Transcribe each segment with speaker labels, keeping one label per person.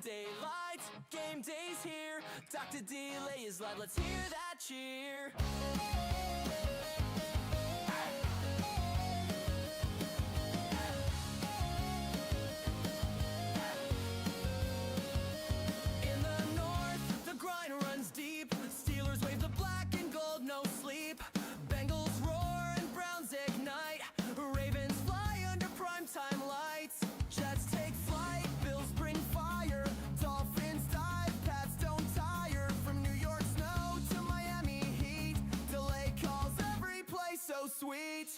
Speaker 1: Sunday lights, game day's here. Dr. Delay is live, let's hear that cheer. In the north, the grind runs deep. Steelers wave the black and gold, no sleep. Bengals roar and Browns ignite. Ravens fly under primetime lights. Jets take flight, Bills bring fire. Dolphins dive, Pats don't tire. From New York snow to Miami heat, delay calls every play so sweet.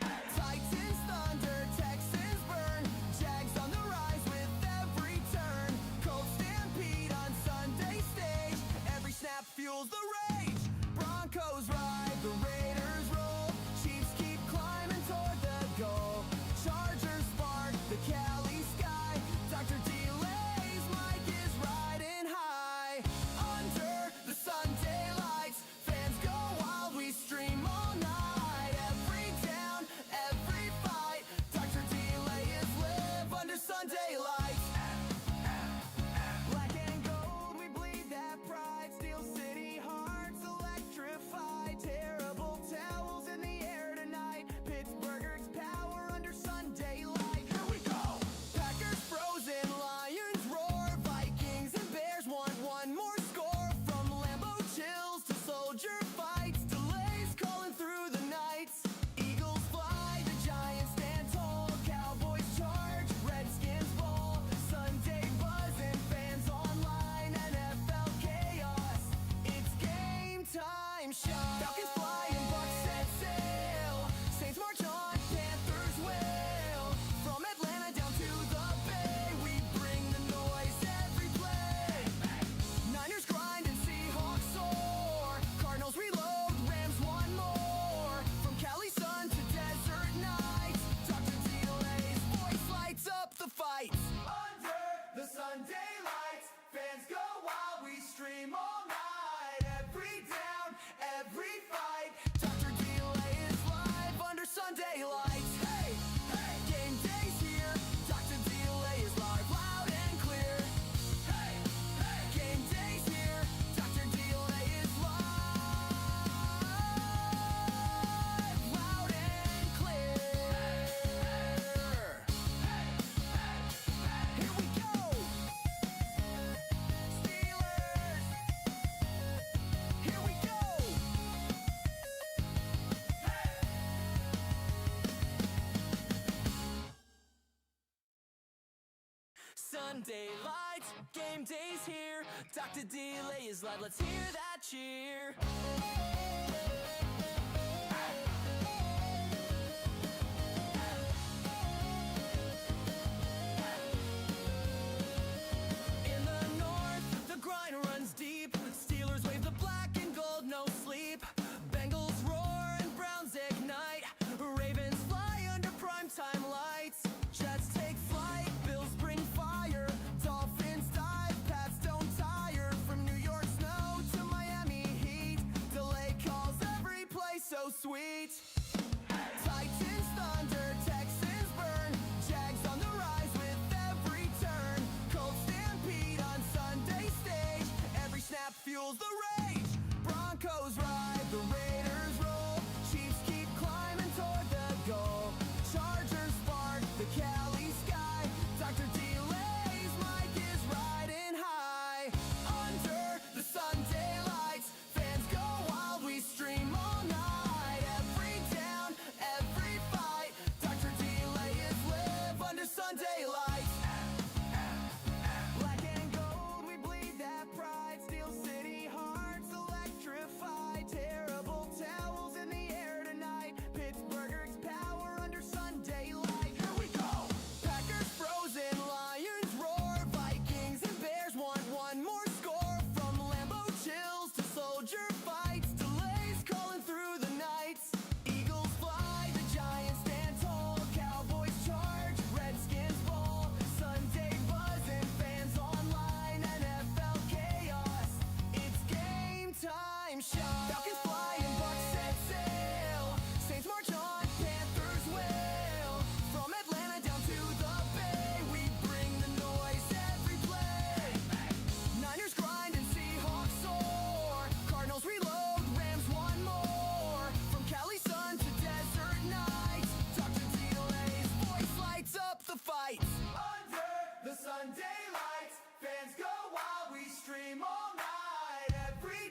Speaker 1: Titans thunder, Texans burn. Jags on the rise with every turn. Colts stampede on Sunday stage. Every snap fuels the rage. Broncos ride, the Raiders roll. Chiefs keep climbing toward the goal. Chargers spark the Cali sky. Dr. Delay's mic is riding high. Under the Sunday lights, fans go wild, we stream all night. Every down, every fight, Dr. Delay is live under Sunday lights. Black and gold, we bleed that pride. Steel City hearts electrified. Terrible towels in the air tonight. Pittsburghers power under Sunday light. Here we go! Packers frozen, Lions roar. Vikings and Bears want one more score. From Lambeau chills to soldier fights. Delays calling through the nights. Eagles fly, the Giants stand tall. Cowboys charge, Redskins fall. Sunday buzzing, fans online. NFL chaos, it's game time. Shot Falcons fly and Bucks set sail. Saints march on, Panthers wail. From Atlanta down to the Bay, we bring the noise every play. Niners grind and Seahawks soar. Cardinals reload, Rams one more. From Cali sun to desert nights, Dr. Delay's voice lights up the fights. Under the Sunday lights, fans go wild, we stream all night. Every down, every fight, Dr. Delay is live under Sunday lights. Hey, hey, game day's here. Dr. Delay is live, loud and clear. Hey, hey, game day's here. Dr. Delay is live, loud and clear. Here we go. Steelers. Here we go. Sunday lights, game day's here. Dr. Delay is live, let's hear that cheer. In the north, the grind runs deep. Steelers wave the black and gold, no sleep. Bengals roar and Browns ignite. Ravens fly under primetime lights. Jets take flight, Bills bring fire. Dolphins dive, Pats don't tire. From New York snow to Miami heat, delay calls every play so sweet. Titans thunder, Texans burn. Jags on the rise with every turn. Colts stampede on Sunday stage. Every snap fuels the rage. Broncos ride, the Raiders roll. Chiefs keep climbing toward the goal. Chargers spark the Cali sky. Dr. Delay's mic is riding high. Under the Sunday lights, fans go wild, we stream all night. Every down, every fight, Dr. Delay is live under Sunday lights. Black and gold, we bleed that pride. Steel City hearts electrified.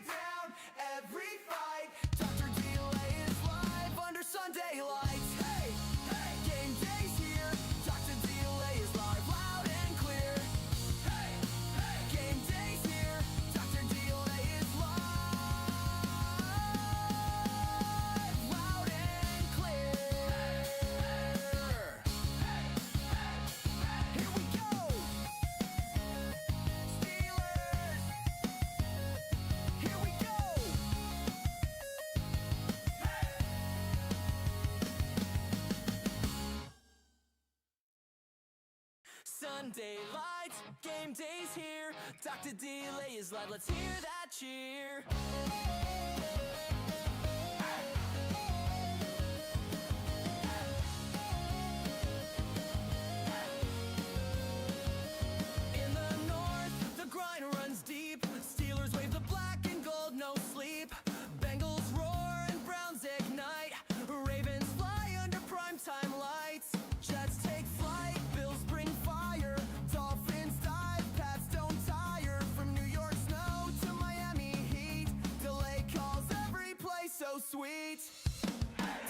Speaker 1: down, every fight, Dr. Delay is live under Sunday lights. Hey, hey, game day's here, Dr. Delay is live, loud and clear. Hey, hey, game day's here, Dr. Delay is live, loud and clear. Here we go. Steelers. Here we go. Sunday lights, game day's here. Dr. Delay is live, let's hear that cheer. In the north, the grind runs deep. Steelers wave the black and gold, no sleep. Bengals roar and Browns ignite. Ravens fly under primetime lights. Jets take flight, Bills bring fire. Dolphins dive, Pats don't tire. From New York snow to Miami heat, delay calls every play so sweet.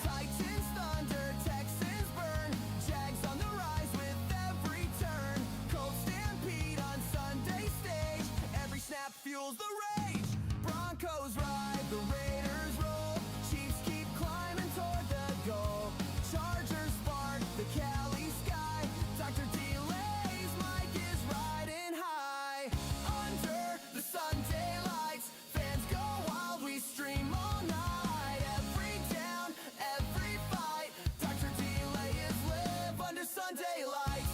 Speaker 1: Titans thunder, Texans burn. Jags on the rise with every turn. Colts stampede on Sunday stage. Every snap fuels the rage. Broncos ride, the Raiders roll. Chiefs keep climbing toward the goal. Chargers spark the Cali sky. Dr. Delay's mic is riding high. Under the Sunday lights, fans go wild, we stream all night. Every down, every fight, Dr. Delay is live under Sunday lights.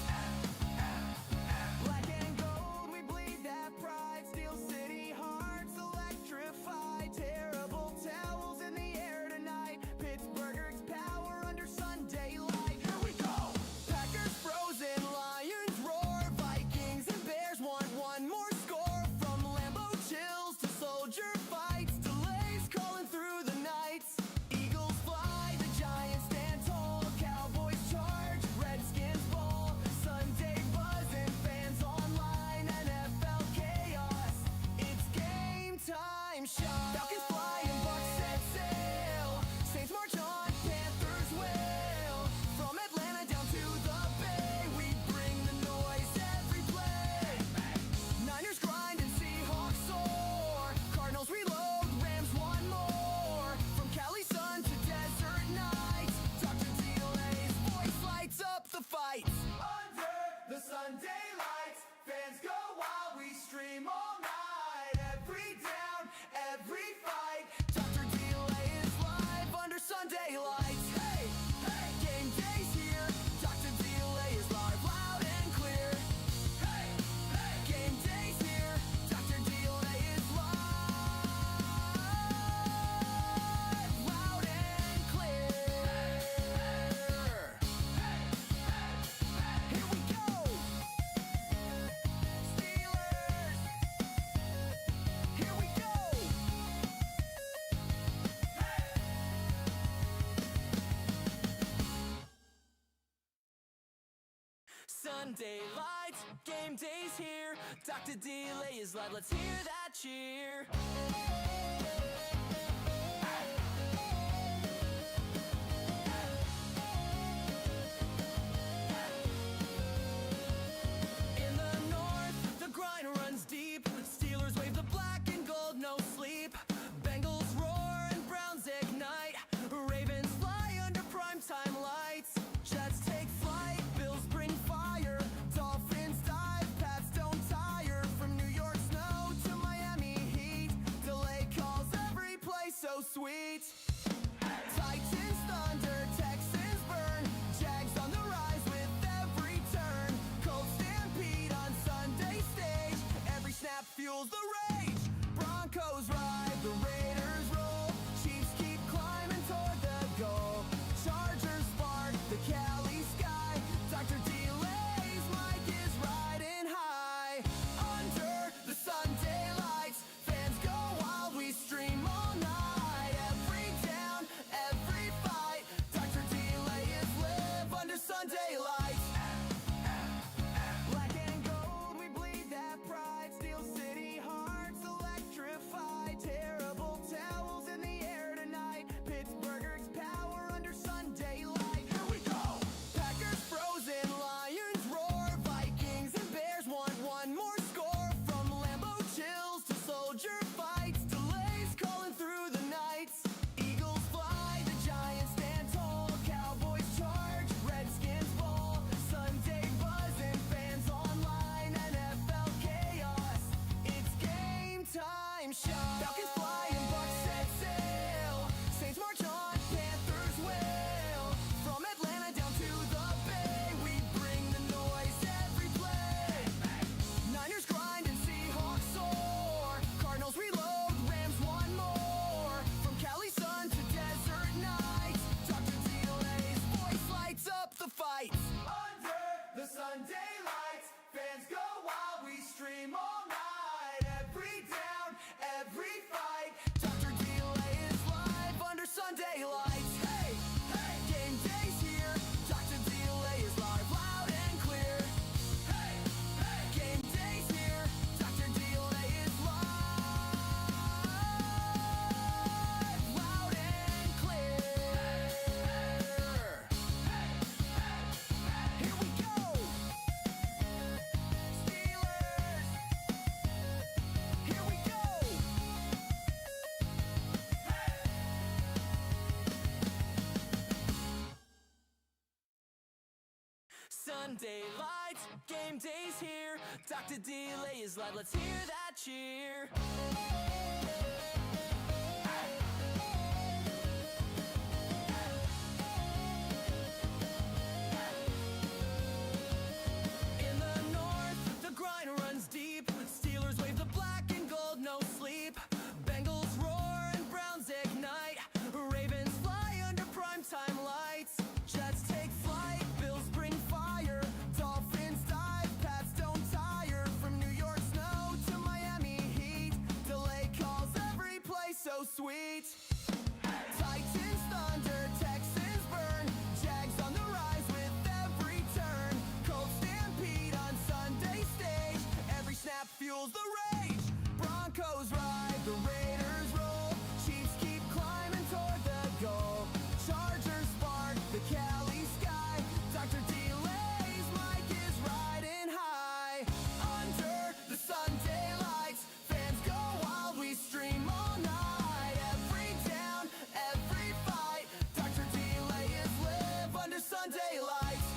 Speaker 1: Black and gold, we bleed that pride. Steel City hearts electrified. Terrible towels in the air tonight. Pittsburgh's power under Sunday light. Here we go. Packers frozen, Lions roar. Vikings and Bears want one more score. From Lambeau chills to soldier fights. Delays calling through the nights. Eagles fly, the Giants stand tall. Cowboys charge, Redskins ball. Sunday buzzing, fans online. NFL chaos, it's game time. Shot. Falcons fly and Bucks set sail. Saints march on, Panthers wail. From Atlanta down to the Bay, we bring the noise every play. Niners grind and Seahawks soar. Cardinals reload, Rams one more. From Cali sun to desert nights, Dr. Delay's voice lights up the fights. Under the Sunday lights, fans go wild, we stream all night. Every down, every fight, Dr. Delay is live under Sunday lights. Hey, hey, game day's here, Dr. Delay is live, loud and clear. Hey, hey, game day's here, Dr. Delay is live, loud and clear. Here we go. Steelers. Here we go. Sunday lights, game day's here. Dr. Delay is live, let's hear that cheer. In the north, the grind runs deep. Steelers wave the black and gold, no sleep. Bengals roar and Browns ignite. Ravens fly under primetime lights. Jets take flight, Bills bring fire. Dolphins dive, Pats don't tire. From New York snow to Miami heat, delay calls every play so sweet. Titans thunder, Texans burn. Jags on the rise with every turn. Colts stampede on Sunday stage. Every snap fuels the rage. Broncos ride, the Raiders roll. Chiefs keep climbing toward the goal. Chargers spark the Cali sky. Dr. Delay's mic is riding high. Under the Sunday lights, fans go wild, we stream all night. Every day time shot. Falcons fly and Bucks set sail. Saints march on, Panthers wail. From Atlanta down to the Bay, we bring the noise every play. Niners grind and Seahawks soar. Cardinals reload, Rams one more. From Cali sun to desert nights, Dr. DeLay's voice lights up the fights. Under the Sunday lights, fans go wild, we stream all night. Every down, every fight, Dr. DeLay is live under Sunday lights. Hey, hey, game day's here, Dr. DeLay is live, loud and clear. Hey, hey, game day's here, Dr. DeLay is live, loud and clear. Here we go. Steelers. Here we go. Sunday lights, game day's here. Dr. DeLay is live, let's hear that cheer. In the north, the grind runs deep. Steelers wave the black and gold, no sleep. Bengals roar and Browns ignite. Ravens fly under primetime lights. Jets take flight, Bills bring fire. Dolphins dive, Pats don't tire. From New York snow to Miami heat, delay calls every play so sweet. Titans thunder, Texans burn. Jags on the rise with every turn. Colts stampede on Sunday stage. Every snap fuels the rage. Broncos ride, the Raiders roll. Chiefs keep climbing toward the goal. Chargers spark the Cali sky. Dr. DeLay's mic is riding high. Under the Sunday lights, fans go wild, we stream all night. Every down, every fight, Dr. DeLay is live under Sunday lights.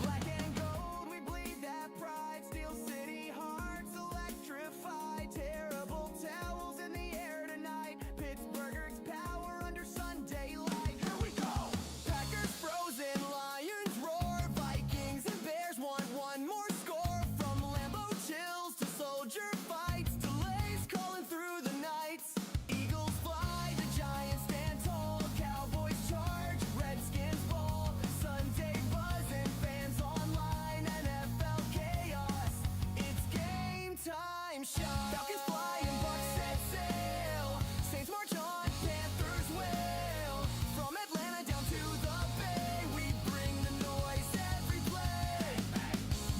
Speaker 1: Black and gold, we bleed that pride. Steel City hearts electrified. Terrible towels in the air tonight. Pittsburgh's power under Sunday light. Here we go. Packers frozen, Lions roar. Vikings and Bears want one more score. From Lambeau chills to soldier fights, delays calling through the nights. Eagles fly, the Giants stand tall. Cowboys charge, Redskins ball. Sunday buzzing, fans online, NFL chaos. It's game time shot. Falcons fly and Bucks set sail. Saints march on, Panthers wail. From Atlanta down to the Bay, we bring the noise every play.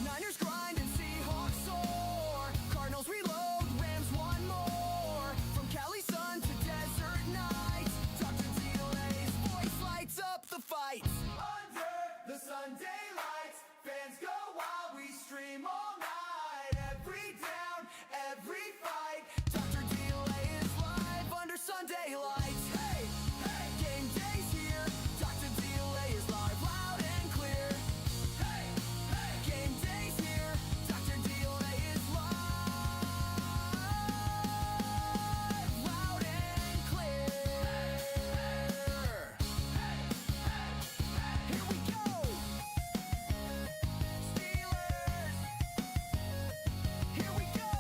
Speaker 1: Niners grind and Seahawks soar. Cardinals reload, Rams one more. From Cali sun to desert nights, Dr. DeLay's voice lights up the fights. Under the Sunday lights, fans go wild, we stream all night. Every down, every fight, Dr. DeLay is live under Sunday lights. Hey, hey, game day's here, Dr. DeLay is live, loud and clear. Hey, hey, game day's here, Dr. DeLay is live, loud and clear. Here we go. Steelers. Here we go.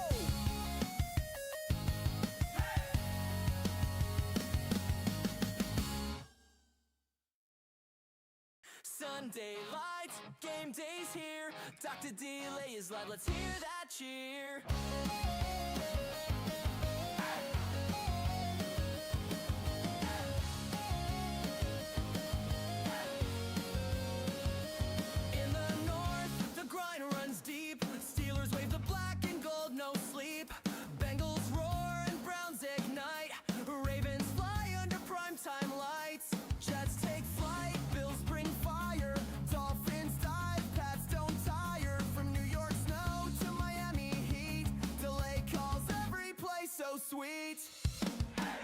Speaker 1: Sunday lights, game day's here. Dr. DeLay is live, let's hear that cheer. In the north, the grind runs deep. Steelers wave the black and gold, no sleep. Bengals roar and Browns ignite. Ravens fly under primetime lights. Jets take flight, Bills bring fire. Dolphins dive, Pats don't tire. From New York snow to Miami heat, delay calls every play so sweet.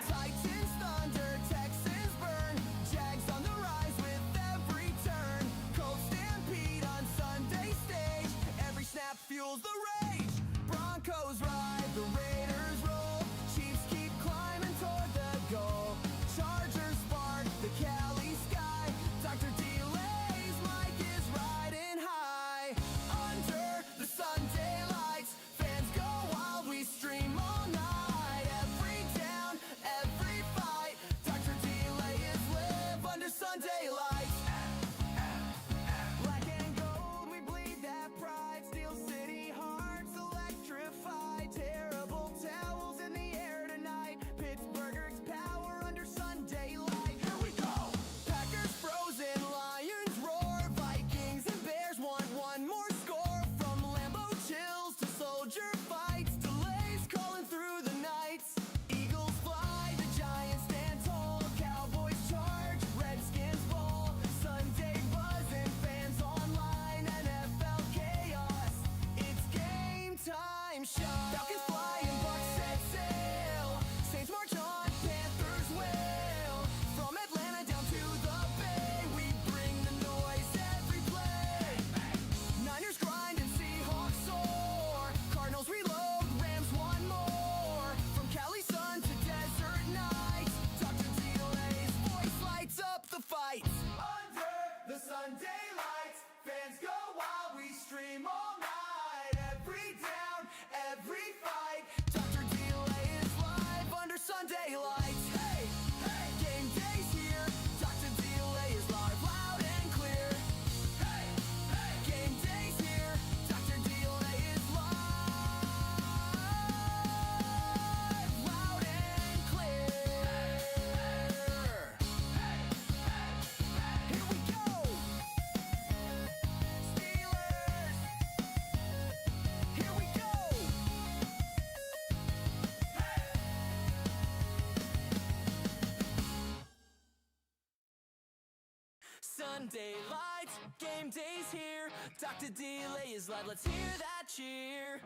Speaker 1: Titans thunder, Texans burn. Jags on the rise with every turn. Colts stampede on Sunday stage. Every snap fuels the rage. Broncos ride, the Raiders Sunday lights, game day's here. Dr. Delay is live, let's hear that cheer.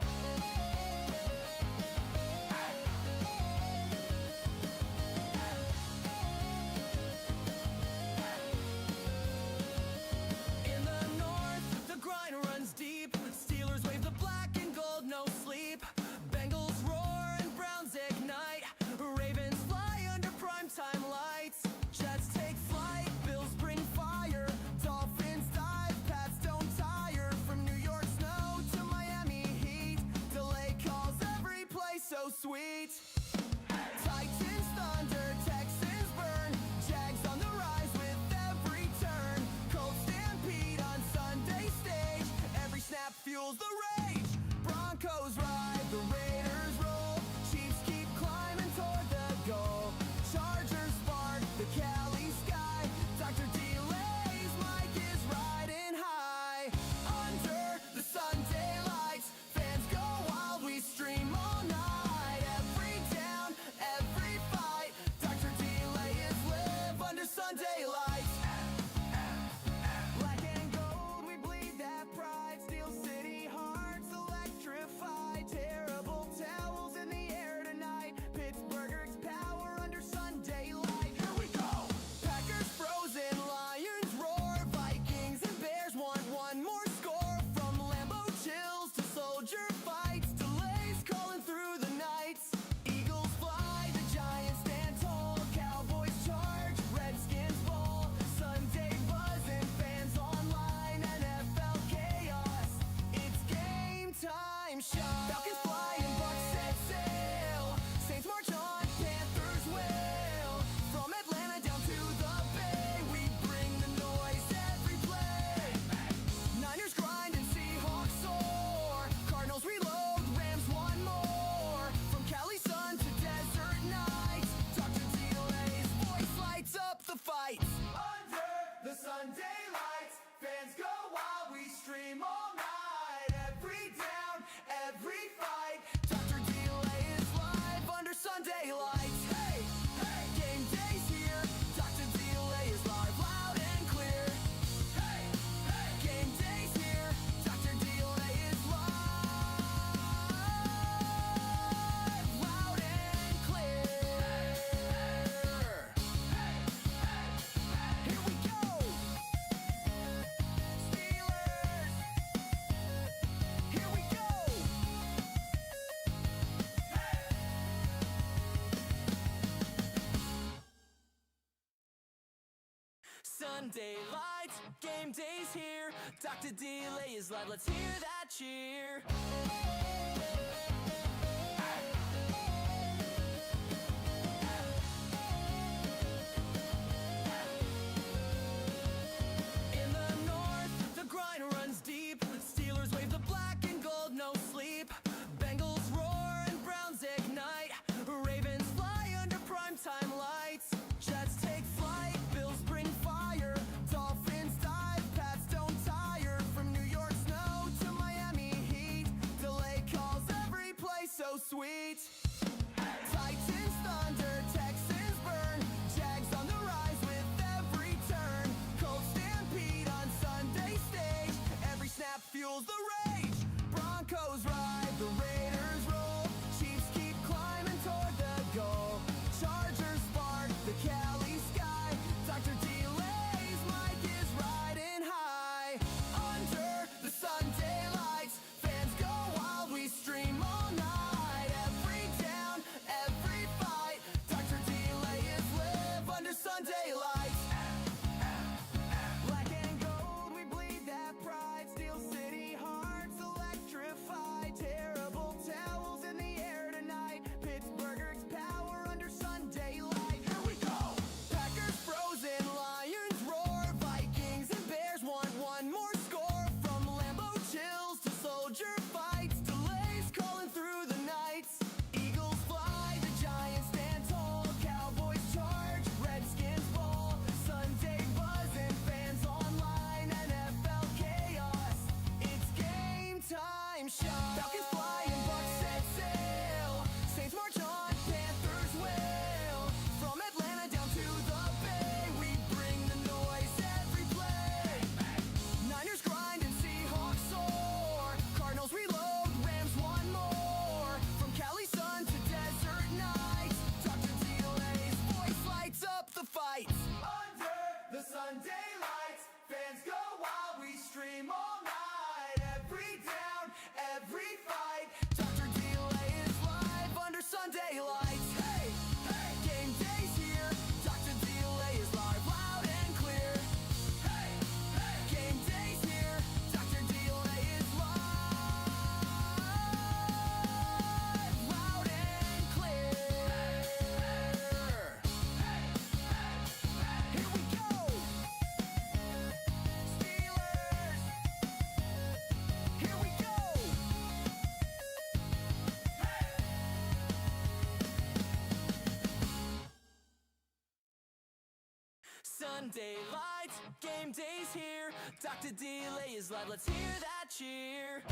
Speaker 1: In the north, the grind runs deep. Steelers wave the black and gold, no sleep. Bengals roar and Browns ignite. Ravens fly under primetime lights. Jets take flight, Bills bring fire. Dolphins dive, Pats don't tire. From New York snow to Miami heat, delay calls every play so sweet. Titans thunder, Texans burn. Jags on the rise with every turn. Colts stampede on Sunday stage. Every snap fuels the rage. Broncos ride, the Raiders roll. Chiefs keep climbing toward the goal. Chargers spark the Cali sky. Dr. Delay's mic is riding high. Under the Sunday lights, fans go wild, we stream all night. Every down, every fight, Dr. Delay is live under Sunday lights. Black and gold, we bleed that pride. Steel City hearts electrified. Terrible towels in the air tonight. Pittsburgh's power under Sunday light. Here we go! Packers frozen, Lions roar. Vikings and Bears want one more score. From Lambeau chills to soldier fights. Delays calling through the nights. Eagles fly, the Giants stand tall. Cowboys charge, Redskins ball. Sunday buzzing, fans online. NFL chaos, it's game time shot. Falcons fly and Bucks set sail. Saints march on, Panthers wail. From Atlanta down to the Bay, we bring the noise every play. Niners grind and Seahawks soar. Cardinals reload, Rams one more. From Cali sun to desert nights, Dr. Delay's voice lights up the fights. Under the Sunday lights, fans go wild, we stream all night. Every down, every fight, Dr. Delay is live under Sunday lights. Hey, hey, game day's here. Dr. Delay is live, loud and clear. Hey, hey, game day's here. Dr. Delay is live, loud and clear. Here we go. Steelers. Here we go. Sunday lights, game day's here. Dr. Delay is live, let's hear that cheer. In the north, the grind runs deep. Steelers wave the black and gold, no sleep. Bengals roar and Browns ignite. Ravens fly under primetime lights. Jets take flight, Bills bring fire. Dolphins dive, Pats don't tire. From New York snow to Miami heat, delay Sunday lights, game day's here. Dr. Delay is live, let's hear that cheer.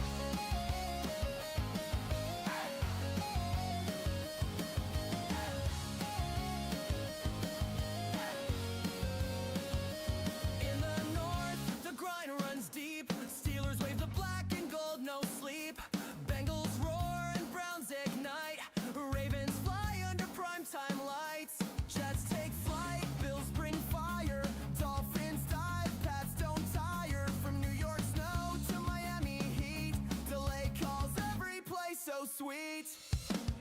Speaker 1: In the north, the grind runs deep. Steelers wave the black and gold, no sleep. Bengals roar and Browns ignite. Ravens fly under primetime lights. Jets take flight, Bills bring fire. Dolphins dive, Pats don't tire. From New York snow to Miami heat, delay calls every play so sweet.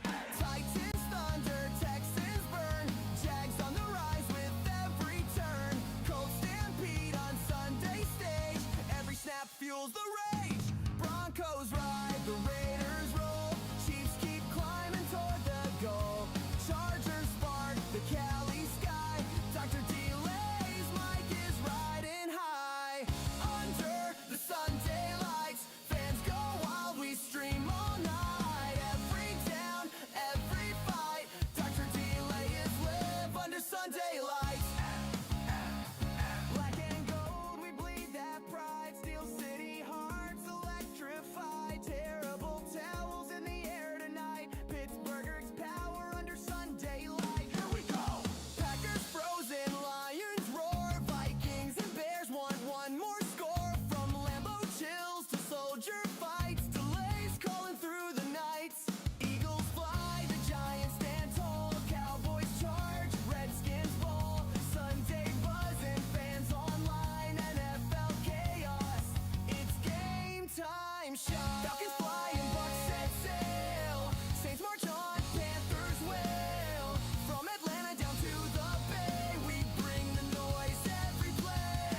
Speaker 1: Titans thunder, Texans burn. Jags on the rise with every turn. Colts stampede on Sunday stage. Every snap fuels the rage. Broncos ride, the Raiders roll. Chiefs keep climbing toward the goal. Chargers spark the Cali sky. Dr. Delay's mic is riding high. Under the Sunday lights, fans go wild, we stream all night. Every down, every fight, Dr. Delay is live under Sunday lights. Black and gold, we bleed that pride. Steel City hearts electrified. Terrible towels in the air tonight. Pittsburgh's power under Sunday light. Here we go! Packers frozen, Lions roar. Vikings and Bears want one more score. From Lambeau chills to soldier fights. Delays calling through the nights. Eagles fly, the Giants stand tall. Cowboys charge, Redskins fall. Sunday buzzing, fans online. NFL chaos, it's game time. Shot. Falcons fly and Bucks set sail. Saints march on, Panthers wail. From Atlanta down to the Bay, we bring the noise every play.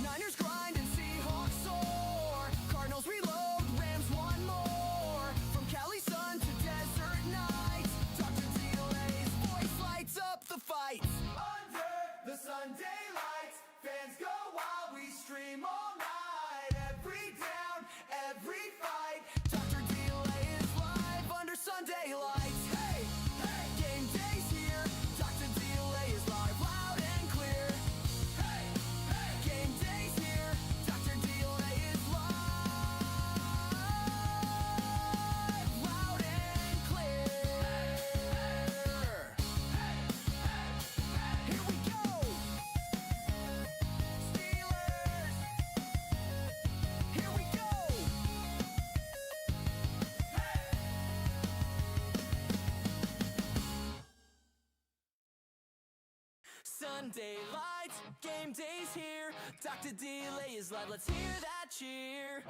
Speaker 1: Niners grind and Seahawks soar. Cardinals reload, Rams one more. From Cali sun to desert nights, Dr. Delay's voice lights up the fights. Under the Sunday lights, fans go wild, we stream all night. Every down, every fight, Dr. Delay is live under Sunday lights. Hey, hey, game day's here. Dr. Delay is live, loud and clear. Hey, hey, game day's here. Dr. Delay is live, loud and clear. Here we go. Steelers. Here we go. Sunday lights, game day's here. Dr. Delay is live, let's hear that cheer.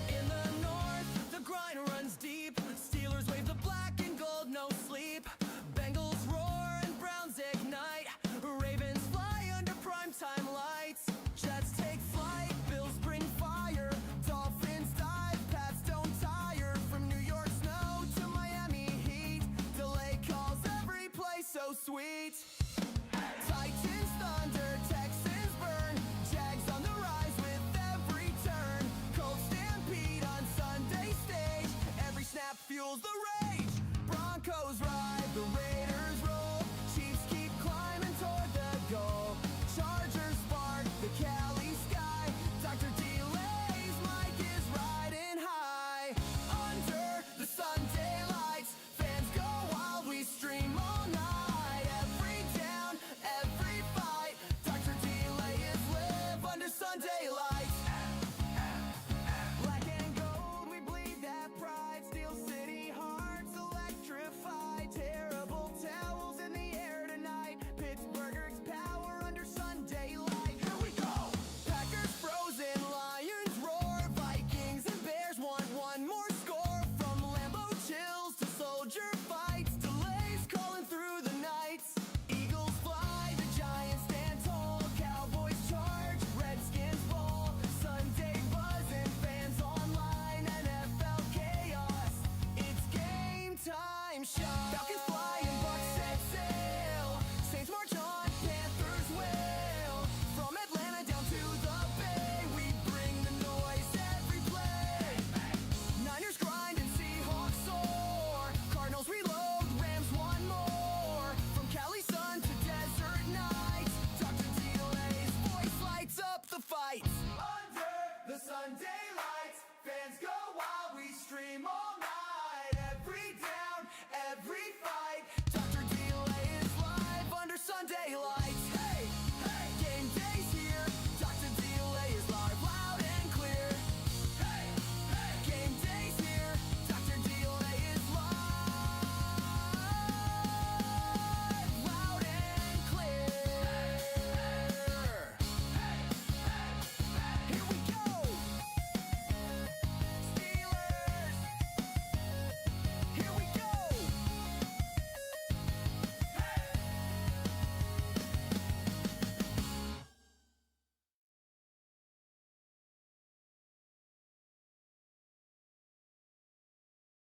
Speaker 1: In the north, the grind runs deep. Steelers wave the black and gold, no sleep. Bengals roar and Browns ignite. Ravens fly under primetime lights. Jets take flight, Bills bring fire. Dolphins dive, Pats don't tire. From New York snow to Miami heat, delay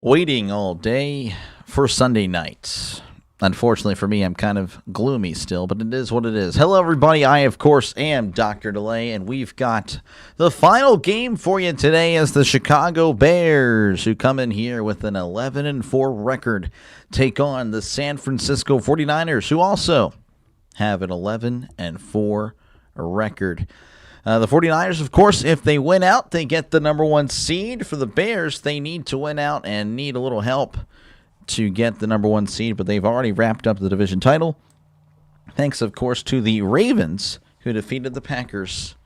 Speaker 2: Waiting all day for Sunday night. Unfortunately for me, I'm kind of gloomy still, but it is what it is. Hello, everybody. I, of course, am Dr. Delay, and we've got the final game for you today as the Chicago Bears, who come in here with an 11-4 record, take on the San Francisco 49ers, who also have an 11-4 record. The 49ers, of course, if they win out, they get the number one seed. For the Bears, they need to win out and need a little help to get the number one seed, but they've already wrapped up the division title. Thanks, of course, to the Ravens, who defeated the Packers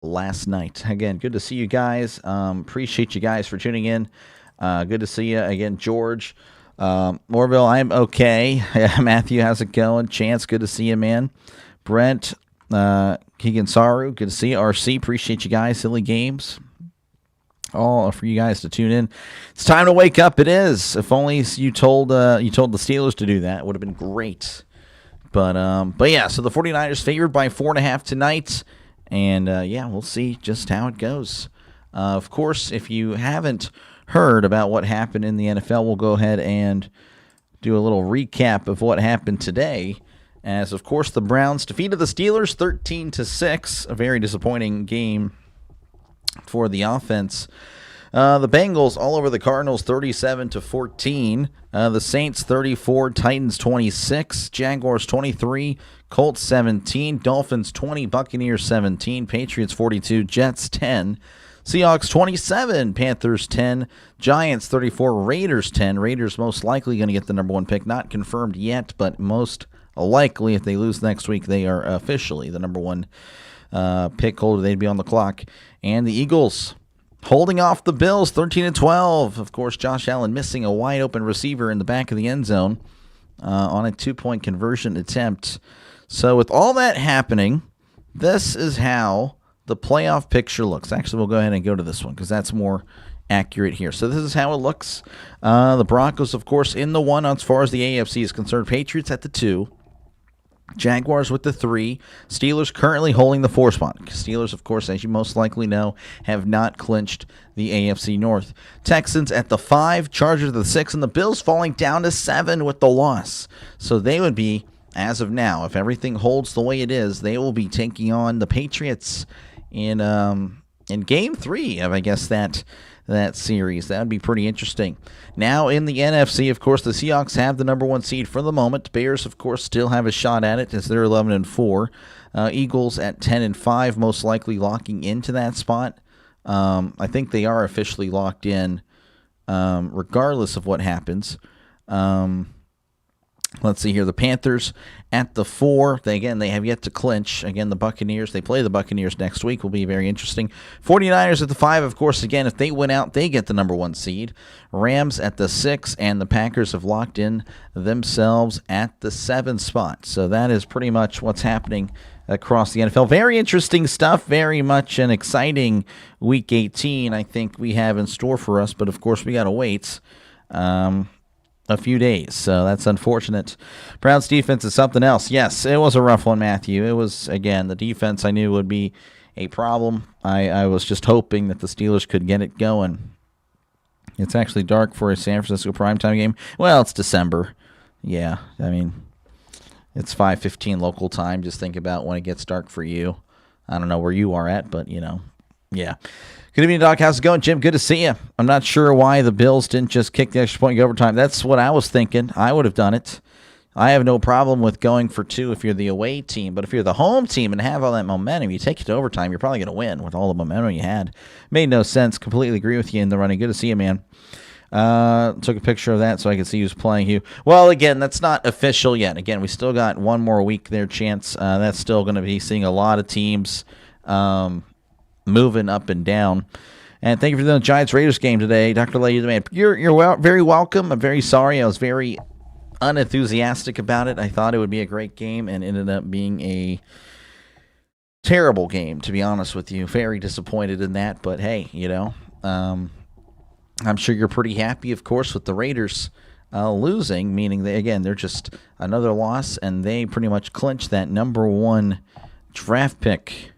Speaker 2: last night. Again, good to see you guys. Appreciate you guys for tuning in. Good to see you again, George. Morville, I'm okay. Matthew, how's it going? Chance, good to see you, man. Brent, Keegan Saru, good to see you. RC, appreciate you guys. Silly Games, all for you guys to tune in. It's time to wake up. It is. If only you told the Steelers to do that, it would have been great. But yeah, so the 49ers favored by 4.5 tonight, and yeah, we'll see just how it goes. Of course, if you haven't heard about what happened in the NFL, we'll go ahead and do a little recap of what happened today. As, of course, the Browns defeated the Steelers 13-6, a very disappointing game for the offense. The Bengals all over the Cardinals 37-14. The Saints 34, Titans 26, Jaguars 23, Colts 17, Dolphins 20, Buccaneers 17, Patriots 42, Jets 10, Seahawks 27, Panthers 10, Giants 34, Raiders 10. Raiders most likely going to get the number one pick. Not confirmed yet, but most likely if they lose next week, they are officially the number one pick holder. They'd be on the clock. And the Eagles holding off the Bills 13-12. Of course, Josh Allen missing a wide open receiver in the back of the end zone on a 2-point conversion attempt. So with all that happening, this is how the playoff picture looks. Actually, we'll go ahead and go to this one because that's more accurate here. So this is how it looks. The Broncos, of course, in the 1 as far as the AFC is concerned. Patriots at the 2. Jaguars with the 3. Steelers currently holding the 4 spot. Steelers, of course, as you most likely know, have not clinched the AFC North. Texans at the 5. Chargers at the 6. And the Bills falling down to 7 with the loss. So they would be, as of now, if everything holds the way it is, they will be taking on the Patriots in Game 3 of, I guess, that series. That would be pretty interesting. Now in the NFC, of course, the Seahawks have the number one seed for the moment. Bears, of course, still have a shot at it as they're 11-4. Eagles at 10-5, most likely locking into that spot. I think they are officially locked in, regardless of what happens. Let's see here. The Panthers at the 4. They have yet to clinch. Again, the Buccaneers. They play the Buccaneers next week. Will be very interesting. 49ers at the 5. Of course, again, if they win out, they get the number one seed. Rams at the 6. And the Packers have locked in themselves at the 7 spot. So that is pretty much what's happening across the NFL. Very interesting stuff. Very much an exciting Week 18, I think, we have in store for us. But, of course, we got to wait a few days, so that's unfortunate. Browns defense is something else. Yes, it was a rough one, Matthew. It was, again, the defense I knew would be a problem. I was just hoping that the Steelers could get it going. It's actually dark for a San Francisco primetime game. Well, it's December. Yeah, I mean, it's 5:15 local time. Just think about when it gets dark for you. I don't know where you are at, but, yeah. Good evening, Doc. How's it going? Jim, good to see you. I'm not sure why the Bills didn't just kick the extra point and go overtime. That's what I was thinking. I would have done it. I have no problem with going for 2 if you're the away team, but if you're the home team and have all that momentum, you take it to overtime, you're probably going to win with all the momentum you had. Made no sense. Completely agree with you in the running. Good to see you, man. Took a picture of that so I could see who's playing who. Well, again, that's not official yet. Again, we still got one more week there, Chance. That's still going to be seeing a lot of teams moving up and down. And thank you for the Giants-Raiders game today. Dr. Lady, the man. You're very welcome. I'm very sorry. I was very unenthusiastic about it. I thought it would be a great game and ended up being a terrible game, to be honest with you. Very disappointed in that. But, hey, I'm sure you're pretty happy, of course, with the Raiders losing, meaning, they're just another loss, and they pretty much clinched that number 1 draft pick.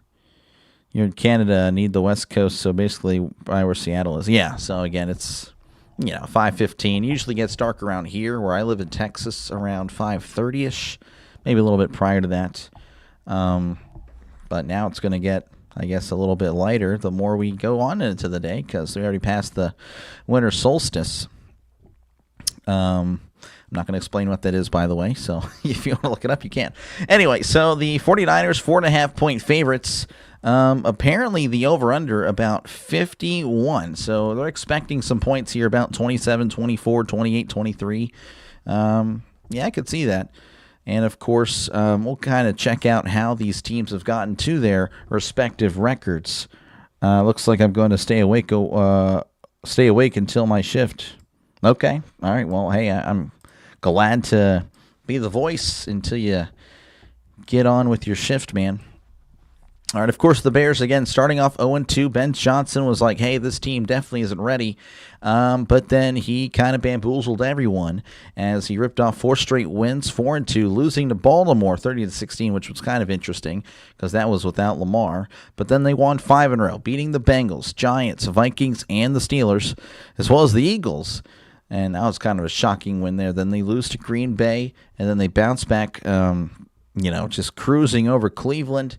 Speaker 2: You're in Canada, need the West Coast, so basically right where Seattle is. Yeah, so again, it's 5:15. Usually gets dark around here where I live in Texas around 5:30ish, maybe a little bit prior to that. But now it's going to get, I guess, a little bit lighter the more we go on into the day because we already passed the winter solstice. I'm not going to explain what that is, by the way, so if you want to look it up, you can. Anyway, so the 49ers, 4.5-point favorites. Apparently, the over-under about 51, so they're expecting some points here, about 27, 24, 28, 23. Yeah, I could see that. And, of course, we'll kind of check out how these teams have gotten to their respective records. Looks like I'm going to stay awake until my shift. Okay. All right. Well, hey, I'm glad to be the voice until you get on with your shift, man. All right, of course, the Bears, again, starting off 0-2. Ben Johnson was like, hey, this team definitely isn't ready. But then he kind of bamboozled everyone as he ripped off 4 straight wins, 4-2, losing to Baltimore 30-16, which was kind of interesting because that was without Lamar. But then they won 5 in a row, beating the Bengals, Giants, Vikings, and the Steelers, as well as the Eagles. And that was kind of a shocking win there. Then they lose to Green Bay, and then they bounce back, just cruising over Cleveland.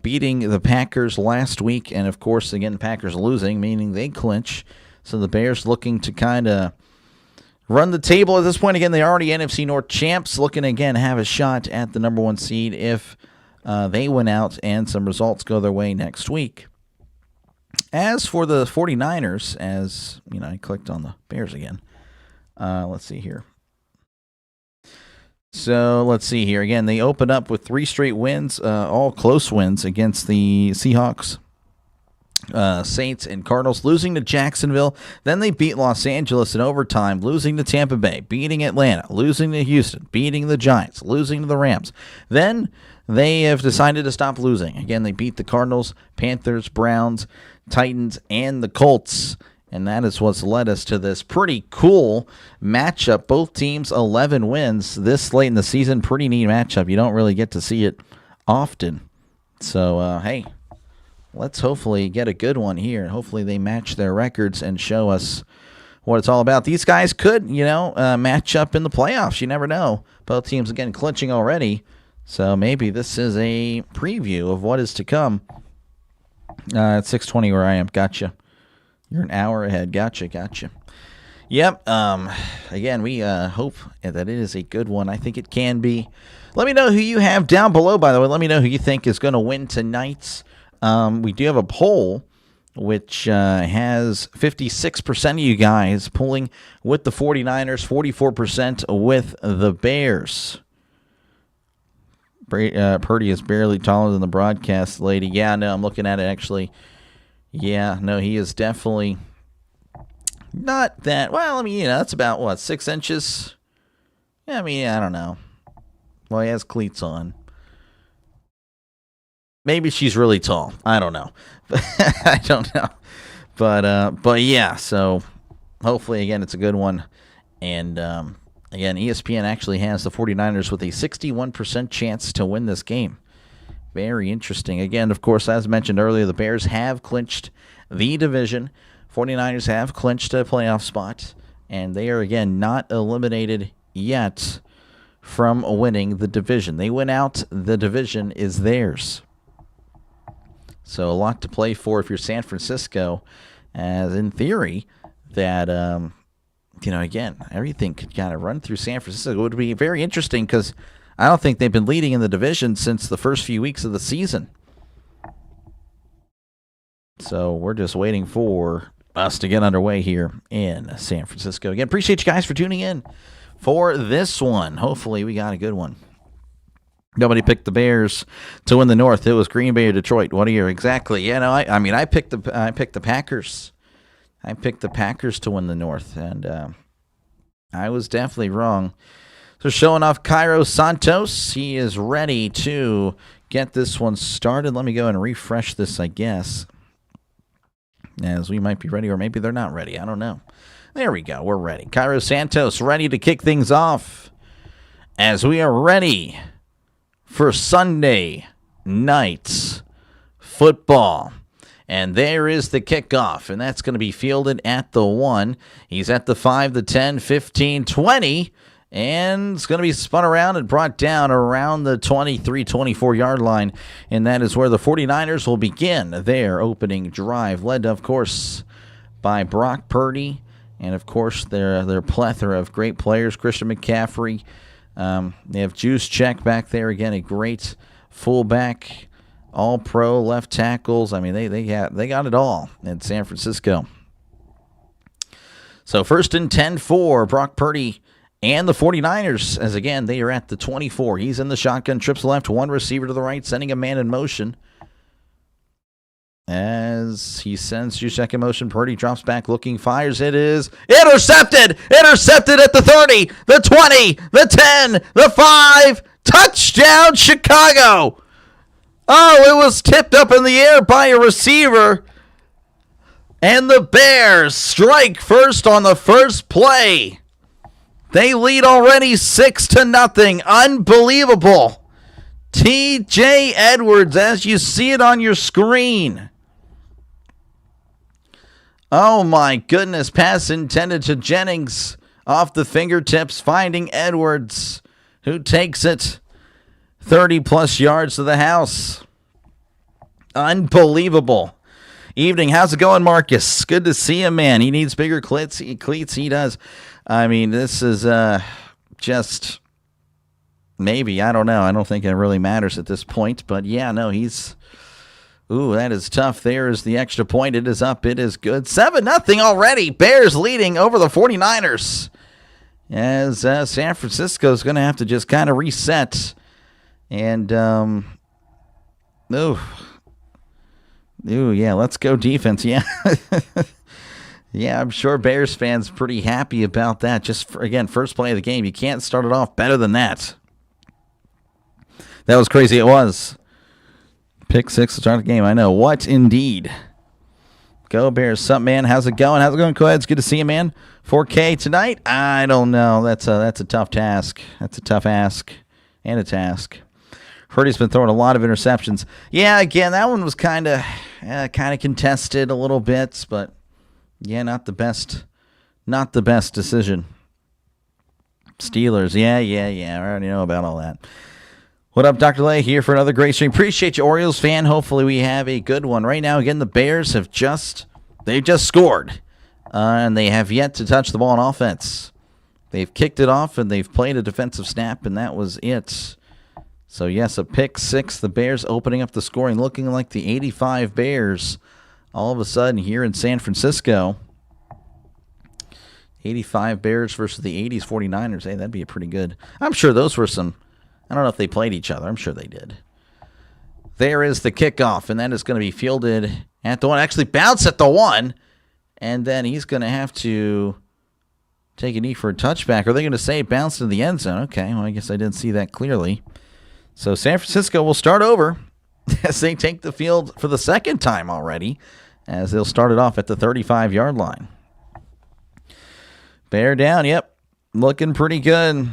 Speaker 2: Beating the Packers last week, and of course, again, the Packers losing, meaning they clinch. So the Bears looking to kind of run the table at this point. Again, they are already NFC North champs, looking again have a shot at the number 1 seed if they win out and some results go their way next week. As for the 49ers, as I clicked on the Bears again. Let's see here. So let's see here. Again, they open up with 3 straight wins, all close wins against the Seahawks, Saints, and Cardinals, losing to Jacksonville. Then they beat Los Angeles in overtime, losing to Tampa Bay, beating Atlanta, losing to Houston, beating the Giants, losing to the Rams. Then they have decided to stop losing. Again, they beat the Cardinals, Panthers, Browns, Titans, and the Colts. And that is what's led us to this pretty cool matchup. Both teams 11 wins this late in the season. Pretty neat matchup. You don't really get to see it often. So, hey, let's hopefully get a good one here. Hopefully they match their records and show us what it's all about. These guys could, match up in the playoffs. You never know. Both teams, again, clinching already. So maybe this is a preview of what is to come. It's 6:20 where I am. Gotcha. You're an hour ahead. Gotcha. Yep. Again, we hope that it is a good one. I think it can be. Let me know who you have down below, by the way. Let me know who you think is going to win tonight. We do have a poll, which has 56% of you guys pulling with the 49ers, 44% with the Bears. Purdy is barely taller than the broadcast lady. Yeah, no, I'm looking at it, actually. Yeah, no, he is definitely not that. Well, that's about, 6 inches? Yeah, I don't know. Well, he has cleats on. Maybe she's really tall. I don't know. I don't know. But yeah, so hopefully, again, it's a good one. And, again, ESPN actually has the 49ers with a 61% chance to win this game. Very interesting. Again, of course, as mentioned earlier, the Bears have clinched the division. 49ers have clinched a playoff spot. And they are, again, not eliminated yet from winning the division. They win out. The division is theirs. So a lot to play for if you're San Francisco. As in theory, that, again, everything could kind of run through San Francisco. It would be very interesting because I don't think they've been leading in the division since the first few weeks of the season. So we're just waiting for us to get underway here in San Francisco. Again, appreciate you guys for tuning in for this one. Hopefully we got a good one. Nobody picked the Bears to win the North. It was Green Bay or Detroit. What are you exactly? Yeah, no, I picked the Packers. I picked the Packers to win the North, and I was definitely wrong. So showing off Cairo Santos. He is ready to get this one started. Let me go and refresh this, I guess, as we might be ready, or maybe they're not ready. I don't know. There we go. We're ready. Cairo Santos ready to kick things off as we are ready for Sunday night's football. And there is the kickoff, and that's going to be fielded at the 1. He's at the 5, the 10, 15, 20, and it's going to be spun around and brought down around the 23, 24-yard line, and that is where the 49ers will begin their opening drive, led, of course, by Brock Purdy, and, of course, their plethora of great players, Christian McCaffrey. They have Juice Check back there, again, a great fullback, all-pro left tackles. I mean, they got it all in San Francisco. So first and 10 for Brock Purdy and the 49ers, as again, they are at the 24. He's in the shotgun, trips left, one receiver to the right, sending a man in motion. As he sends you second motion, Purdy drops back, looking, fires. It is intercepted! Intercepted at the 30, the 20, the 10, the 5. Touchdown, Chicago! Oh, it was tipped up in the air by a receiver. And the Bears strike first on the first play. They lead already 6-0. Unbelievable. T.J. Edwards, as you see it on your screen. Oh my goodness, pass intended to Jennings off the fingertips, finding Edwards, who takes it 30-plus yards to the house. Unbelievable. Evening, how's it going, Marcus? Good to see him, man. He needs bigger cleats. He does. I mean, this is just maybe, I don't know. I don't think it really matters at this point, but yeah, no, he's... Ooh, that is tough. There is the extra point. It is up. It is good. 7-0 already. Bears leading over the 49ers. As San Francisco is going to have to just kind of reset. And, yeah, let's go defense. Yeah. Yeah, I'm sure Bears fans pretty happy about that. Just, again, first play of the game. You can't start it off better than that. That was crazy. It was. Pick 6 to start the game. I know. What indeed? Go Bears. Sup, man? How's it going? Go ahead. It's good to see you, man. 4K tonight? I don't know. That's a tough task. That's a tough ask and a task. Purdy's been throwing a lot of interceptions. Yeah, again, that one was kind of contested a little bit, but yeah, not the best decision. Steelers. Yeah. I already know about all that. What up, Dr. Lay, here for another great stream. Appreciate you, Orioles fan. Hopefully we have a good one. Right now, again, the Bears have just scored, and they have yet to touch the ball on offense. They've kicked it off, and they've played a defensive snap, and that was it. So, yes, a pick 6. The Bears opening up the scoring, looking like the 85 Bears all of a sudden here in San Francisco. 85 Bears versus the 80s 49ers. Hey, that'd be a pretty good. I'm sure those were some... I don't know if they played each other. I'm sure they did. There is the kickoff, and that is going to be fielded at the 1. Actually, bounce at the 1, and then he's going to have to take a knee for a touchback. Are they going to say it bounced in the end zone? Okay, well, I guess I didn't see that clearly. So San Francisco will start over as they take the field for the second time already, as they'll start it off at the 35-yard line. Bear down, yep, looking pretty good.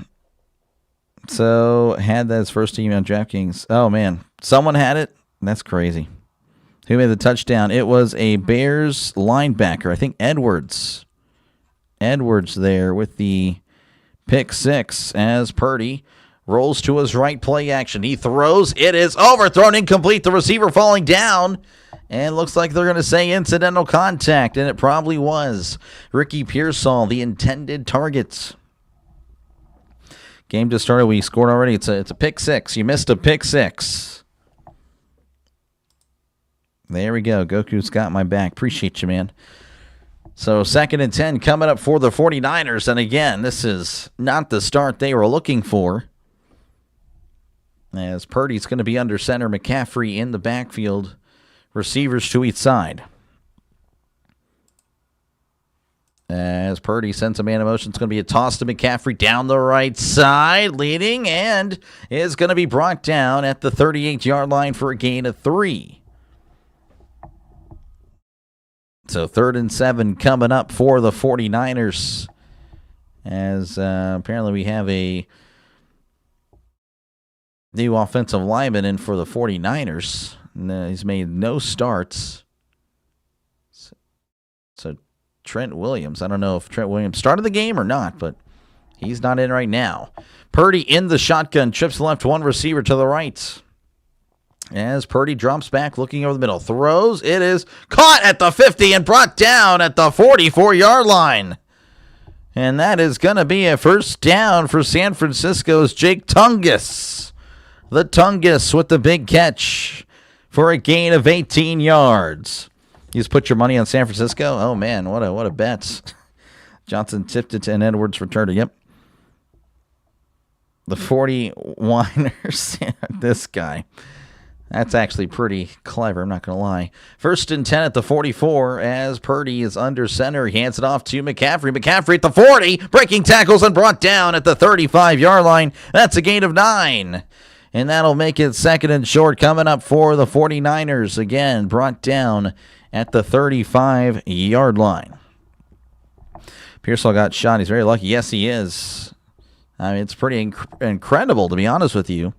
Speaker 2: So, had that as first team on DraftKings. Oh, man. Someone had it? That's crazy. Who made the touchdown? It was a Bears linebacker. I think Edwards. Edwards there with the pick 6 as Purdy rolls to his right, play action. He throws. It is overthrown, incomplete. The receiver falling down. And looks like they're going to say incidental contact, and it probably was. Ricky Pearsall, the intended target. Game just started. We scored already. It's a pick 6. You missed a pick 6. There we go. Goku's got my back. Appreciate you, man. So 2nd and 10 coming up for the 49ers. And again, this is not the start they were looking for. As Purdy's going to be under center. McCaffrey in the backfield. Receivers to each side. As Purdy sends a man in motion, it's going to be a toss to McCaffrey down the right side, leading, and is going to be brought down at the 38-yard line for a gain of 3. So 3rd and 7 coming up for the 49ers. As apparently we have a new offensive lineman in for the 49ers. He's made no starts. So Trent Williams, I don't know if Trent Williams started the game or not, but he's not in right now. Purdy in the shotgun, trips left, one receiver to the right. As Purdy drops back, looking over the middle, throws. It is caught at the 50 and brought down at the 44-yard line. And that is going to be a first down for San Francisco's Jake Tungus. The Tungus with the big catch for a gain of 18 yards. You just put your money on San Francisco? Oh, man, what a bet. Johnson tipped it and Edwards returned it. Yep. The 41ers, this guy. That's actually pretty clever, I'm not going to lie. First and 10 at the 44 as Purdy is under center. He hands it off to McCaffrey. McCaffrey at the 40, breaking tackles and brought down at the 35-yard line. That's a gain of 9. And that'll make it second and short coming up for the 49ers. Again, brought down at the 35-yard line. Pearsall got shot. He's very lucky. Yes, he is. I mean, it's pretty incredible, to be honest with you.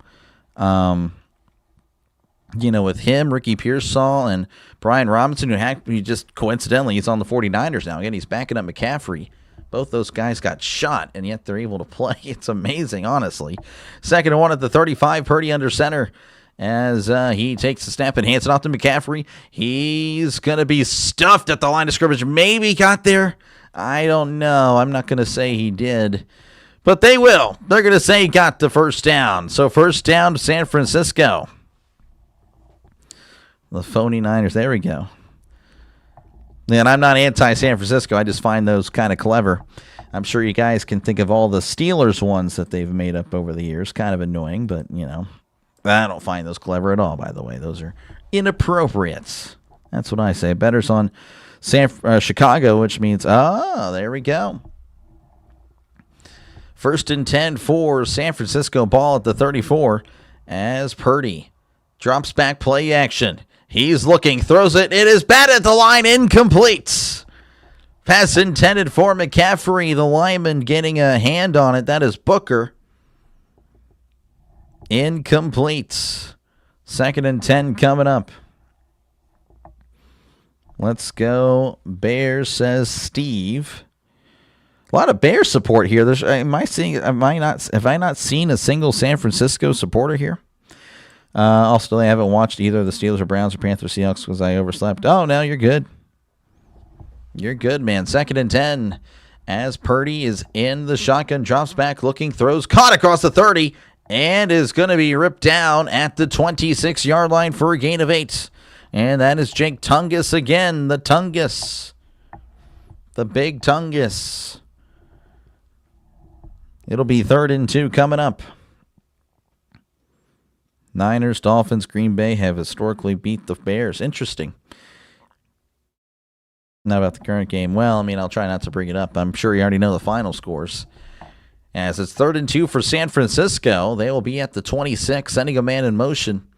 Speaker 2: With him, Ricky Pearsall, and Brian Robinson, who just coincidentally, he's on the 49ers now. Again, he's backing up McCaffrey. Both those guys got shot, and yet they're able to play. It's amazing, honestly. Second and 1 at the 35, Purdy under center as he takes the snap and hands it off to McCaffrey. He's going to be stuffed at the line of scrimmage. Maybe got there. I don't know. I'm not going to say he did. But they will. They're going to say he got the first down. So first down to San Francisco. The 49ers. There we go. And I'm not anti-San Francisco. I just find those kind of clever. I'm sure you guys can think of all the Steelers ones that they've made up over the years. Kind of annoying, but, I don't find those clever at all, by the way. Those are inappropriate. That's what I say. Better's on Chicago, which means, there we go. First and 10 for San Francisco, ball at the 34 as Purdy drops back, play action. He's looking, throws it. It is batted at the line, incomplete. Pass intended for McCaffrey. The lineman getting a hand on it. That is Booker. Incomplete. Second and 10 coming up. Let's go Bears, says Steve. A lot of Bears support here. Have I not seen a single San Francisco supporter here? Also, I haven't watched either the Steelers or Browns or Panthers Seahawks because I overslept. Oh, no, you're good. You're good, man. Second and 10 as Purdy is in the shotgun, drops back, looking, throws, caught across the 30, and is going to be ripped down at the 26-yard line for a gain of 8. And that is Jake Tungus again, the Tungus. The big Tungus. It'll be 3rd and 2 coming up. Niners, Dolphins, Green Bay have historically beat the Bears. Interesting. Now about the current game. Well, I'll try not to bring it up. I'm sure you already know the final scores. As it's 3rd and 2 for San Francisco, they will be at the 26, sending a man in motion.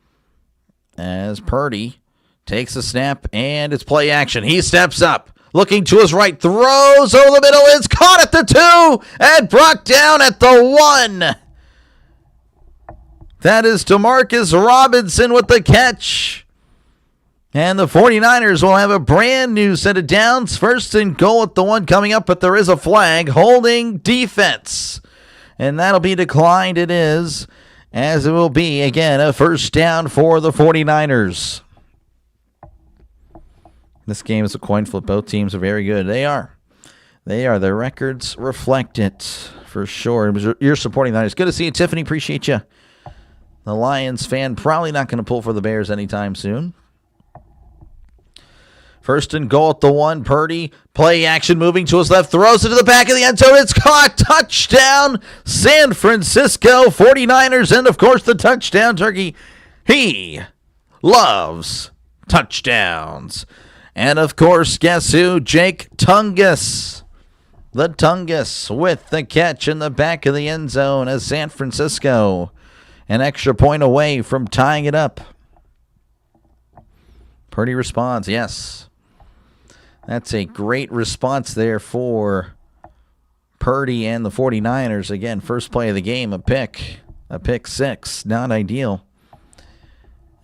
Speaker 2: As Purdy takes a snap, and it's play action. He steps up, looking to his right, throws over the middle, is caught at the 2, and brought down at the 1. That is DeMarcus Robinson with the catch. And the 49ers will have a brand new set of downs. First and goal at the 1 coming up, but there is a flag holding defense. And that'll be declined, it is, as it will be, again, a first down for the 49ers. This game is a coin flip. Both teams are very good. They are. Their records reflect it, for sure. You're supporting the Niners. Good to see you, Tiffany. Appreciate you. The Lions fan probably not going to pull for the Bears anytime soon. First and goal at the 1. Purdy, play action, moving to his left, throws it to the back of the end zone. It's caught. Touchdown, San Francisco 49ers. And, of course, the touchdown turkey. He loves touchdowns. And, of course, guess who? Jake Tungus. The Tungus with the catch in the back of the end zone as San Francisco an extra point away from tying it up. Purdy responds, yes. That's a great response there for Purdy and the 49ers. Again, first play of the game, a pick 6. Not ideal.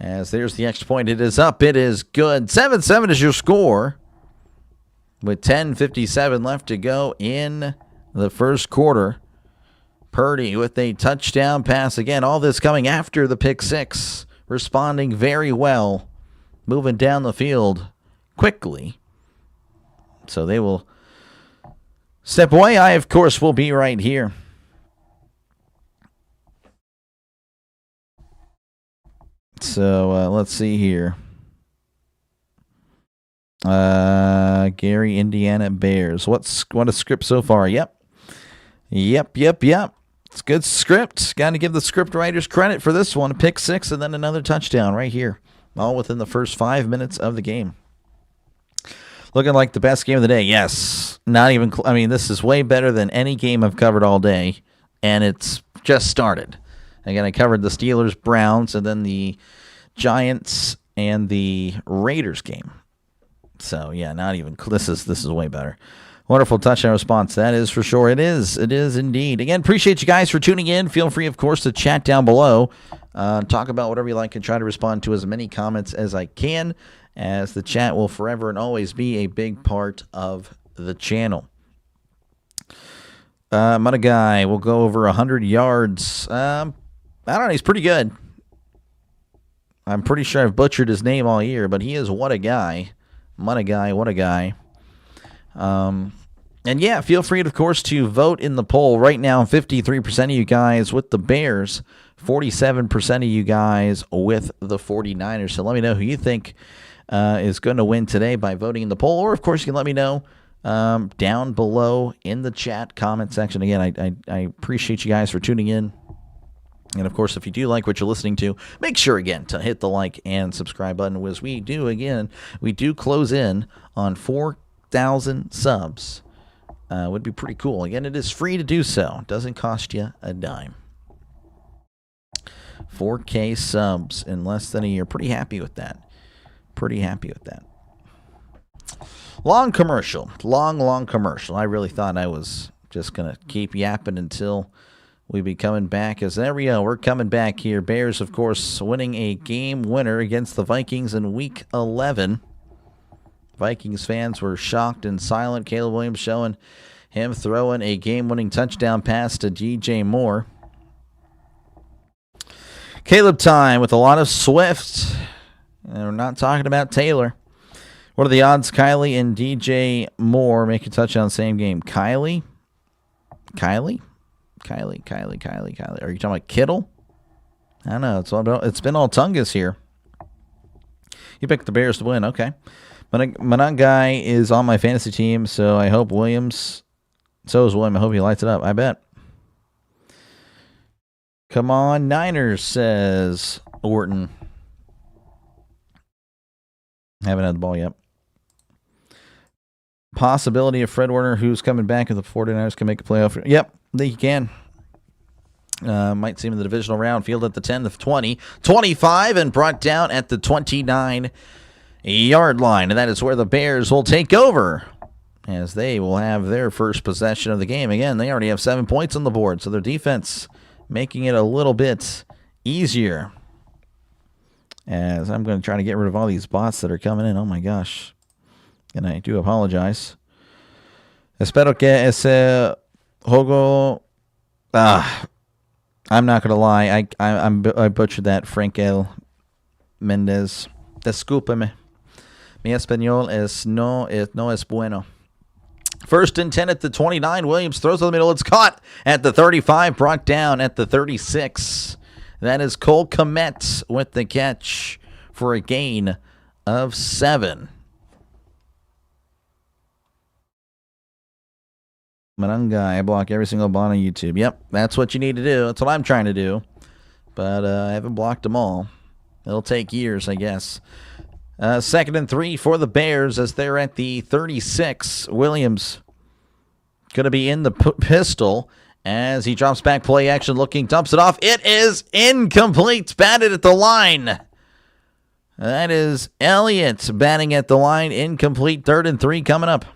Speaker 2: As there's the extra point. It is up. It is good. 7-7 is your score. with 10:57 left to go in the first quarter. Purdy with a touchdown pass. Again, all this coming after the pick six. Responding very well. Moving down the field quickly. So they will step away. I, of course, will be right here. So let's see here. Gary, Indiana Bears. What a script so far. Yep. It's a good script. Got to give the script writers credit for this one. Pick six and then another touchdown right here. All within the first 5 minutes of the game. Looking like the best game of the day. Yes. Not even, I mean, this is way better than any game I've covered all day. And it's just started. Again, I covered the Steelers, Browns, and then the Giants and the Raiders game. So, yeah, not even, this is way better. Wonderful touchdown response. That is for sure. It is indeed. Again, appreciate you guys for tuning in. Feel free, of course, to chat down below. Talk about whatever you like and try to respond to as many comments as I can, as the chat will forever and always be a big part of the channel. Mudda Guy will go over 100 yards. I don't know. He's pretty good. I'm pretty sure I've butchered his name all year, but he is what a guy. Mudda Guy, what a guy. And yeah, feel free, of course, to vote in the poll. Right now, 53% of you guys with the Bears, 47% of you guys with the 49ers. So let me know who you think is going to win today by voting in the poll. Or, of course, you can let me know down below in the chat comment section. Again, I appreciate you guys for tuning in. And, of course, if you do like what you're listening to, make sure, again, to hit the like and subscribe button. As we do close in on 4,000 subs. Would be pretty cool. Again, it is free to do so. Doesn't cost you a dime. 4K subs in less than a year. Pretty happy with that. Long commercial. Long commercial. I really thought I was just going to keep yapping until we be coming back. As there we go. We're coming back here. Bears, of course, winning a game winner against the Vikings in Week 11. Vikings fans were shocked and silent. Caleb Williams showing him throwing a game-winning touchdown pass to DJ Moore. Caleb time with a lot of Swift. And we're not talking about Taylor. What are the odds Kylie and DJ Moore make a touchdown same game? Kylie? Are you talking about Kittle? I don't know. It's been all Tungus here. You picked the Bears to win. Okay. Manan guy is on my fantasy team, so I hope Williams. So is William. I hope he lights it up. I bet. Come on, Niners, says Orton. Haven't had the ball yet. Possibility of Fred Warner, who's coming back if the 49ers can make a playoff. Yep, I think he can. Might see him in the divisional round. Field at the 10, the 20, 25, and brought down at the 29-yard line. And that is where the Bears will take over, as they will have their first possession of the game. Again, they already have 7 points on the board, so their defense making it a little bit easier. As I'm going to try to get rid of all these bots that are coming in. Oh, my gosh. And I do apologize. Espero que ese juego... I'm not going to lie. I butchered that. Frankel Mendez. Discúlpeme. Mi español no es bueno. First and 10 at the 29. Williams throws to the middle. It's caught at the 35. Brought down at the 36. That is Cole Kmet with the catch for a gain of 7. Mananga, I block every single bot on YouTube. Yep, that's what you need to do. That's what I'm trying to do. But I haven't blocked them all. It'll take years, I guess. Second and 3 for the Bears as they're at the 36. Williams going to be in the pistol as he drops back, play action looking, dumps it off. It is incomplete. Batted at the line. That is Elliott batting at the line. Incomplete. 3rd and 3 coming up.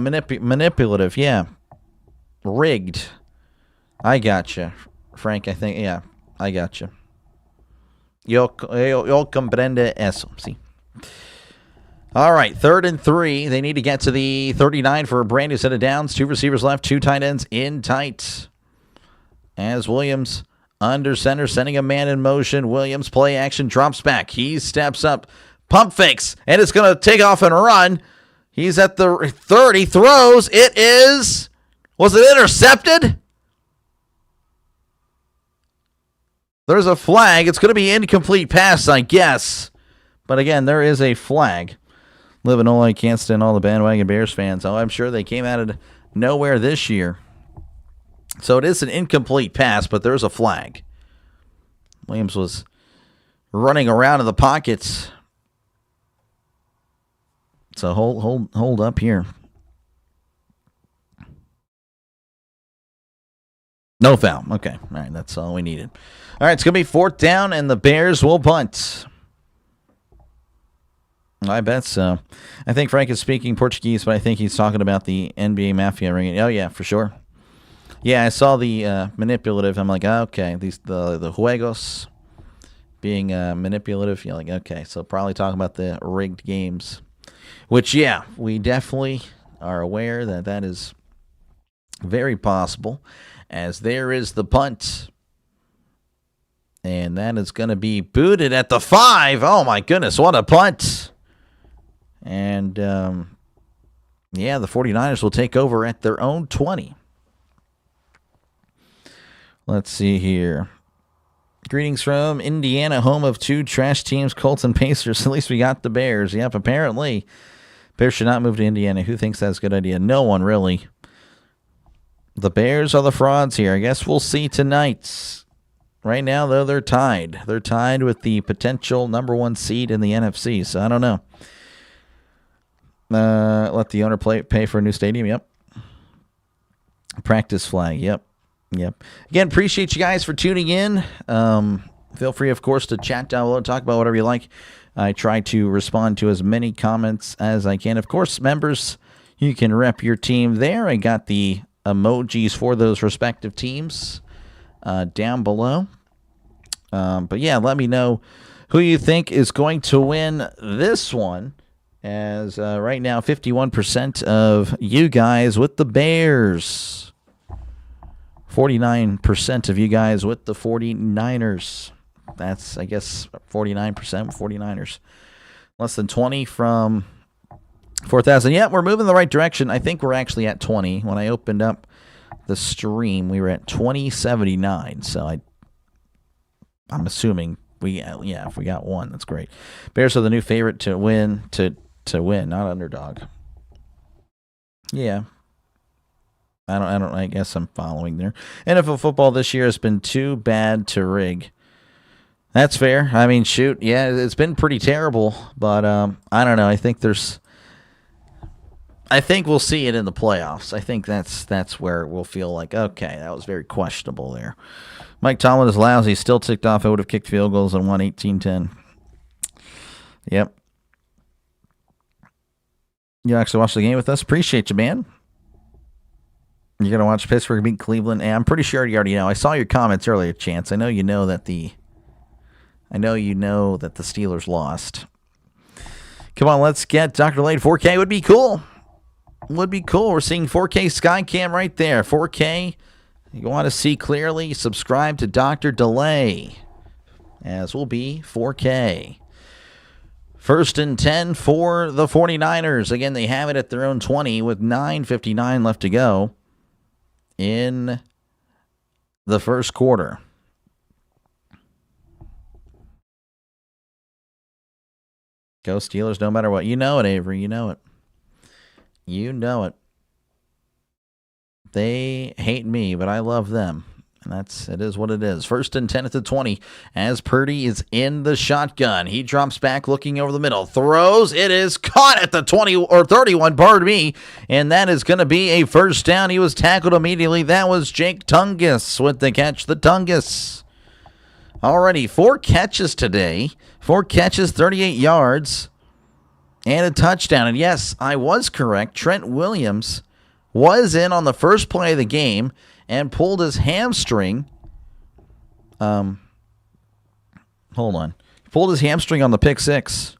Speaker 2: Manipulative, yeah. Rigged. I gotcha. Frank, I think, yeah, I gotcha. Yo comprende eso. See. All right, 3rd and 3. They need to get to the 39 for a brand new set of downs. 2 receivers left, 2 tight ends in tight. As Williams under center, sending a man in motion. Williams, play action, drops back. He steps up, pump fakes, and it's going to take off and run. He's at the 30, throws. Was it intercepted? There's a flag. It's going to be incomplete pass, I guess. But again, there is a flag. Living all I can't stand all the bandwagon Bears fans. Oh, I'm sure they came out of nowhere this year. So it is an incomplete pass, but there's a flag. Williams was running around in the pockets. So hold up here. No foul. Okay. All right, that's all we needed. All right, it's going to be 4th down, and the Bears will punt. I bet so. I think Frank is speaking Portuguese, but I think he's talking about the NBA Mafia ring. Oh, yeah, for sure. Yeah, I saw the manipulative. I'm like, okay, the juegos being manipulative. You're like, okay, so probably talking about the rigged games. Which, yeah, we definitely are aware that is very possible, as there is the punt. And that is going to be booted at the 5. Oh, my goodness, what a punt. And, yeah, the 49ers will take over at their own 20. Let's see here. Greetings from Indiana, home of 2 trash teams, Colts and Pacers. At least we got the Bears. Yep, apparently. Bears should not move to Indiana. Who thinks that's a good idea? No one, really. The Bears are the frauds here. I guess we'll see tonight. Right now, though, they're tied. They're tied with the potential number 1 seed in the NFC, so I don't know. Let the owner pay for a new stadium. Yep. Practice flag. Yep. Again, appreciate you guys for tuning in. Feel free, of course, to chat down below and talk about whatever you like. I try to respond to as many comments as I can. Of course, members, you can rep your team there. I got the emojis for those respective teams down below. But yeah, let me know who you think is going to win this one. As right now, 51% of you guys with the Bears. 49% of you guys with the 49ers. That's, I guess, 49% 49ers. Less than 20 from 4,000. Yeah, we're moving in the right direction. I think we're actually at 20. When I opened up the stream, we were at 2079. So I'm assuming if we got one, that's great. Bears are the new favorite to win, to win, not underdog. Yeah. I guess I'm following there. NFL football this year has been too bad to rig. That's fair. I mean, shoot. Yeah, it's been pretty terrible, but I don't know. I think we'll see it in the playoffs. I think that's where we'll feel like, okay, that was very questionable there. Mike Tomlin is lousy. Still ticked off. I would have kicked field goals and won 18-10. Yep. You actually watched the game with us. Appreciate you, man. You're going to watch Pittsburgh beat Cleveland? And I'm pretty sure you already know. I saw your comments earlier, Chance. I know you know that the Steelers lost. Come on, let's get Dr. Lane 4K. Would be cool. Would be cool. We're seeing 4K Skycam right there. 4K. You want to see clearly, subscribe to Dr. Delay, as will be 4K. 1st and 10 for the 49ers. Again, they have it at their own 20 with 9:59 left to go in the first quarter. Go Steelers no matter what. You know it, Avery. You know it. You know it. They hate me, but I love them. And it is what it is. 1st and 10 at the 20 as Purdy is in the shotgun. He drops back looking over the middle. Throws. It is caught at the 20 or 31, pardon me. And that is going to be a first down. He was tackled immediately. That was Jake Tungus with the catch. The Tungus. Already 4 catches today. 4 catches, 38 yards, and a touchdown. And yes, I was correct. Trent Williams was in on the first play of the game and pulled his hamstring. Hold Hold on. He pulled his hamstring on the pick 6.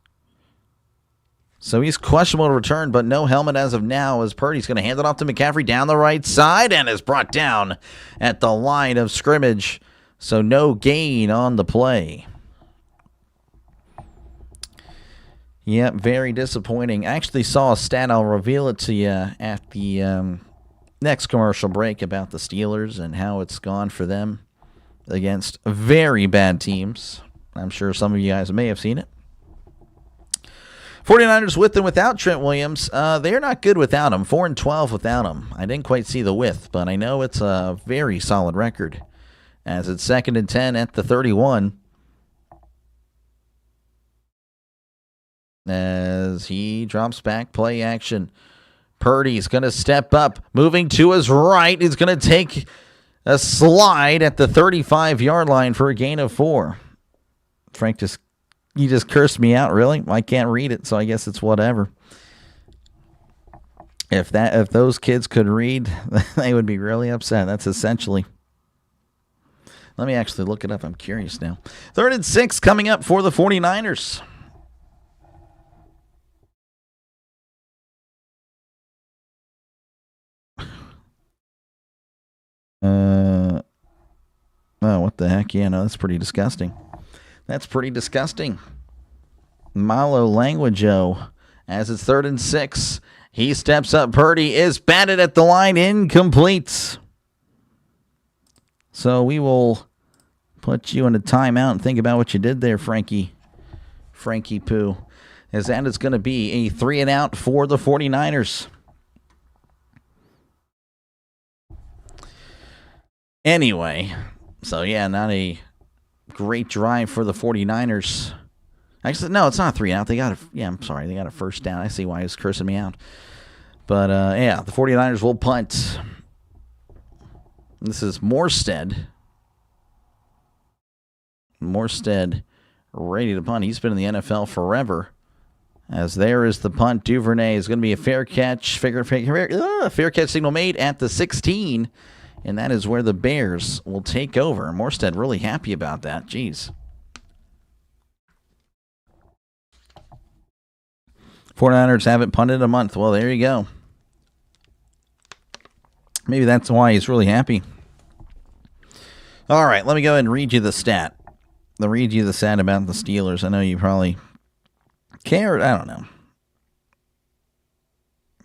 Speaker 2: So he's questionable to return, but no helmet as of now, as Purdy's going to hand it off to McCaffrey down the right side and is brought down at the line of scrimmage. So no gain on the play. Yep, very disappointing. I actually saw a stat. I'll reveal it to you at the next commercial break about the Steelers and how it's gone for them against very bad teams. I'm sure some of you guys may have seen it. 49ers with and without Trent Williams. They're not good without him. 4-12 without him. I didn't quite see the width, but I know it's a very solid record. As it's 2nd and 10 at the 31. As he drops back, play action. Purdy's going to step up. Moving to his right. He's going to take a slide at the 35-yard line for a gain of 4. Frank you just cursed me out, really? I can't read it, so I guess it's whatever. If those kids could read, they would be really upset. That's essentially. Let me actually look it up. I'm curious now. 3rd and 6 coming up for the 49ers. Oh, what the heck? Yeah, no, that's pretty disgusting. That's pretty disgusting. Malo Languaggio, as it's 3rd and 6. He steps up. Purdy is batted at the line, incomplete. So we will put you in a timeout and think about what you did there, Frankie Poo. As that is going to be a 3-and-out for the 49ers. Anyway, so yeah, not a great drive for the 49ers. Actually, no, it's not 3-and-out. They got I'm sorry. They got a first down. I see why he's cursing me out. But, yeah, the 49ers will punt. This is Morstead. Morstead ready to punt. He's been in the NFL forever. As there is the punt. Duvernay is going to be a fair catch. Fair catch signal made at the 16. And that is where the Bears will take over. Morstead really happy about that. Jeez. 49ers haven't punted in a month. Well, there you go. Maybe that's why he's really happy. All right, let me go ahead and read you the stat. I'll read you the stat about the Steelers. I know you probably care. I don't know.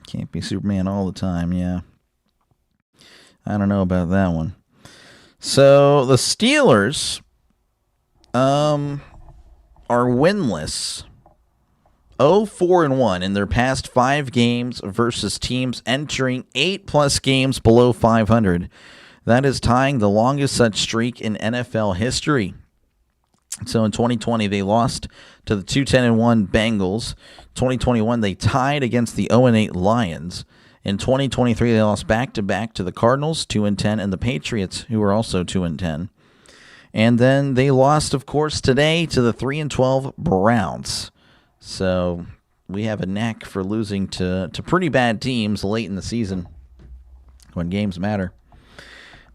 Speaker 2: Can't be Superman all the time, yeah. I don't know about that one. So the Steelers are winless. 0-4-1 in their past 5 games versus teams entering 8+ games below 500. That is tying the longest such streak in NFL history. So in 2020, they lost to the 2-10-1 Bengals. 2021, they tied against the 0-8 Lions. In 2023, they lost back-to-back to the Cardinals, 2-10, and the Patriots, who are also 2-10. And then they lost, of course, today to the 3-12 Browns. So we have a knack for losing to pretty bad teams late in the season when games matter.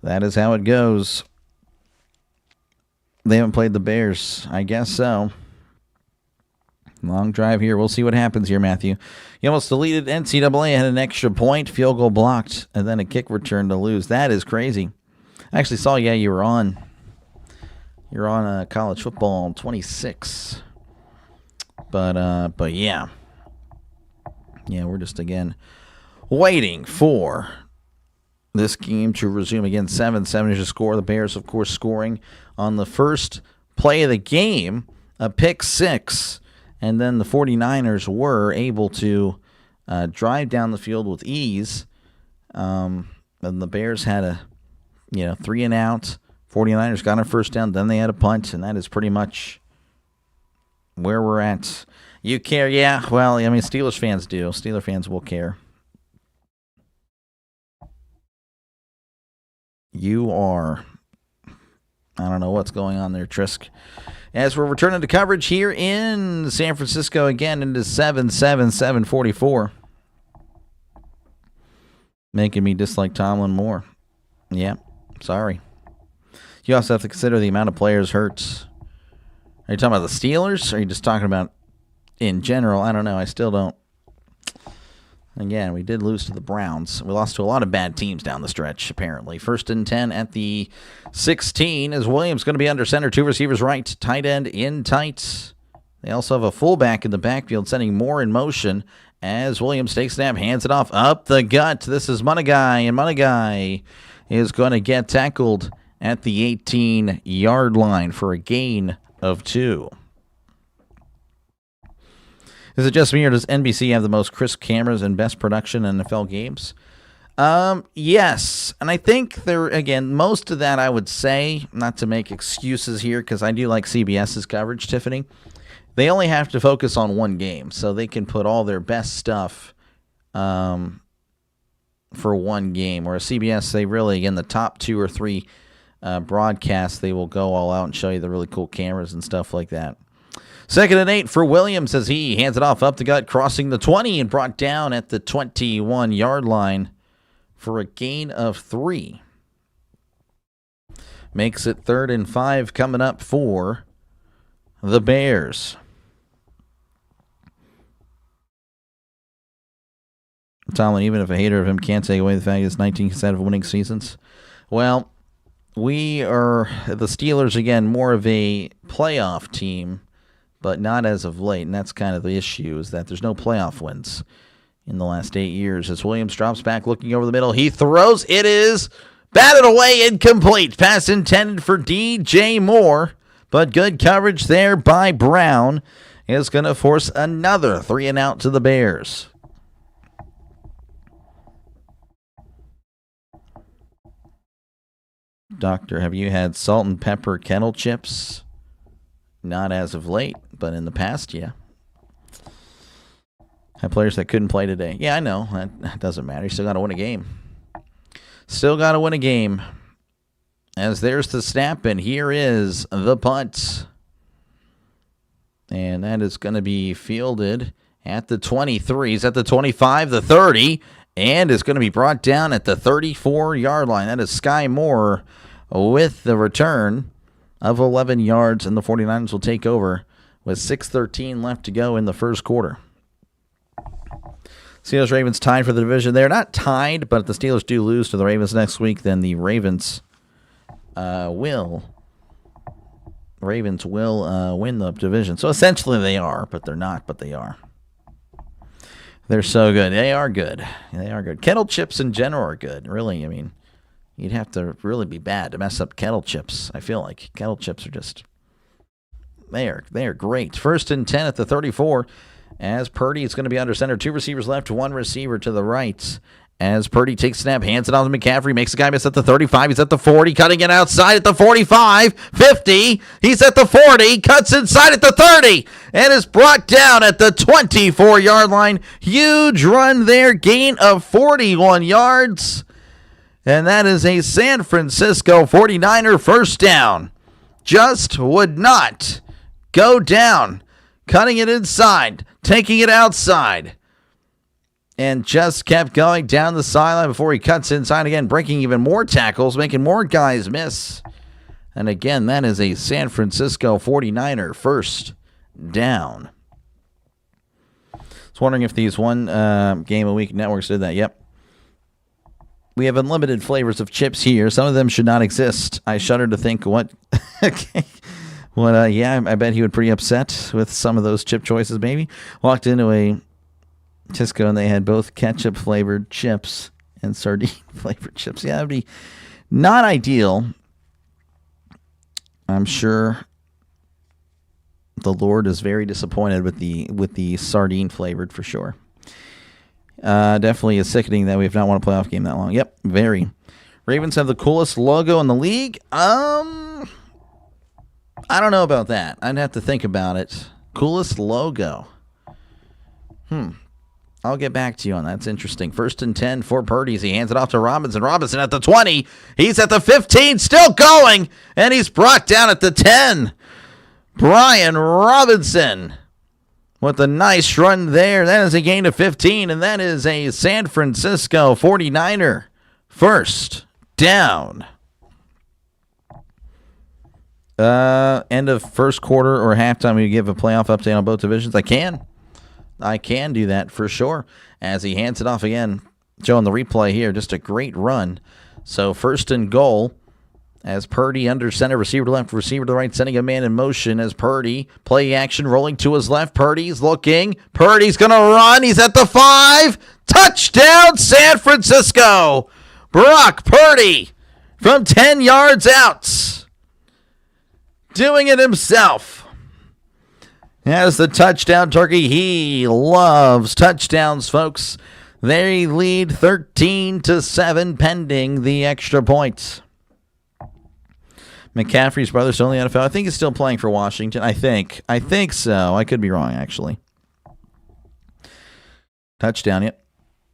Speaker 2: That is how it goes. They haven't played the Bears. I guess so. Long drive here. We'll see what happens here, Matthew. You almost deleted NCAA, had an extra point, field goal blocked, and then a kick return to lose. That is crazy. I actually saw, yeah, you were on college football 26. But yeah. Yeah, we're just, again, waiting for this game to resume. Again, 7-7 is your score. The Bears, of course, scoring on the first play of the game, a pick 6. And then the 49ers were able to drive down the field with ease. And the Bears had a 3-and-out. 49ers got a first down. Then they had a punt. And that is pretty much where we're at. You care? Yeah. Well, I mean, Steelers fans do. Steelers fans will care. You are. I don't know what's going on there, Trisk. As we're returning to coverage here in San Francisco again into 7-7-7-44. Making me dislike Tomlin more. Yeah, sorry. You also have to consider the amount of players hurt. Are you talking about the Steelers? Or are you just talking about in general? I don't know. I still don't. Again, we did lose to the Browns. We lost to a lot of bad teams down the stretch, apparently. 1st and 10 at the 16 as Williams going to be under center. 2 receivers right, tight end in tight. They also have a fullback in the backfield, sending Moore in motion as Williams takes snap, hands it off up the gut. This is Munagai, and Munagai is going to get tackled at the 18-yard line for a gain of 2. Is it just me, or does NBC have the most crisp cameras and best production in NFL games? Yes. And I think again, most of that I would say, not to make excuses here, because I do like CBS's coverage, Tiffany. They only have to focus on one game, so they can put all their best stuff for one game. Whereas CBS, they really, again, the top 2 or 3 broadcasts, they will go all out and show you the really cool cameras and stuff like that. 2nd and 8 for Williams as he hands it off up the gut, crossing the 20 and brought down at the 21-yard line for a gain of 3. Makes it 3rd and 5 coming up for the Bears. Tomlin, even if a hater of him can't take away the fact it's 19 consecutive winning seasons. Well, we are, the Steelers, again, more of a playoff team, but not as of late, and that's kind of the issue, is that there's no playoff wins in the last 8 years. As Williams drops back, looking over the middle, he throws. It is batted away, incomplete. Pass intended for DJ Moore, but good coverage there by Brown is going to force another 3-and-out to the Bears. Doctor, have you had salt and pepper kettle chips? Not as of late, but in the past, yeah. Had players that couldn't play today. Yeah, I know. That doesn't matter. You still got to win a game. Still got to win a game. As there's the snap, and here is the punt. And that is going to be fielded at the 23. He's at the 25, the 30, and it's going to be brought down at the 34-yard line. That is Sky Moore with the return of 11 yards, and the 49ers will take over with 6:13 left to go in the first quarter. Steelers-Ravens tied for the division. They're not tied, but if the Steelers do lose to the Ravens next week, then the Ravens will win the division. So essentially they are, but they're not, but they are. They're so good. They are good. They are good. Kettle chips in general are good. Really, I mean, you'd have to really be bad to mess up kettle chips. I feel like kettle chips are just, they are great. 1st and 10 at the 34. As Purdy is going to be under center. 2 receivers left, 1 receiver to the right. As Purdy takes snap, hands it on to McCaffrey, makes the guy miss at the 35. He's at the 40, cutting it outside at the 45, 50. He's at the 40, cuts inside at the 30, and is brought down at the 24-yard line. Huge run there, gain of 41 yards. And that is a San Francisco 49er first down. Just would not go down. Cutting it inside, taking it outside, and just kept going down the sideline before he cuts inside again, breaking even more tackles, making more guys miss. And again, that is a San Francisco 49er first down. I was wondering if these one game a week networks did that. Yep. We have unlimited flavors of chips here. Some of them should not exist. I shudder to think what... Well, yeah, I bet he would pretty upset with some of those chip choices, maybe. Walked into a Tisco, and they had both ketchup-flavored chips and sardine-flavored chips. Yeah, that would be not ideal. I'm sure the Lord is very disappointed with the sardine-flavored, for sure. Definitely is sickening that we've not won a playoff game that long. Yep, very. Ravens have the coolest logo in the league. I don't know about that. I'd have to think about it. Coolest logo. I'll get back to you on that. That's interesting. 1st and 10 for Purdy. He hands it off to Robinson. Robinson at the 20. He's at the 15, still going, and he's brought down at the 10. Brian Robinson with a nice run there. That is a gain of 15, and that is a San Francisco 49er first down. End of first quarter or halftime, we give a playoff update on both divisions. I can do that for sure. As he hands it off again, showing the replay here, just a great run. So first and goal, as Purdy under center, receiver to left, receiver to right, sending a man in motion as Purdy, play action, rolling to his left. Purdy's looking. Purdy's going to run. He's at the 5. Touchdown, San Francisco. Brock Purdy from 10 yards out. Doing it himself. As the touchdown turkey. He loves touchdowns, folks. They lead 13-7 pending the extra points. McCaffrey's brother still in the NFL. I think he's still playing for Washington. I think so. I could be wrong, actually. Touchdown, yep.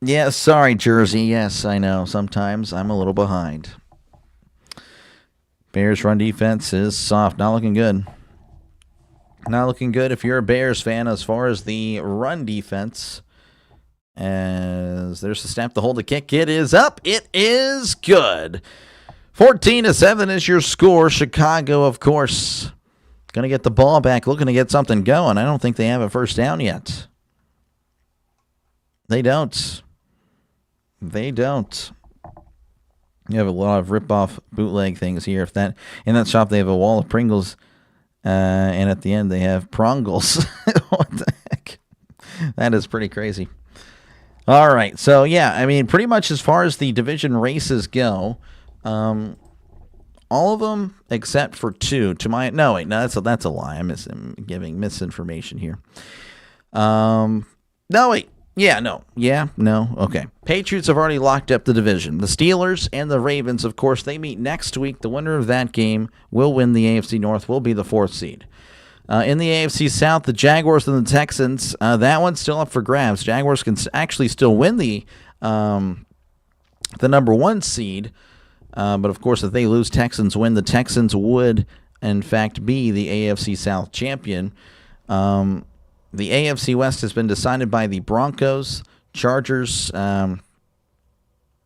Speaker 2: Yeah, sorry, Jersey. Yes, I know. Sometimes I'm a little behind. Bears run defense is soft. Not looking good. Not looking good if you're a Bears fan as far as the run defense. As there's the snap to hold the kick. It is up. It is good. 14-7 is your score. Chicago, of course, going to get the ball back, looking to get something going. I don't think they have a first down yet. They don't. You have a lot of rip-off bootleg things here. If that in that shop, they have a wall of Pringles, and at the end they have Prongles. What the heck? That is pretty crazy. All right, so yeah, I mean, pretty much as far as the division races go, all of them except for 2. That's a lie. I'm giving misinformation here. Okay. Patriots have already locked up the division. The Steelers and the Ravens, of course, they meet next week. The winner of that game will win the AFC North, will be the 4th seed. In the AFC South, the Jaguars and the Texans, that one's still up for grabs. Jaguars can actually still win the number 1 seed, but of course, if they lose, Texans win. The Texans would, in fact, be the AFC South champion. The AFC West has been decided by the Broncos, Chargers.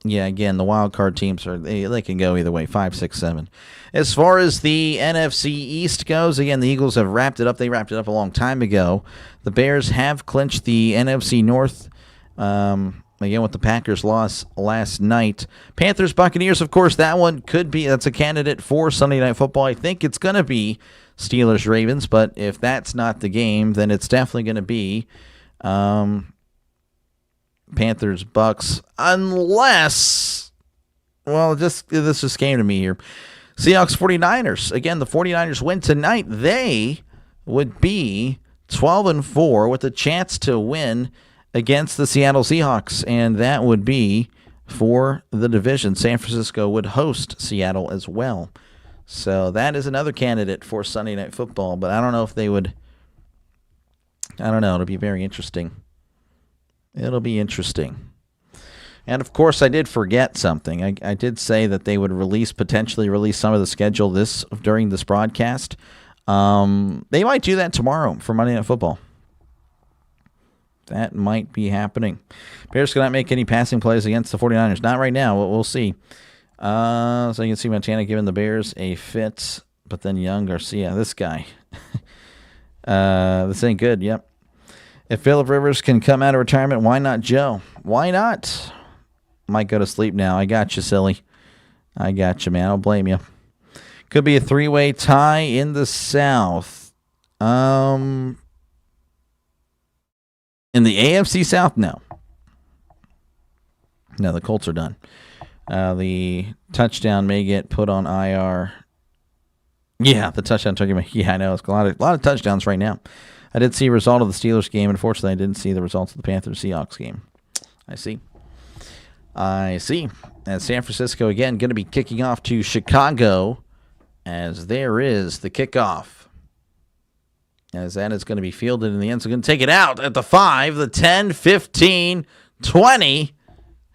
Speaker 2: Again, the wild card teams they can go either way, 5, 6, 7. As far as the NFC East goes, again, the Eagles have wrapped it up. They wrapped it up a long time ago. The Bears have clinched the NFC North. Again, with the Packers' loss last night. Panthers, Buccaneers, of course, that's a candidate for Sunday Night Football. I think it's going to be Steelers, Ravens, but if that's not the game, then it's definitely going to be Panthers, Bucks, unless, this just came to me here. Seahawks, 49ers. Again, the 49ers win tonight. They would be 12-4 with a chance to win against the Seattle Seahawks, and that would be for the division. San Francisco would host Seattle as well. So that is another candidate for Sunday Night Football, but I don't know if they would. I don't know. It'll be very interesting. It'll be interesting. And, of course, I did forget something. I did say that they would potentially release some of the schedule during this broadcast. They might do that tomorrow for Monday Night Football. That might be happening. Bears cannot make any passing plays against the 49ers. Not right now. We'll see. So you can see Montana giving the Bears a fit, but then Young Garcia, this guy. This ain't good. Yep. If Phillip Rivers can come out of retirement, why not Joe? Why not? Might go to sleep now. I got you, silly. I got you, man. I don't blame you. Could be a 3-way tie in the South. In the AFC South, no. No, the Colts are done. The touchdown may get put on IR. Yeah, the touchdown turkey. Yeah, I know. It's a lot of touchdowns right now. I did see a result of the Steelers game. Unfortunately, I didn't see the results of the Panthers-Seahawks game. I see. And San Francisco, again, going to be kicking off to Chicago as there is the kickoff. As that is going to be fielded in the end. So going to take it out at the 5, the 10, 15, 20.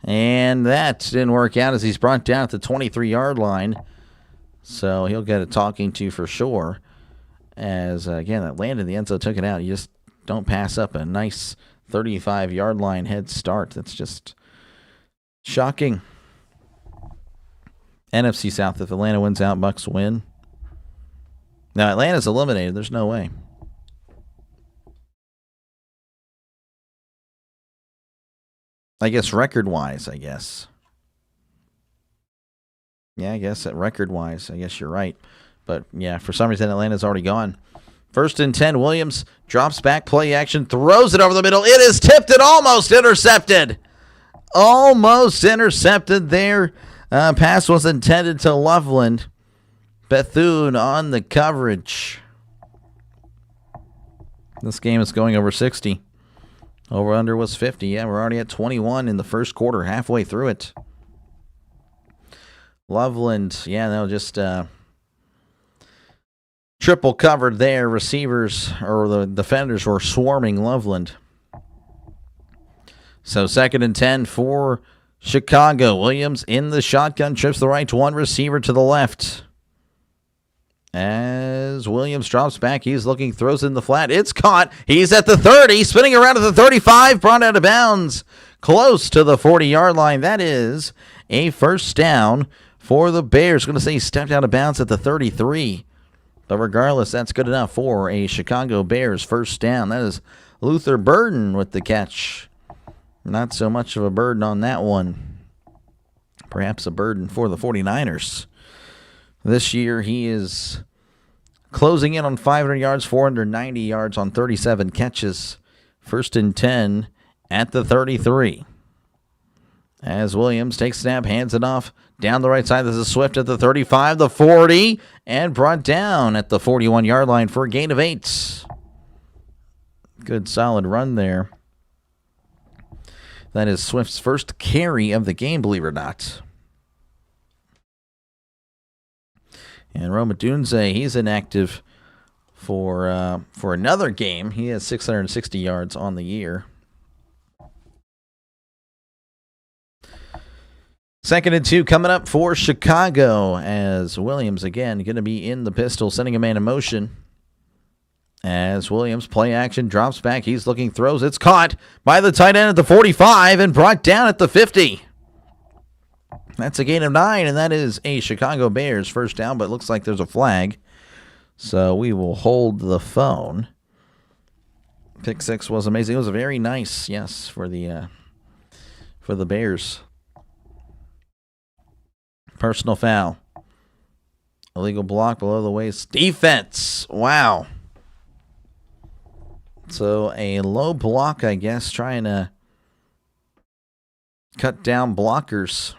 Speaker 2: And that didn't work out as he's brought down at the 23-yard line. So he'll get a talking to for sure. As, again, that landed in the end zone, took it out. You just don't pass up a nice 35-yard line head start. That's just shocking. NFC South, if Atlanta wins out, Bucks win. Now, Atlanta's eliminated. There's no way. I guess record-wise, I guess. Yeah, I guess that record-wise, I guess you're right. But, yeah, for some reason, Atlanta's already gone. 1st and 10, Williams drops back, play action, throws it over the middle. It is tipped and almost intercepted. Almost intercepted there. Pass was intended to Loveland. Bethune on the coverage. This game is going over 60. Over-under was 50. Yeah, we're already at 21 in the first quarter, halfway through it. Loveland, yeah, no, just triple covered there. Receivers, or the defenders, were swarming Loveland. So 2nd and 10 for Chicago. Williams in the shotgun, trips the right, one receiver to the left. As Williams drops back, he's looking, throws in the flat. It's caught. He's at the 30, spinning around at the 35, brought out of bounds, close to the 40-yard line. That is a first down for the Bears. Going to say he stepped out of bounds at the 33. But regardless, that's good enough for a Chicago Bears first down. That is Luther Burden with the catch. Not so much of a burden on that one. Perhaps a burden for the 49ers. This year, he is closing in on 500 yards, 490 yards on 37 catches. 1st and 10 at the 33. As Williams takes snap, hands it off down the right side. This is Swift at the 35, the 40, and brought down at the 41-yard line for a gain of 8. Good solid run there. That is Swift's first carry of the game, believe it or not. And Roma Dunze, he's inactive for another game. He has 660 yards on the year. 2nd and 2 coming up for Chicago, as Williams again going to be in the pistol, sending a man in motion. As Williams, play action, drops back. He's looking, throws. It's caught by the tight end at the 45 and brought down at the 50. That's a gain of 9, and that is a Chicago Bears first down, but it looks like there's a flag. So we will hold the phone. Pick 6 was amazing. It was a very nice, yes, for the Bears. Personal foul. Illegal block below the waist. Defense. Wow. So a low block, I guess, trying to cut down blockers.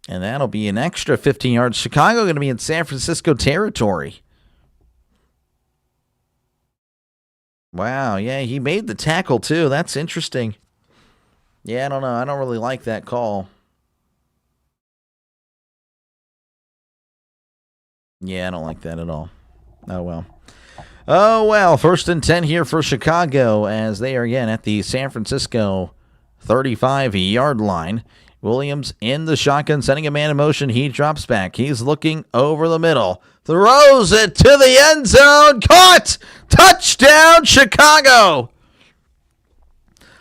Speaker 2: And that'll be an extra 15 yards. Chicago going to be in San Francisco territory. Wow, yeah, he made the tackle too. That's interesting. Yeah, I don't know. I don't really like that call. Yeah, I don't like that at all. Oh, well. Oh, well, 1st and 10 here for Chicago as they are again at the San Francisco 35-yard line. Williams in the shotgun, sending a man in motion. He drops back. He's looking over the middle. Throws it to the end zone. Caught! Touchdown, Chicago!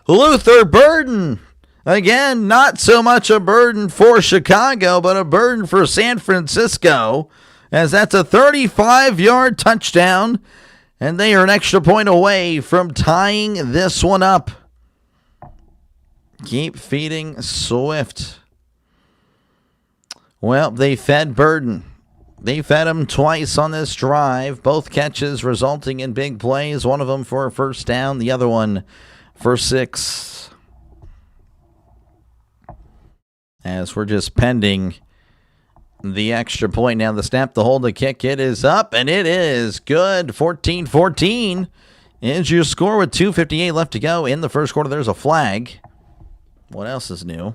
Speaker 2: Luther Burden. Again, not so much a burden for Chicago, but a burden for San Francisco, as that's a 35-yard touchdown, and they are an extra point away from tying this one up. Keep feeding Swift. Well, they fed Burden. They fed him twice on this drive. Both catches resulting in big plays. One of them for a first down. The other one for 6. As we're just pending the extra point. Now the snap, the hold, the kick. It is up, and it is good. 14-14 is your score with 2:58 left to go in the first quarter. There's a flag. What else is new?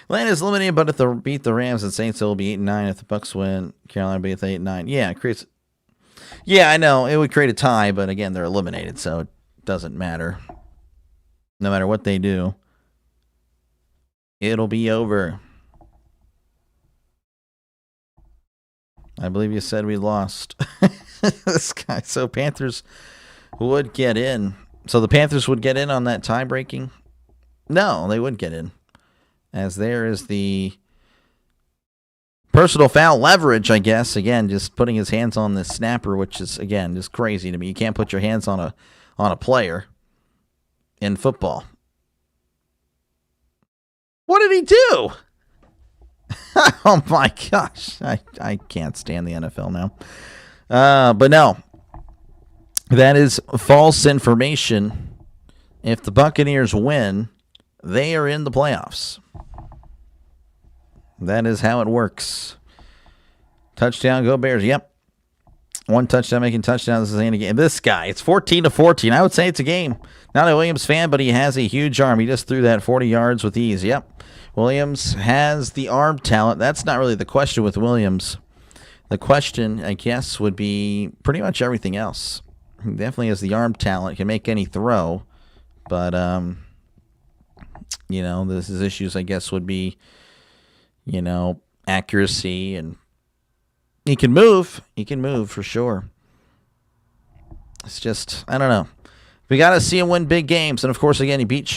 Speaker 2: Atlanta's eliminated, but if they beat the Rams and Saints, it will be 8-9. If the Bucks win, Carolina will be at 8-9. Yeah, it creates. Yeah, I know it would create a tie, but again, they're eliminated, so it doesn't matter. No matter what they do, it'll be over. I believe you said we lost. This guy. So Panthers would get in. So the Panthers would get in on that tie-breaking? No, they wouldn't get in. As there is the Personal foul leverage, I guess. Again, just putting his hands on the snapper, which is, again, just crazy to me. You can't put your hands on a player in football. What did he do? Oh, my gosh. I can't stand the NFL now. But no. That is false information. If the Buccaneers win, they are in the playoffs. That is how it works. Touchdown, go Bears. Yep. One touchdown making touchdown. This is a game. This guy, it's 14-14. I would say it's a game. Not a Williams fan, but he has a huge arm. He just threw that 40 yards with ease. Yep. Williams has the arm talent. That's not really the question with Williams. The question, I guess, would be pretty much everything else. He definitely has the arm talent. Can make any throw. But, his issues, I guess, would be, accuracy, and he can move. He can move for sure. It's just, I don't know. We got to see him win big games. And, of course, again, he beat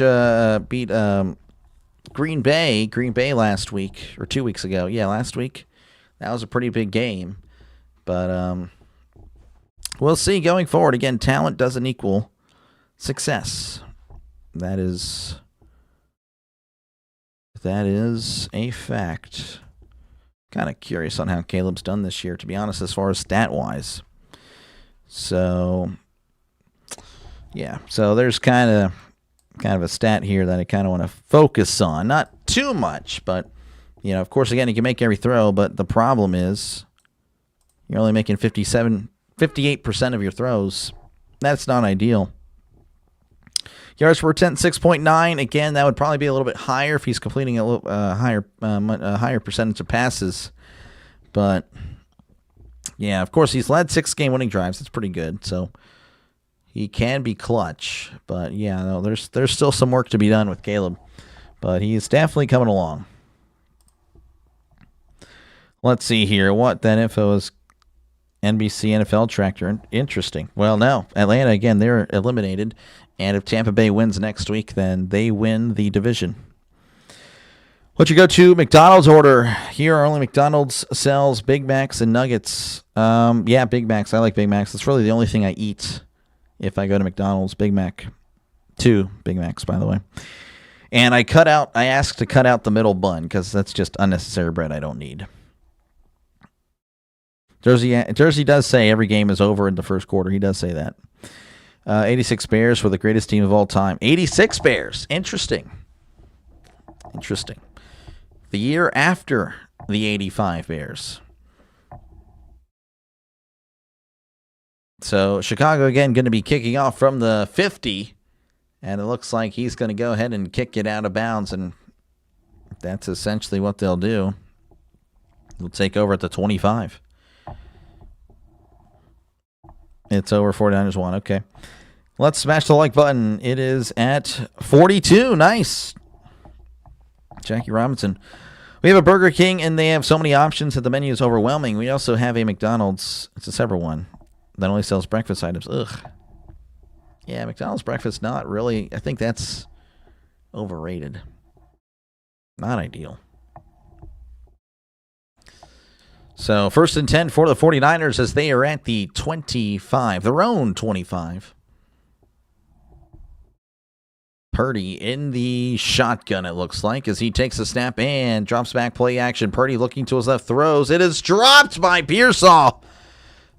Speaker 2: Green Bay last week, or 2 weeks ago. Yeah, last week. That was a pretty big game. But we'll see going forward. Again, talent doesn't equal success. That is a fact. Kind of curious on how Caleb's done this year, to be honest, as far as stat-wise. So, yeah. So there's kind of a stat here that I kind of want to focus on. Not too much, but, of course, again, you can make every throw, but the problem is you're only making 58% of your throws. That's not ideal. Yards per attempt, 6.9. Again, that would probably be a little bit higher if he's completing a little higher percentage of passes. But, yeah, of course, he's led 6 game-winning drives. That's pretty good. So he can be clutch. But, yeah, no, there's still some work to be done with Caleb. But he's definitely coming along. Let's see here what that info is. NBC NFL Tractor. Interesting. Well, no. Atlanta, again, they're eliminated. And if Tampa Bay wins next week, then they win the division. Let you go to McDonald's order. Here, only McDonald's sells Big Macs and nuggets. Yeah, Big Macs. I like Big Macs. That's really the only thing I eat if I go to McDonald's. Big Mac. 2 Big Macs, by the way. And I asked to cut out the middle bun because that's just unnecessary bread I don't need. Jersey does say every game is over in the first quarter. He does say that. 86 Bears for the greatest team of all time. 86 Bears. Interesting. The year after the 85 Bears. So Chicago, again, going to be kicking off from the 50. And it looks like he's going to go ahead and kick it out of bounds. And that's essentially what they'll do. They'll take over at the 25. It's over. 49ers won. Okay. Let's smash the like button. It is at 42. Nice. Jackie Robinson. We have a Burger King, and they have so many options that the menu is overwhelming. We also have a McDonald's. It's a separate one that only sells breakfast items. Ugh. Yeah, McDonald's breakfast, not really. I think that's overrated. Not ideal. So, 1st and 10 for the 49ers as they are at the 25. Their own 25. Purdy in the shotgun, it looks like, as he takes a snap and drops back play action. Purdy looking to his left, throws. It is dropped by Pearsall.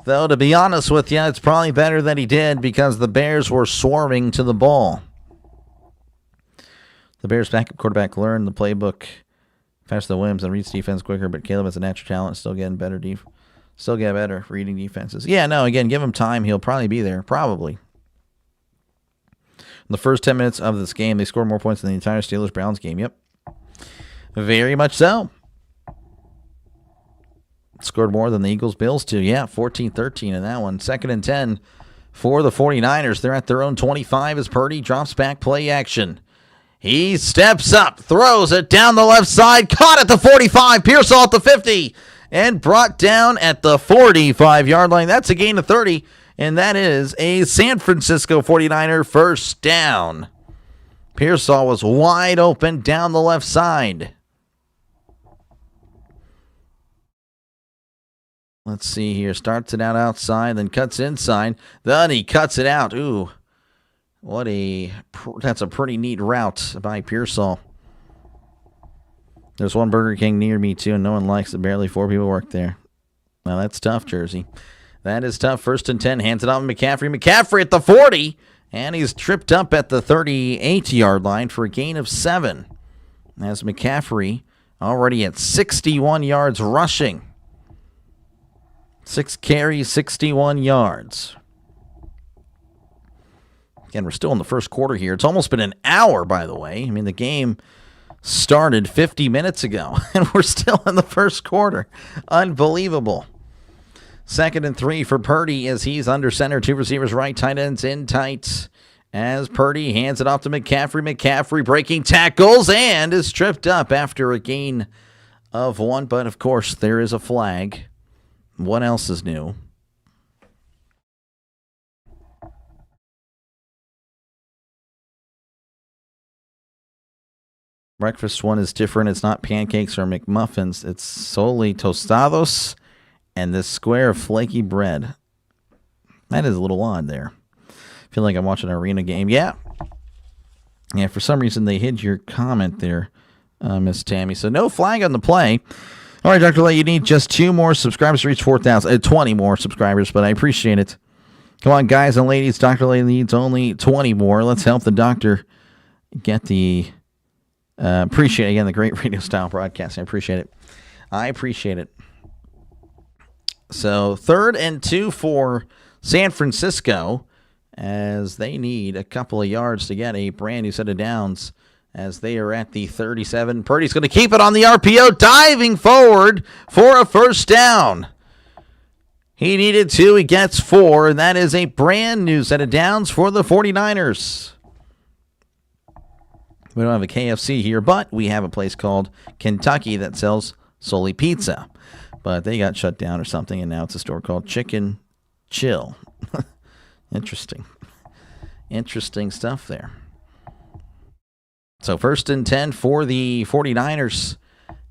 Speaker 2: Though, to be honest with you, it's probably better that he did because the Bears were swarming to the ball. The Bears' backup quarterback learned the playbook faster than Williams and reads defense quicker, but Caleb has a natural talent, still get better reading defenses. Yeah, no, again, give him time. He'll probably be there, probably. In the first 10 minutes of this game, they scored more points than the entire Steelers-Browns game. Yep. Very much so. Scored more than the Eagles-Bills too. Yeah, 14-13 in that one. 2nd and 10 for the 49ers. They're at their own 25 as Purdy drops back play action. He steps up, throws it down the left side, caught at the 45, Pearsall at the 50, and brought down at the 45-yard line. That's a gain of 30, and that is a San Francisco 49er first down. Pearsall was wide open down the left side. Let's see here. Starts it out outside, then cuts inside. Then he cuts it out. Ooh. That's a pretty neat route by Pearsall. There's one Burger King near me, too, and no one likes it. Barely 4 people work there. Now, that's tough, Jersey. That is tough. 1st and 10. Hands it off to McCaffrey. McCaffrey at the 40. And he's tripped up at the 38-yard line for a gain of 7. As McCaffrey already at 61 yards rushing. 6 carries, 61 yards. Again, we're still in the first quarter here. It's almost been an hour, by the way. I mean, the game started 50 minutes ago, and we're still in the first quarter. Unbelievable. 2nd and 3 for Purdy as he's under center. 2 receivers right, tight ends in tight. As Purdy hands it off to McCaffrey. McCaffrey breaking tackles and is tripped up after a gain of 1. But, of course, there is a flag. What else is new? Breakfast one is different. It's not pancakes or McMuffins. It's solely tostados and this square of flaky bread. That is a little odd there. I feel like I'm watching an arena game. Yeah. Yeah, for some reason they hid your comment there, Miss Tammy. So no flag on the play. All right, Dr. Lay, you need just 2 more subscribers to reach 4,000. 20 more subscribers, but I appreciate it. Come on, guys and ladies. Dr. Lay needs only 20 more. Let's help the doctor get the... appreciate, again, the great radio style broadcasting. I appreciate it. I appreciate it. So 3rd and 2 for San Francisco as they need a couple of yards to get a brand new set of downs as they are at the 37. Purdy's going to keep it on the RPO, diving forward for a first down. He needed 2. He gets 4, and that is a brand new set of downs for the 49ers. We don't have a KFC here, but we have a place called Kentucky that sells solely pizza. But they got shut down or something, and now it's a store called Chicken Chill. Interesting. Interesting stuff there. So 1st and 10 for the 49ers.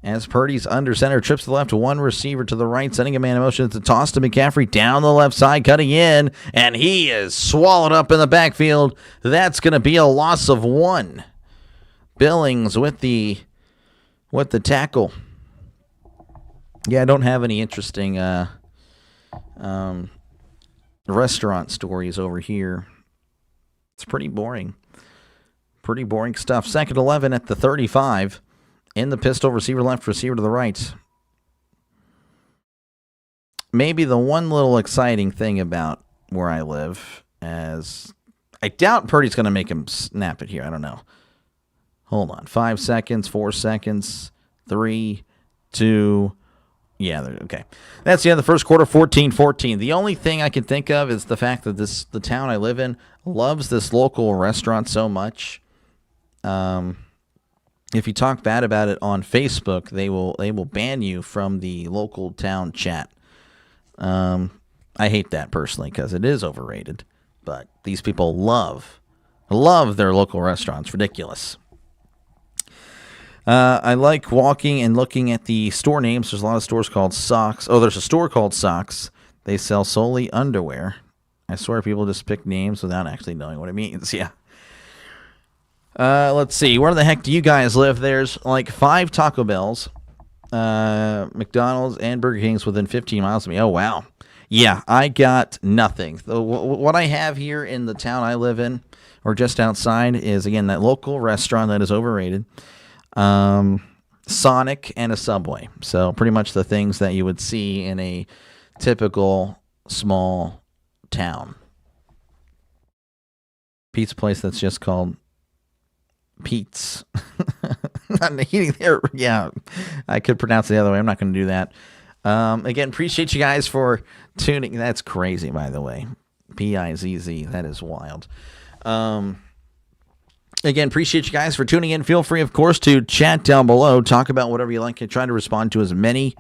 Speaker 2: As Purdy's under center, trips to the left, 1 receiver to the right, sending a man in motion. It's a toss to McCaffrey down the left side, cutting in, and he is swallowed up in the backfield. That's going to be a loss of 1. Billings with the tackle. Yeah, I don't have any interesting restaurant stories over here. It's pretty boring. Pretty boring stuff. 2nd 11 at the 35. In the pistol, receiver left, receiver to the right. Maybe the one little exciting thing about where I live, as I doubt Purdy's going to make him snap it here. I don't know. Hold on. 5 seconds, 4 seconds, 3, 2. Yeah, okay. That's the end of the first quarter, 14-14. The only thing I can think of is the fact that the town I live in loves this local restaurant so much. If you talk bad about it on Facebook, they will ban you from the local town chat. I hate that personally because it is overrated. But these people love their local restaurants. Ridiculous. I like walking and looking at the store names. There's a lot of stores called Socks. Oh, there's a store called Socks. They sell solely underwear. I swear people just pick names without actually knowing what it means. Yeah. Let's see. Where the heck do you guys live? There's like 5 Taco Bells, McDonald's, and Burger King's within 15 miles of me. Oh, wow. Yeah, I got nothing. What I have here in the town I live in, or just outside, is, again, that local restaurant that is overrated. Sonic and a Subway. So pretty much the things that you would see in a typical small town. Pizza place that's just called Pete's. Not eating there. Yeah, I could pronounce it the other way. I'm not going to do that. Again, appreciate you guys for tuning. That's crazy, by the way. P-I-Z-Z. That is wild. Again, appreciate you guys for tuning in. Feel free, of course, to chat down below. Talk about whatever you like. I try to respond to as many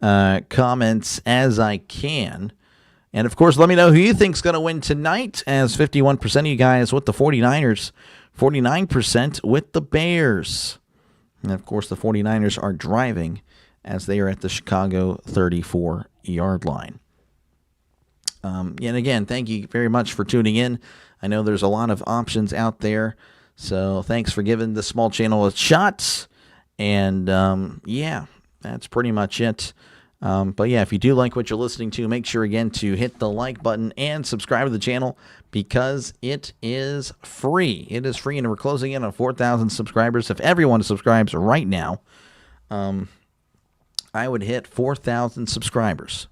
Speaker 2: comments as I can. And, of course, let me know who you think is going to win tonight, as 51% of you guys with the 49ers, 49% with the Bears. And, of course, the 49ers are driving as they are at the Chicago 34-yard line. And again, thank you very much for tuning in. I know there's a lot of options out there, so thanks for giving the small channel a shot. And yeah, that's pretty much it. But yeah, if you do like what you're listening to, make sure again to hit the like button and subscribe to the channel because it is free. It is free, and we're closing in on 4,000 subscribers. If everyone subscribes right now, I would hit 4,000 subscribers.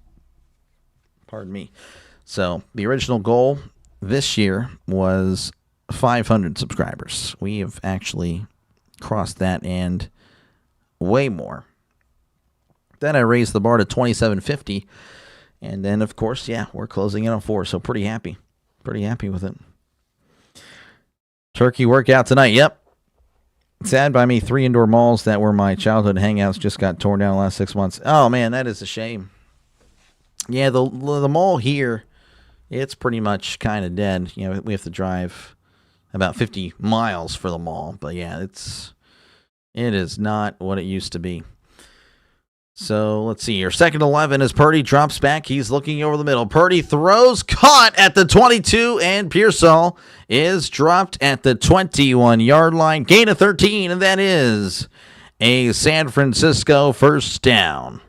Speaker 2: Pardon me. So the original goal this year was 500 subscribers. We have actually crossed that and way more. Then I raised the bar to 2,750. And then, of course, yeah, we're closing in on 4. So pretty happy. Pretty happy with it. Turkey workout tonight. Yep. Sad by me, 3 indoor malls that were my childhood hangouts just got torn down the last 6 months. Oh, man, that is a shame. Yeah, the mall here, it's pretty much kind of dead. You know, we have to drive about 50 miles for the mall. But, yeah, it is not what it used to be. So, let's see here. 2nd 11 as Purdy drops back. He's looking over the middle. Purdy throws, caught at the 22, and Pearsall is dropped at the 21-yard line. Gain of 13, and that is a San Francisco first down.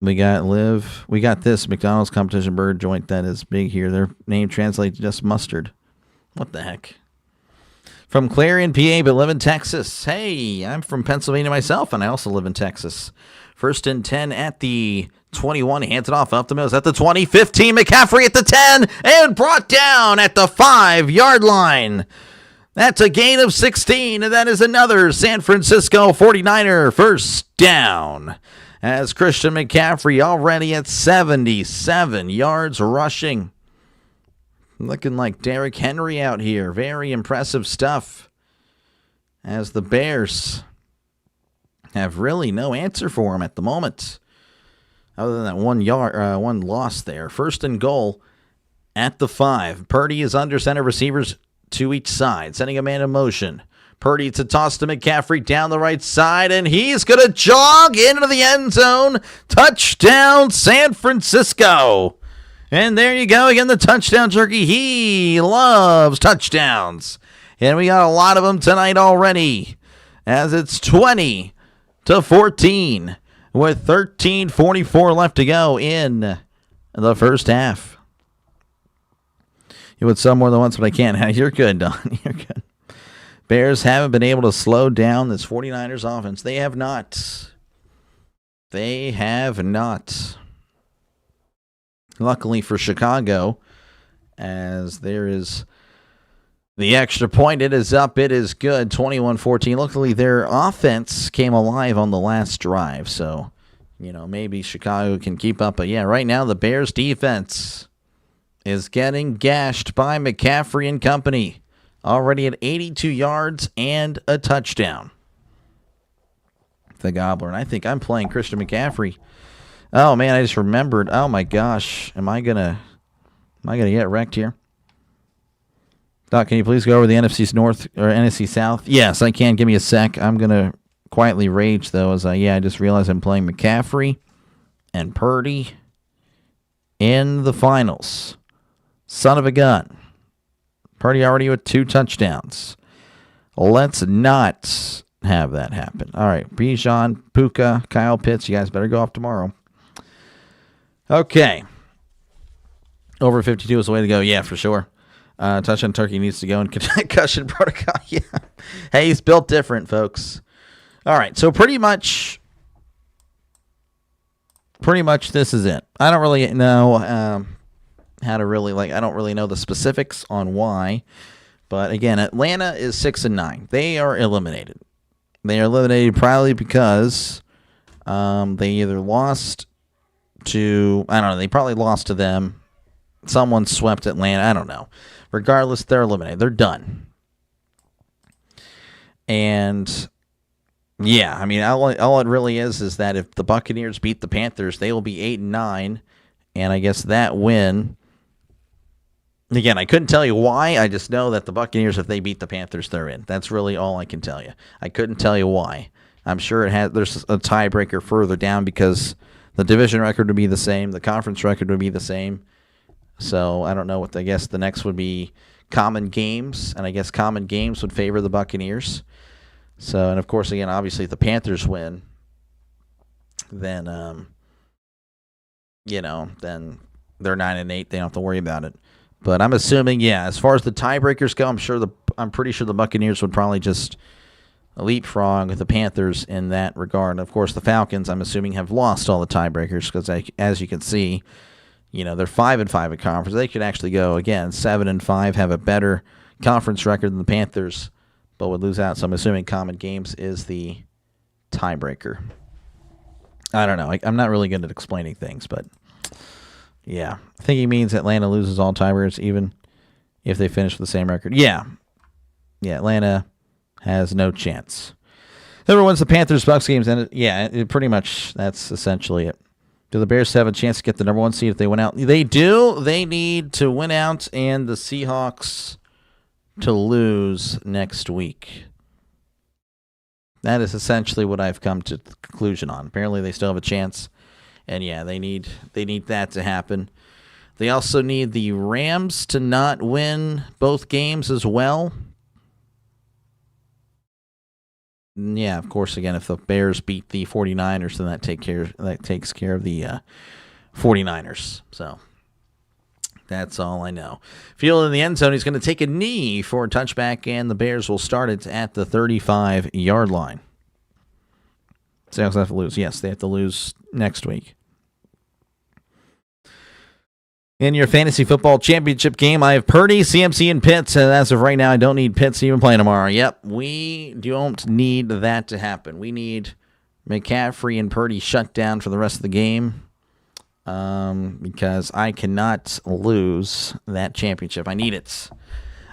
Speaker 2: We got this McDonald's competition burger joint that is big here. Their name translates to just mustard. What the heck? From Clarion, PA, but live in Texas. Hey, I'm from Pennsylvania myself, and I also live in Texas. 1st and 10 at the 21. Hands it off up the middle. At the 20. 15. McCaffrey at the 10. And brought down at the 5-yard line. That's a gain of 16. And that is another San Francisco 49er first down. As Christian McCaffrey already at 77 yards rushing. Looking like Derrick Henry out here. Very impressive stuff. As the Bears have really no answer for him at the moment. Other than that 1 loss there. 1st and goal at the 5. Purdy is under center, receivers to each side. Sending a man in motion. Purdy to toss to McCaffrey down the right side. And he's going to jog into the end zone. Touchdown San Francisco. And there you go, again, the touchdown turkey. He loves touchdowns. And we got a lot of them tonight already, as it's 20-14 with 13:44 left to go in the first half. You would sell more than once, but I can't. You're good, Don. You're good. Bears haven't been able to slow down this 49ers offense. They have not. They have not. Luckily for Chicago, as there is the extra point. It is up. It is good. 21-14. Luckily, their offense came alive on the last drive. So, you know, maybe Chicago can keep up. But, yeah, right now the Bears' defense is getting gashed by McCaffrey and company. Already at 82 yards and a touchdown. The Gobbler. And I think I'm playing Christian McCaffrey. Oh, man, I just remembered. Oh, my gosh. Am I gonna get wrecked here? Doc, can you please go over the NFC North or NFC South? Yes, I can. Give me a sec. I'm going to quietly rage, though, as I just realized I'm playing McCaffrey and Purdy in the finals. Son of a gun. Purdy already with 2 touchdowns. Let's not have that happen. All right, Bijan, Puka, Kyle Pitts, you guys better go off tomorrow. Okay. Over 52 is the way to go. Yeah, for sure. Touchdown turkey needs to go in concussion protocol. Yeah. Hey, he's built different, folks. All right, so pretty much this is it. I don't really know how to really I don't really know the specifics on why. But again, Atlanta is 6-9. They are eliminated. They are eliminated probably because they either lost to, I don't know, they probably lost to them. Someone swept Atlanta. I don't know. Regardless, they're eliminated. They're done. And, yeah, I mean, all it really is that if the Buccaneers beat the Panthers, they will be 8-9. And I guess that win Again, I couldn't tell you why. I just know that the Buccaneers, if they beat the Panthers, they're in. That's really all I can tell you. I couldn't tell you why. I'm sure there's a tiebreaker further down because the division record would be the same. The conference record would be the same. So I don't know what I guess the next would be common games, and I guess common games would favor the Buccaneers. So, and of course, again, obviously, if the Panthers win, then then they're 9-8. They don't have to worry about it. But I'm assuming, yeah, as far as the tiebreakers go, I'm pretty sure the Buccaneers would probably just leapfrog the Panthers in that regard. Of course, the Falcons, I'm assuming, have lost all the tiebreakers because, as you can see, they're 5-5 at conference. They could actually go again 7-5, have a better conference record than the Panthers, but would lose out. So I'm assuming common games is the tiebreaker. I don't know. I'm not really good at explaining things, but yeah, I think he means Atlanta loses all tiebreakers even if they finish with the same record. Yeah, Atlanta has no chance. Whoever wins the Panthers-Bucs games, and it pretty much that's essentially it. Do the Bears have a chance to get the number 1 seed if they win out? They do. They need to win out and the Seahawks to lose next week. That is essentially what I've come to the conclusion on. Apparently, they still have a chance. And yeah, they need that to happen. They also need the Rams to not win both games as well. And yeah, of course, again, if the Bears beat the 49ers, then that takes care of the 49ers. So that's all I know. Field in the end zone, he's going to take a knee for a touchback, and the Bears will start it at the 35-yard line. Seahawks have to lose. Yes, they have to lose next week. In your fantasy football championship game, I have Purdy, CMC, and Pitts. And as of right now, I don't need Pitts to even play tomorrow. Yep, we don't need that to happen. We need McCaffrey and Purdy shut down for the rest of the game because I cannot lose that championship. I need it.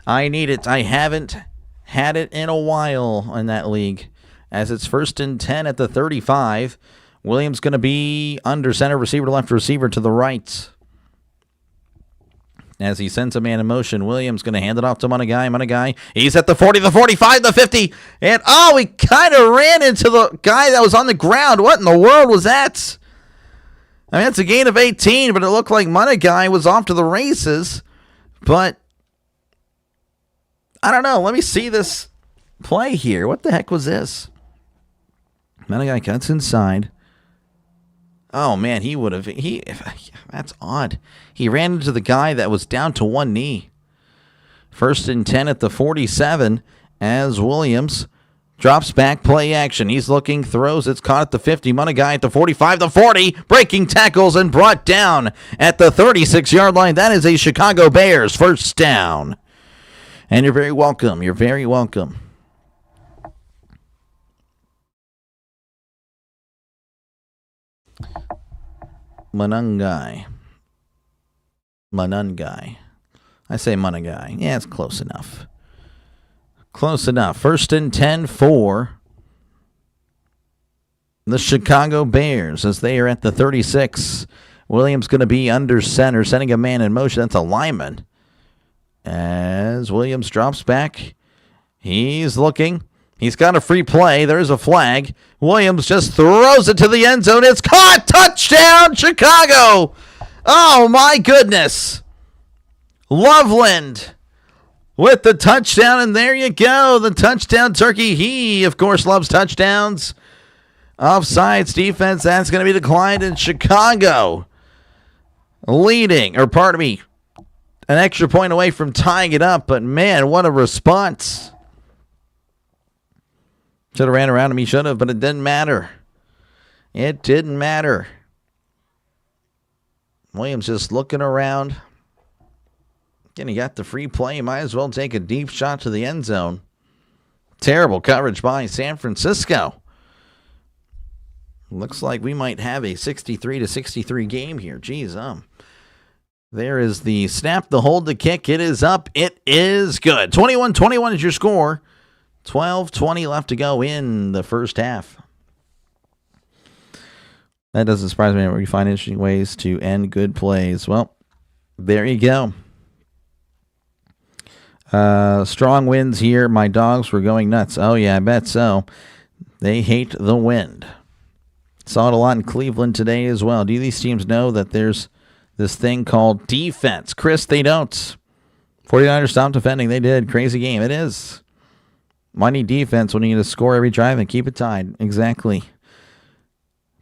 Speaker 2: I haven't had it in a while in that league. As it's 1st and 10 at the 35. Williams going to be under center, receiver to left, receiver to the right. As he sends a man in motion, Williams going to hand it off to Monagai. He's at the 40, the 45, the 50. And, he kind of ran into the guy that was on the ground. What in the world was that? I mean, it's a gain of 18, but it looked like Monagai was off to the races. But, I don't know. Let me see this play here. What the heck was this? Monagai cuts inside. Oh, man, that's odd. He ran into the guy that was down to one knee. 1st and 10 at the 47 as Williams drops back, play action. He's looking, throws, it's caught at the 50. Monagai at the 45, the 40, breaking tackles and brought down at the 36-yard line. That is a Chicago Bears first down. And you're very welcome. You're very welcome. Monungai. I say Monagai. Yeah, it's close enough. 1st and 10 for the Chicago Bears as they are at the 36. Williams going to be under center, sending a man in motion. That's a lineman. As Williams drops back, he's looking. He's got a free play. There's a flag. Williams just throws it to the end zone. It's caught. Touchdown, Chicago. Oh, my goodness. Loveland with the touchdown, and there you go. The touchdown turkey. He, of course, loves touchdowns. Offsides defense. That's going to be declined in Chicago. An extra point away from tying it up. But, man, what a response. Should have ran around him. He should have, but it didn't matter. Williams just looking around. Again, he got the free play. He might as well take a deep shot to the end zone. Terrible coverage by San Francisco. Looks like we might have a 63-63 game here. Jeez, there is the snap, the hold, the kick. It is up. It is good. 21-21 is your score. 12:20 left to go in the first half. That doesn't surprise me. We find interesting ways to end good plays. Well, there you go. Strong winds here. My dogs were going nuts. Oh, yeah, I bet so. They hate the wind. Saw it a lot in Cleveland today as well. Do these teams know that there's this thing called defense? Chris, they don't. 49ers stopped defending. They did. Crazy game. It is. Why need defense when you need to score every drive and keep it tied? Exactly.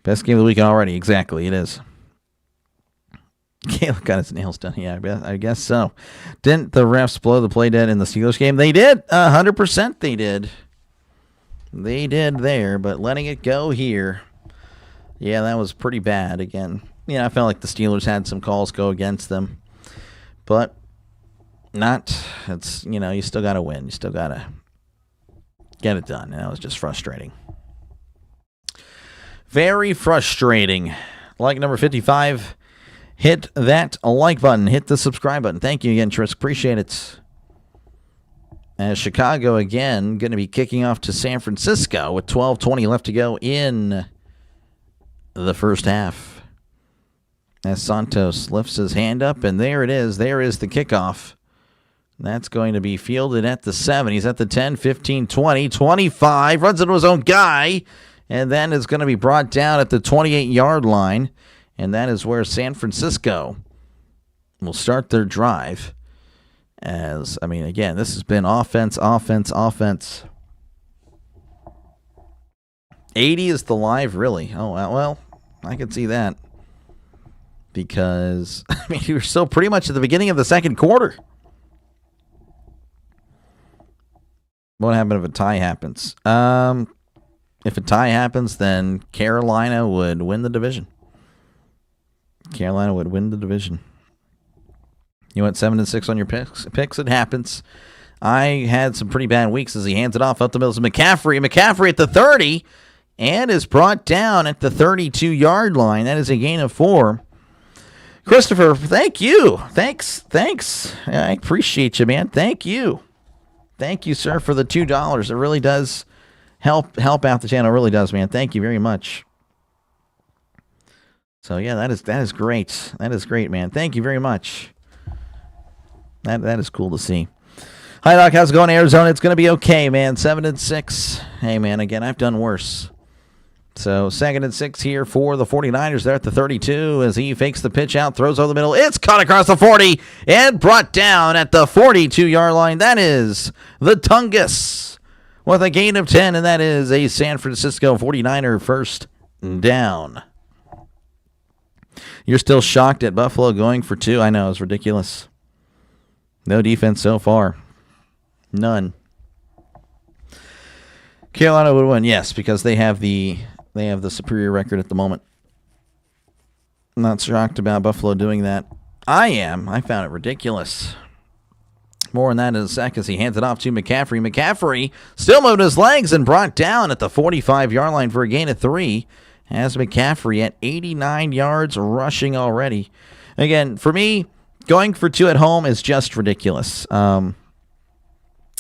Speaker 2: Best game of the week already. Exactly. It is. Caleb got his nails done. Yeah, I guess so. Didn't the refs blow the play dead in the Steelers game? They did. 100% they did. They did there, but letting it go here. Yeah, that was pretty bad again. Yeah, I felt like the Steelers had some calls go against them. But not, it's, you still got to win. You still got to get it done. And that was just frustrating. Very frustrating. Like number 55, hit that like button. Hit the subscribe button. Thank you again, Trisk. Appreciate it. As Chicago, again, going to be kicking off to San Francisco with 12:20 left to go in the first half. As Santos lifts his hand up, and there it is. There is the kickoff. That's going to be fielded at the 7. He's at the 10, 15, 20, 25. Runs into his own guy. And then it's going to be brought down at the 28-yard line. And that is where San Francisco will start their drive. Again, this has been offense. 80 is the live, really. Oh, well, I can see that. Because, you're still pretty much at the beginning of the second quarter. What happens if a tie happens? If a tie happens, then Carolina would win the division. You went 7-6 on your picks. It happens. I had some pretty bad weeks as he hands it off up the middle to McCaffrey. McCaffrey at the 30 and is brought down at the 32-yard line. That is a gain of 4. Christopher, thank you. Thanks. I appreciate you, man. Thank you. Thank you, sir, for the $2. It really does help out the channel. It really does, man. Thank you very much. So, yeah, that is great. That is great, man. Thank you very much. That is cool to see. Hi, Doc. How's it going, Arizona? It's going to be okay, man. 7-6. Hey, man, again, I've done worse. So, 2nd and 6 here for the 49ers. They're at the 32 as he fakes the pitch out, throws over the middle. It's caught across the 40 and brought down at the 42-yard line. That is the Tungus with a gain of 10, and that is a San Francisco 49er first down. You're still shocked at Buffalo going for 2. I know, it's ridiculous. No defense so far. None. Carolina would win, yes, because they have the superior record at the moment. I'm not shocked about Buffalo doing that. I am. I found it ridiculous. More on that in a sec as he hands it off to McCaffrey. McCaffrey still moved his legs and brought down at the 45-yard line for a gain of 3. Has McCaffrey at 89 yards rushing already. Again, for me, going for 2 at home is just ridiculous.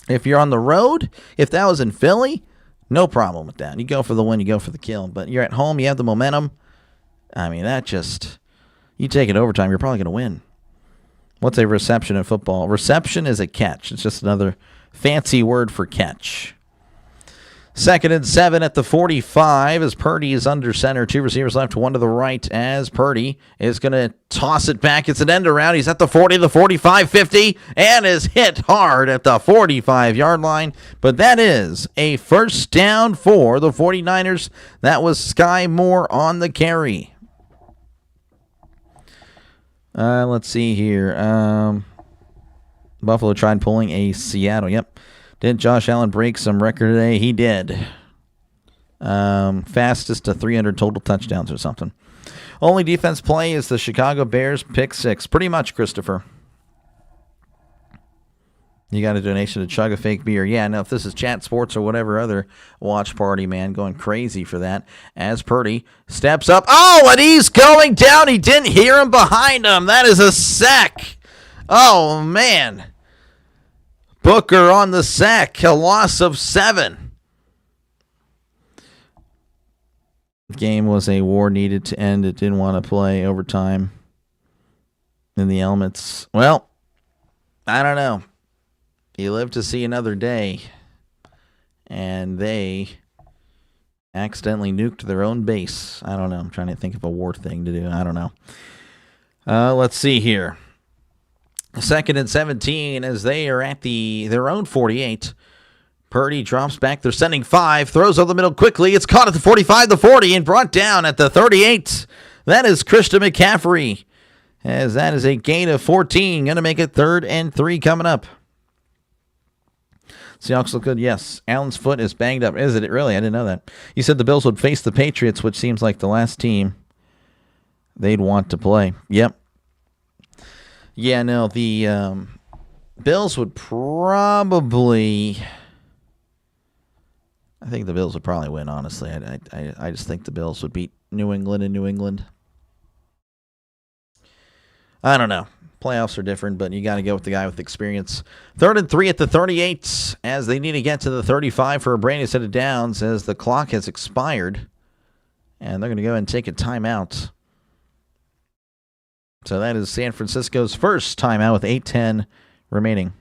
Speaker 2: If you're on the road, if that was in Philly, no problem with that. You go for the win, you go for the kill. But you're at home, you have the momentum. You take it overtime, you're probably going to win. What's a reception in football? Reception is a catch. It's just another fancy word for catch. 2nd and 7 at the 45 as Purdy is under center. 2 receivers left, 1 to the right as Purdy is going to toss it back. It's an end around. He's at the 40, the 45, 50, and is hit hard at the 45-yard line. But that is a first down for the 49ers. That was Sky Moore on the carry. Let's see here. Buffalo tried pulling a Seattle. Yep. Did Josh Allen break some record today? He did. Fastest to 300 total touchdowns or something. Only defense play is the Chicago Bears pick 6. Pretty much, Christopher. You got a donation to Chug a Fake Beer. Yeah, no, if this is Chat Sports or whatever other watch party, man, going crazy for that. As Purdy steps up. Oh, and he's going down. He didn't hear him behind him. That is a sack. Oh, man. Booker on the sack, a loss of 7. The game was a war needed to end. It didn't want to play overtime in the elements. Well, I don't know. You live to see another day. And they accidentally nuked their own base. I don't know. I'm trying to think of a war thing to do. I don't know. Let's see here. 2nd and 17 as they are at their own 48. Purdy drops back. They're sending 5. Throws over the middle quickly. It's caught at the 45, the 40, and brought down at the 38. That is Christian McCaffrey. As that is a gain of 14. Going to make it 3rd and 3 coming up. Seahawks look good. Yes. Allen's foot is banged up. Is it really? I didn't know that. You said the Bills would face the Patriots, which seems like the last team they'd want to play. Yep. Yeah, no, the Bills would probably... I think the Bills would probably win, honestly. I just think the Bills would beat New England in New England. I don't know. Playoffs are different, but you got to go with the guy with experience. 3rd and 3 at the 38 as they need to get to the 35 for a brand new set of downs as the clock has expired. And they're going to go ahead and take a timeout. So that is San Francisco's first timeout with 8:10 remaining.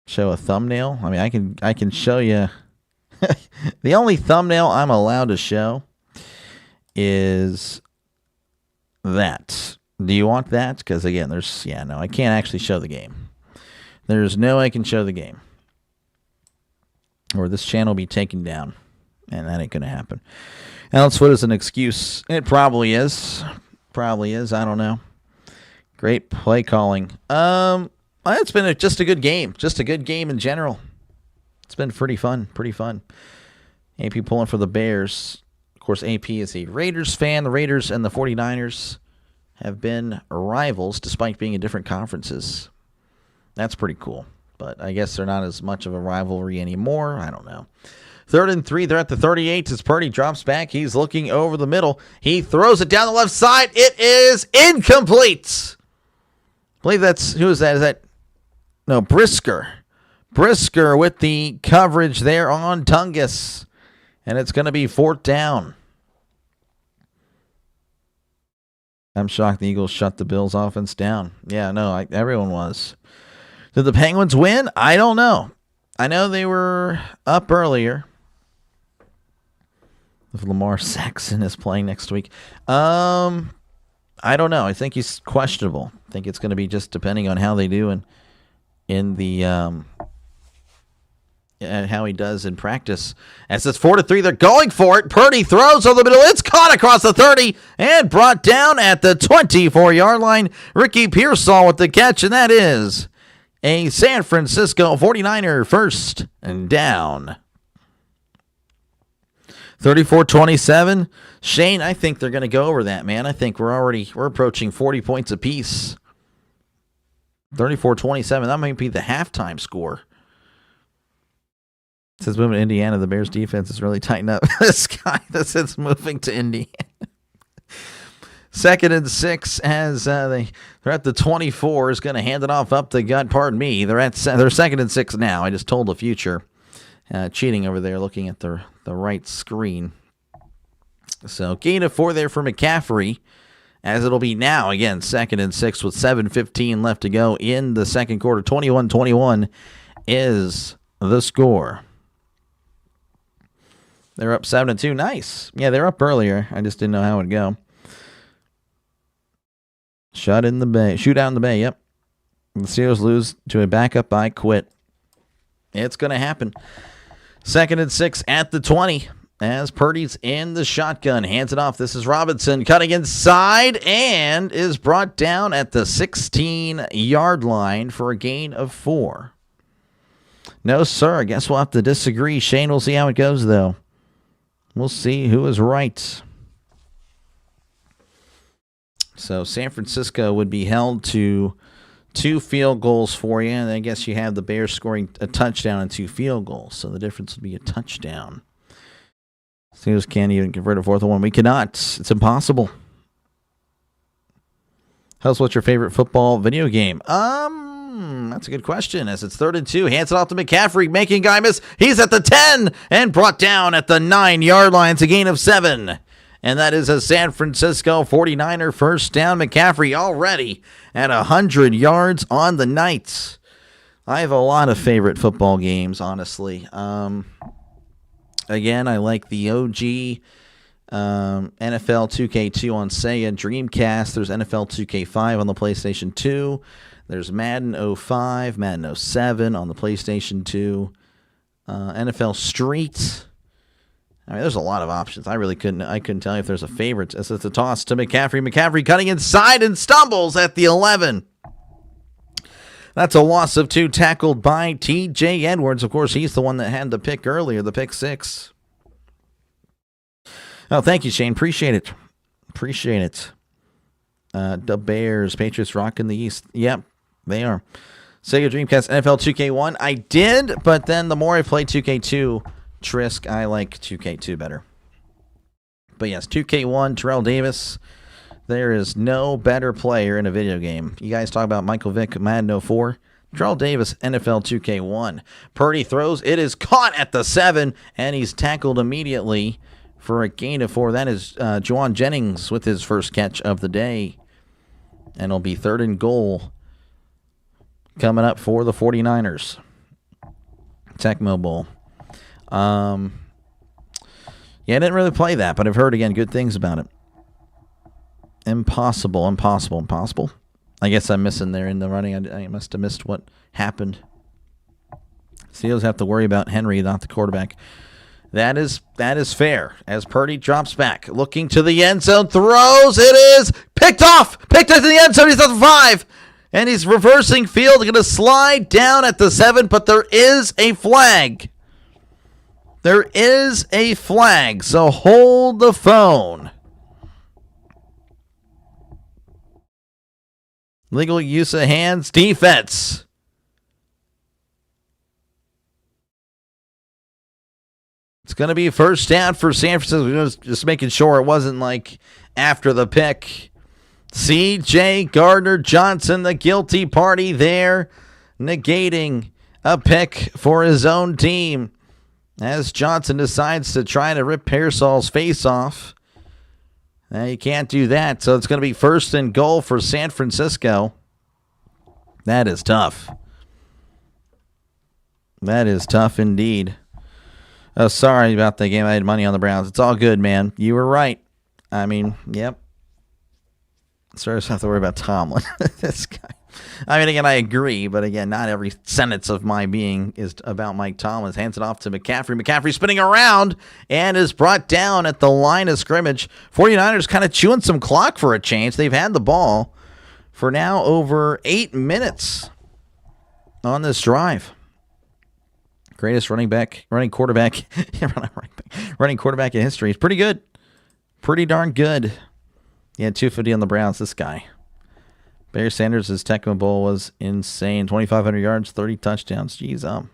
Speaker 2: Show a thumbnail? I mean, I can show you. The only thumbnail I'm allowed to show is that. Do you want that? Because again, no, I can't actually show the game. There's no way I can show the game. Or this channel will be taken down. And that ain't going to happen. Allen's foot is an excuse. It probably is. Probably is. I don't know. Great play calling. It's been just a good game. Just a good game in general. It's been pretty fun. Pretty fun. AP pulling for the Bears. Of course, AP is a Raiders fan. The Raiders and the 49ers have been rivals despite being in different conferences. That's pretty cool. But I guess they're not as much of a rivalry anymore. I don't know. 3rd and 3. They're at the 38 as Purdy drops back. He's looking over the middle. He throws it down the left side. It is incomplete. I believe that's... Who is that? Is that... No, Brisker. Brisker with the coverage there on Tungus. And it's going to be 4th down. I'm shocked the Eagles shut the Bills' offense down. Yeah, no, everyone was. Did the Penguins win? I don't know. I know they were up earlier. If Lamar Saxon is playing next week. I don't know. I think he's questionable. I think it's going to be just depending on how they do in the how he does in practice. As it's 4-3, they're going for it. Purdy throws over the middle. It's caught across the 30 and brought down at the 24-yard line. Ricky Pearsall with the catch, and that is a San Francisco 49er 1st and down. 34-27. Shane, I think they're going to go over that, man. I think we're approaching 40 points apiece. 34-27. That might be the halftime score. It says moving to Indiana. The Bears defense is really tightened up. This guy that says moving to Indiana. 2nd and 6 as they're at the 24 is going to hand it off up the gut. Pardon me. They're 2nd and 6 now. I just told the future. Cheating over there, looking at the right screen. So gain of 4 there for McCaffrey, as it'll be now again 2nd and 6 with 7:15 left to go in the second quarter. 21-21 is the score. They're up 7-2. Nice. Yeah, they're up earlier. I just didn't know how it would go. Shootout in the bay. Yep. The Steelers lose to a backup by quit. It's going to happen. 2nd and 6 at the 20 as Purdy's in the shotgun. Hands it off. This is Robinson cutting inside and is brought down at the 16-yard line for a gain of 4. No, sir. I guess we'll have to disagree. Shane, we'll see how it goes, though. We'll see who is right. So San Francisco would be held to 2 field goals for you, and I guess you have the Bears scoring a touchdown and 2 field goals, so the difference would be a touchdown. Steelers can't even convert a 4th one. We cannot. It's impossible. Tell us what's your favorite football video game. That's a good question. As it's 3rd and 2, hands it off to McCaffrey, making guy miss. He's at the 10 and brought down at the 9-yard line. It's a gain of 7. and that is a San Francisco 49er first down. McCaffrey already at 100 yards on the night. I have a lot of favorite football games, honestly. Again, I like the OG NFL 2K2 on Sega Dreamcast. There's NFL 2K5 on the PlayStation 2. There's Madden 05, Madden 07 on the PlayStation 2. NFL Street. I mean, there's a lot of options. I couldn't tell you if there's a favorite. It's a toss to McCaffrey. McCaffrey cutting inside and stumbles at the 11. That's a loss of 2, tackled by T.J. Edwards. Of course, he's the one that had the pick earlier, the pick 6. Oh, thank you, Shane. Appreciate it. The Bears, Patriots rocking the East. Yep, they are. Sega Dreamcast NFL 2K1. I did, but then the more I played 2K2, Trisk, I like 2K2 better. But yes, 2K1, Terrell Davis. There is no better player in a video game. You guys talk about Michael Vick, Madden 04. Terrell Davis, NFL 2K1. Purdy throws. It is caught at the 7, and he's tackled immediately for a gain of 4. That is Juwan Jennings with his first catch of the day. And it'll be 3rd and goal coming up for the 49ers. Tecmo Bowl. Yeah, I didn't really play that, but I've heard, again, good things about it. Impossible. I guess I'm missing there in the running. I must have missed what happened. Steelers have to worry about Henry, not the quarterback. That is fair. As Purdy drops back, looking to the end zone, throws. It is picked off. Picked at the end zone. He's at the 5. And he's reversing field. Going to slide down at the 7, but there is a flag. So hold the phone. Legal use of hands, defense. It's going to be first down for San Francisco. Just making sure it wasn't like after the pick. C.J. Gardner-Johnson, the guilty party there, negating a pick for his own team as Johnson decides to try to rip Pearsall's face off. Now you can't do that, so it's going to be 1st and goal for San Francisco. That is tough. That is tough indeed. Oh, sorry about the game. I had money on the Browns. It's all good, man. You were right. I mean, yep. Sorry, I just have to worry about Tomlin. This guy. I mean, again, I agree, but again, not every sentence of my being is about Mike Tomlin. Hands it off to McCaffrey. McCaffrey spinning around and is brought down at the line of scrimmage. 49ers kind of chewing some clock for a change. They've had the ball for now over 8 minutes on this drive. Greatest running quarterback in history. It's pretty good. Pretty darn good. Yeah, 250 on the Browns, this guy. Barry Sanders' Tecmo Bowl was insane. 2,500 yards, 30 touchdowns. Jeez.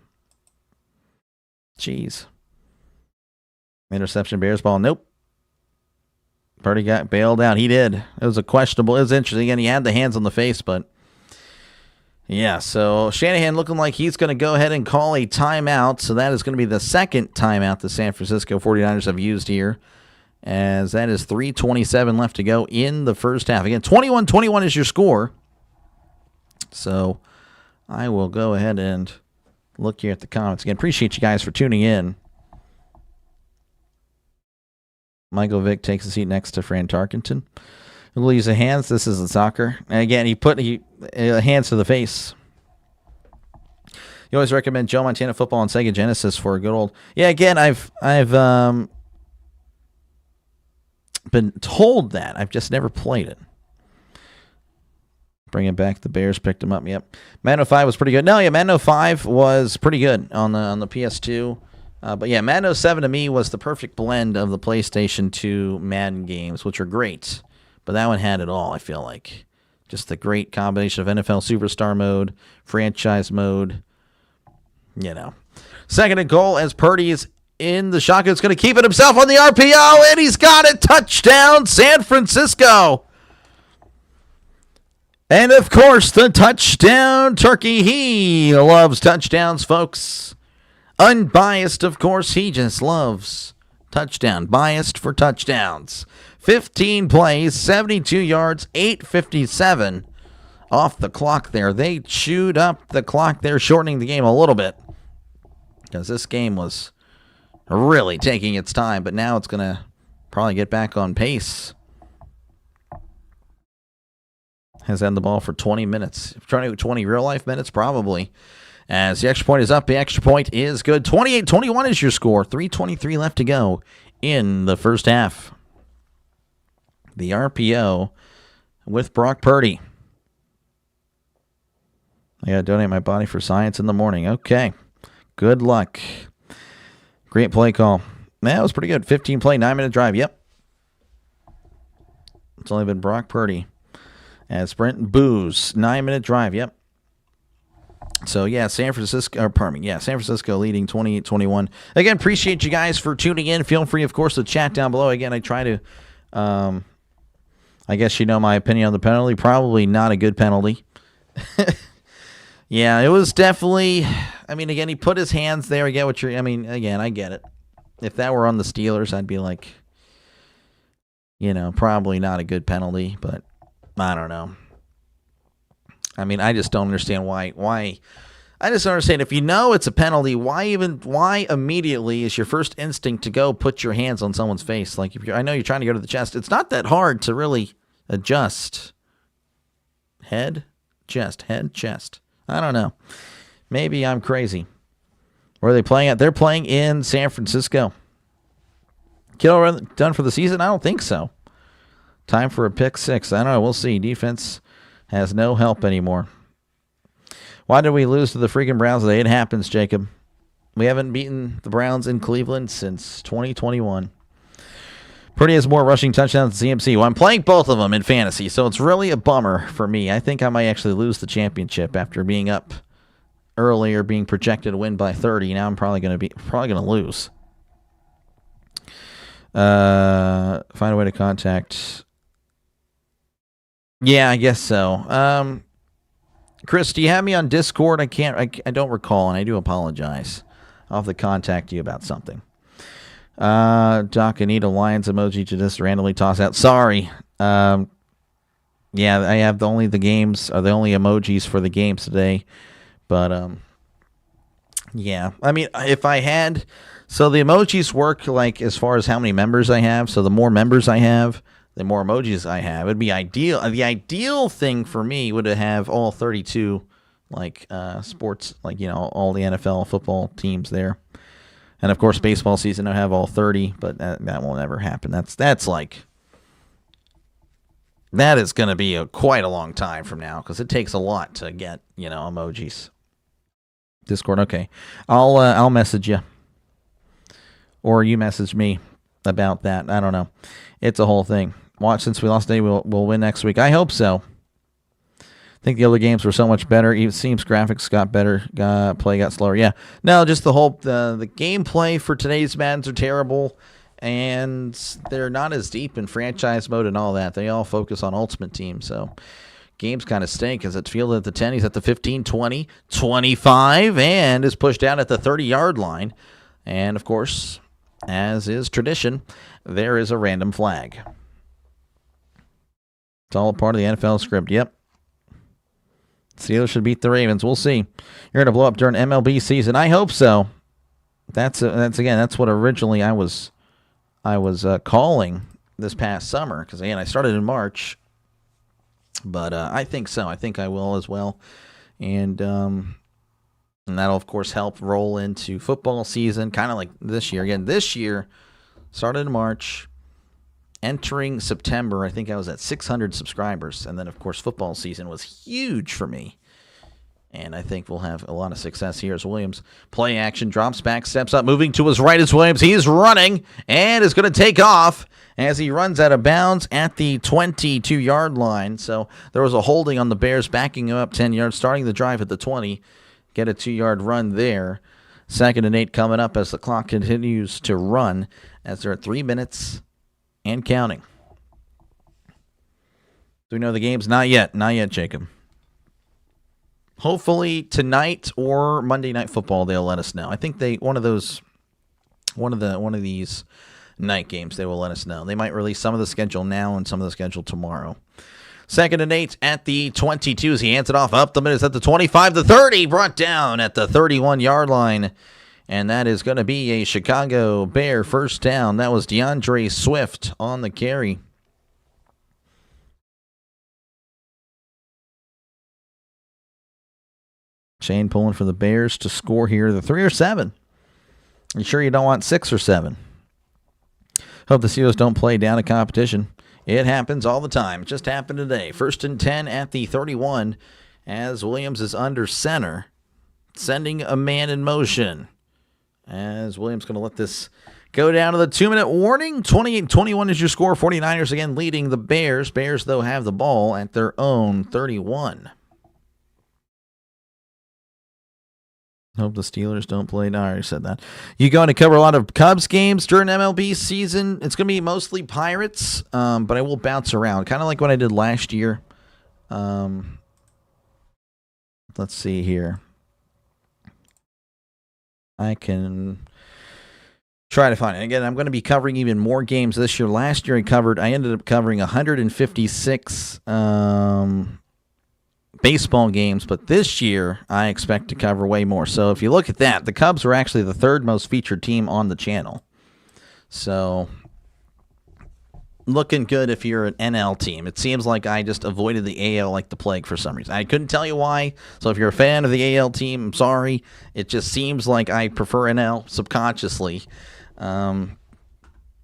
Speaker 2: Interception, Bears ball. Nope. Purdy got bailed out. He did. It was interesting. And he had the hands on the face, but yeah, so Shanahan looking like he's going to go ahead and call a timeout. So that is going to be the second timeout the San Francisco 49ers have used here, as that is 3:27 left to go in the first half. Again, 21-21 is your score. So I will go ahead and look here at the comments. Again, appreciate you guys for tuning in. Michael Vick takes a seat next to Fran Tarkenton. We'll use the hands. This is the soccer. And again, he put hands to the face. You always recommend Joe Montana Football on Sega Genesis for a good old. Yeah, again, I've been told that. I've just never played it. Bringing back the Bears, picked him up. Yep. Madden 05 was pretty good. No, yeah, Madden 05 was pretty good on the PS2. But yeah, Madden 07 to me was the perfect blend of the PlayStation 2 Madden games, which are great. But that one had it all, I feel like. Just the great combination of NFL Superstar mode, franchise mode. You know. Second and goal as Purdy is in the shotgun. It's going to keep it himself on the RPO, and he's got it. Touchdown, San Francisco. And, of course, the touchdown turkey. He loves touchdowns, folks. Unbiased, of course. He just loves touchdown. Biased for touchdowns. 15 plays, 72 yards, 8:57 off the clock there. They chewed up the clock there, shortening the game a little bit because this game was really taking its time, but now it's going to probably get back on pace. Has had the ball for 20 minutes. 20 real-life minutes, probably. As the extra point is up, the extra point is good. 28-21 is your score. 3:23 left to go in the first half. The RPO with Brock Purdy. I got to donate my body for science in the morning. Okay. Good luck. Great play call. That was pretty good. 15-play, 9-minute drive. Yep. It's only been Brock Purdy. As Brent Booze, 9-minute drive. Yep. So, yeah, San Francisco leading 28-21. Again, appreciate you guys for tuning in. Feel free, of course, to chat down below. Again, I try to, I guess you know my opinion on the penalty. Probably not a good penalty. Yeah, it was definitely, I mean, again, he put his hands there. I get what you're, I mean, again, I get it. If that were on the Steelers, I'd be like, you know, probably not a good penalty, but I don't know. I mean, I just don't understand why. I just don't understand. If you know it's a penalty, why immediately is your first instinct to go put your hands on someone's face? Like, if I know you're trying to go to the chest. It's not that hard to really adjust. Head, chest. I don't know. Maybe I'm crazy. Where are they playing at? They're playing in San Francisco. Kittle done for the season? I don't think so. Time for a pick six. I don't know. We'll see. Defense has no help anymore. Why did we lose to the freaking Browns today? It happens, Jacob. We haven't beaten the Browns in Cleveland since 2021. Purdy has more rushing touchdowns than CMC. Well, I'm playing both of them in fantasy, so it's really a bummer for me. I think I might actually lose the championship after being up earlier, being projected to win by 30. Now I'm probably going to lose. Find a way to contact. Yeah, I guess so. Chris, do you have me on Discord? I don't recall, and I do apologize. I'll have to contact you about something. Doc, I need a Lions emoji to just randomly toss out. Sorry. Yeah, I have the only emojis for the games today. But, yeah. I mean, if I had... So the emojis work, like, as far as how many members I have. So the more members I have, the more emojis I have. It'd be ideal. The ideal thing for me would have all 32, like, sports, like, you know, all the NFL football teams there. And, of course, baseball season, I have all 30, but that will never happen. That's like... That is going to be quite a long time from now, because it takes a lot to get, you know, emojis. Discord, okay. I'll message you. Or you message me about that. I don't know. It's a whole thing. Watch since we lost today, we'll win next week. I hope so. I think the other games were so much better. It seems graphics got better. Play got slower. Yeah. No, just the whole the gameplay for today's Maddens are terrible, and they're not as deep in franchise mode and all that. They all focus on Ultimate Team, so games kind of stink as it's fielded at the 10. He's at the 15, 20, 25, and is pushed down at the 30-yard line. And, of course, as is tradition, there is a random flag. It's all a part of the NFL script. Yep. Steelers should beat the Ravens. We'll see. You're going to blow up during MLB season. I hope so. That's what originally I was calling this past summer, because again I started in March, but I think so. I think I will as well, and that'll of course help roll into football season, kind of like this year. Again, this year started in March. Entering September, I think I was at 600 subscribers. And then, of course, football season was huge for me. And I think we'll have a lot of success here as Williams. Play action, drops back, steps up, moving to his right as Williams. He's running and is going to take off as he runs out of bounds at the 22-yard line. So there was a holding on the Bears, backing him up 10 yards, starting the drive at the 20. Get a 2-yard run there. 2nd and 8 coming up as the clock continues to run as they're at 3 minutes and counting. Do we know the games? Not yet. Not yet, Jacob. Hopefully tonight or Monday Night Football they'll let us know. I think one of these night games, they will let us know. They might release some of the schedule now and some of the schedule tomorrow. 2nd and 8 at the 22 as he hands it off up the minutes at the 25, the 30, brought down at the 31-yard line. And that is going to be a Chicago Bear first down. That was DeAndre Swift on the carry. Shane pulling for the Bears to score here. The 3 or 7. You sure you don't want 6 or 7? Hope the Steelers don't play down a competition. It happens all the time. It just happened today. 1st and 10 at the 31 as Williams is under center, sending a man in motion. As Williams going to let this go down to the 2-minute warning. 28-21 is your score. 49ers again leading the Bears. Bears, though, have the ball at their own 31. Hope the Steelers don't play. No, I already said that. You going to cover a lot of Cubs games during MLB season? It's going to be mostly Pirates, but I will bounce around, kind of like what I did last year. Let's see here. I can try to find it. Again, I'm going to be covering even more games this year. Last year I ended up covering 156 baseball games, but this year I expect to cover way more. So if you look at that, the Cubs were actually the 3rd most featured team on the channel. So looking good if you're an NL team. It seems like I just avoided the AL like the plague for some reason. I couldn't tell you why. So if you're a fan of the AL team, I'm sorry. It just seems like I prefer NL subconsciously.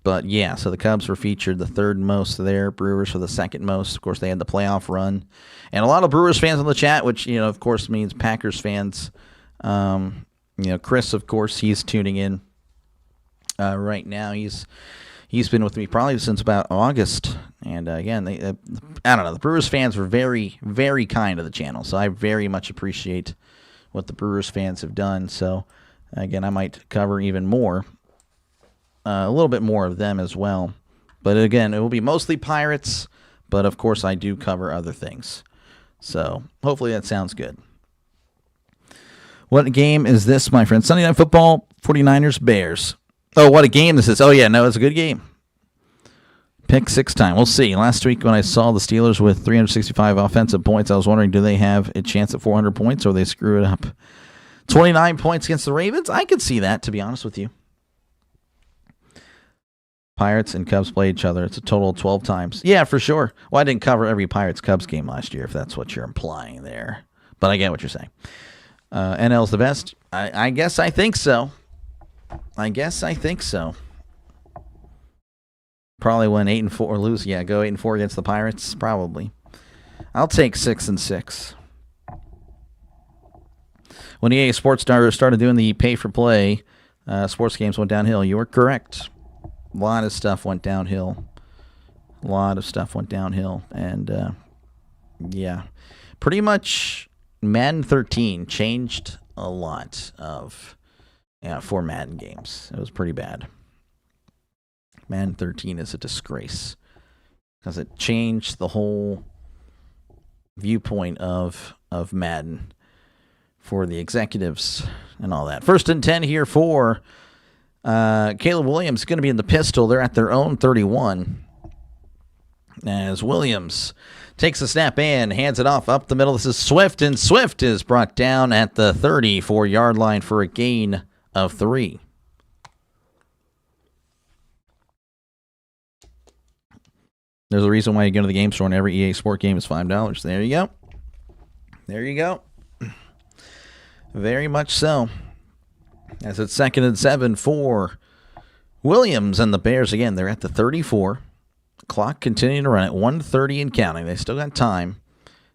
Speaker 2: But yeah, so the Cubs were featured the 3rd most there. Brewers for the 2nd most. Of course, they had the playoff run. And a lot of Brewers fans in the chat, which, of course means Packers fans. Chris, of course, he's tuning in right now. He's been with me probably since about August. And again, I don't know. The Brewers fans were very, very kind to the channel. So I very much appreciate what the Brewers fans have done. So again, I might cover even more. A little bit more of them as well. But again, it will be mostly Pirates, but of course I do cover other things. So hopefully that sounds good. What game is this, my friend? Sunday Night Football, 49ers, Bears. Oh, what a game this is. Oh, yeah, no, it's a good game. Pick 6 time. We'll see. Last week when I saw the Steelers with 365 offensive points, I was wondering, do they have a chance at 400 points or they screw it up? 29 points against the Ravens? I could see that, to be honest with you. Pirates and Cubs play each other. It's a total of 12 times. Yeah, for sure. Well, I didn't cover every Pirates-Cubs game last year, if that's what you're implying there. But I get what you're saying. NL's the best? I guess I think so. Probably win 8-4 or lose. Yeah, go 8-4 against the Pirates. Probably. I'll take 6-6. When EA Sports started doing the pay-for-play, sports games went downhill. You were correct. A lot of stuff went downhill. And, yeah. Pretty much Madden 13 changed a lot for Madden games. It was pretty bad. Madden 13 is a disgrace because it changed the whole viewpoint of Madden for the executives and all that. 1st and 10 here for Caleb Williams. Going to be in the pistol. They're at their own 31. As Williams takes a snap and hands it off up the middle. This is Swift, and Swift is brought down at the 34-yard line for a gain of 3. There's a reason why you go to the game store and every EA Sport game is $5. There you go. There you go. Very much so. As it's 2nd and 7 for Williams and the Bears. Again, they're at the 34. Clock continuing to run at 1:30 and counting. They still got time.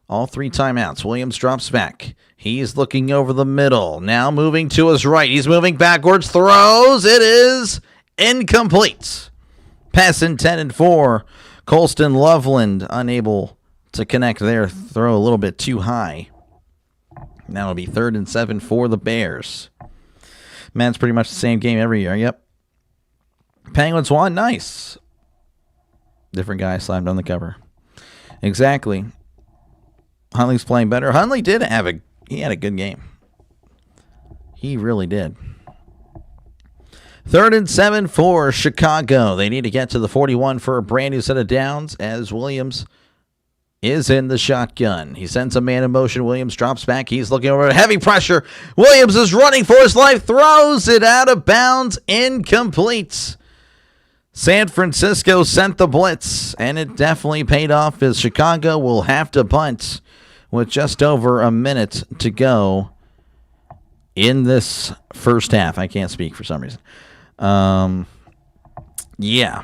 Speaker 2: All 3 timeouts. Williams drops back. He's looking over the middle. Now moving to his right. He's moving backwards. Throws. It is incomplete. Pass intended for Colston Loveland. Unable to connect there. Throw a little bit too high. Now it'll be 3rd and 7 for the Bears. Man, it's pretty much the same game every year. Yep. Penguins won. Nice. Different guy slammed on the cover. Exactly. Huntley's playing better. Huntley did have he had a good game. He really did. 3rd and 7 for Chicago. They need to get to the 41 for a brand new set of downs as Williams is in the shotgun. He sends a man in motion. Williams drops back. He's looking over at heavy pressure. Williams is running for his life. Throws it out of bounds. Incomplete. San Francisco sent the blitz, and it definitely paid off as Chicago will have to punt with just over a minute to go in this first half. I can't speak for some reason. Yeah,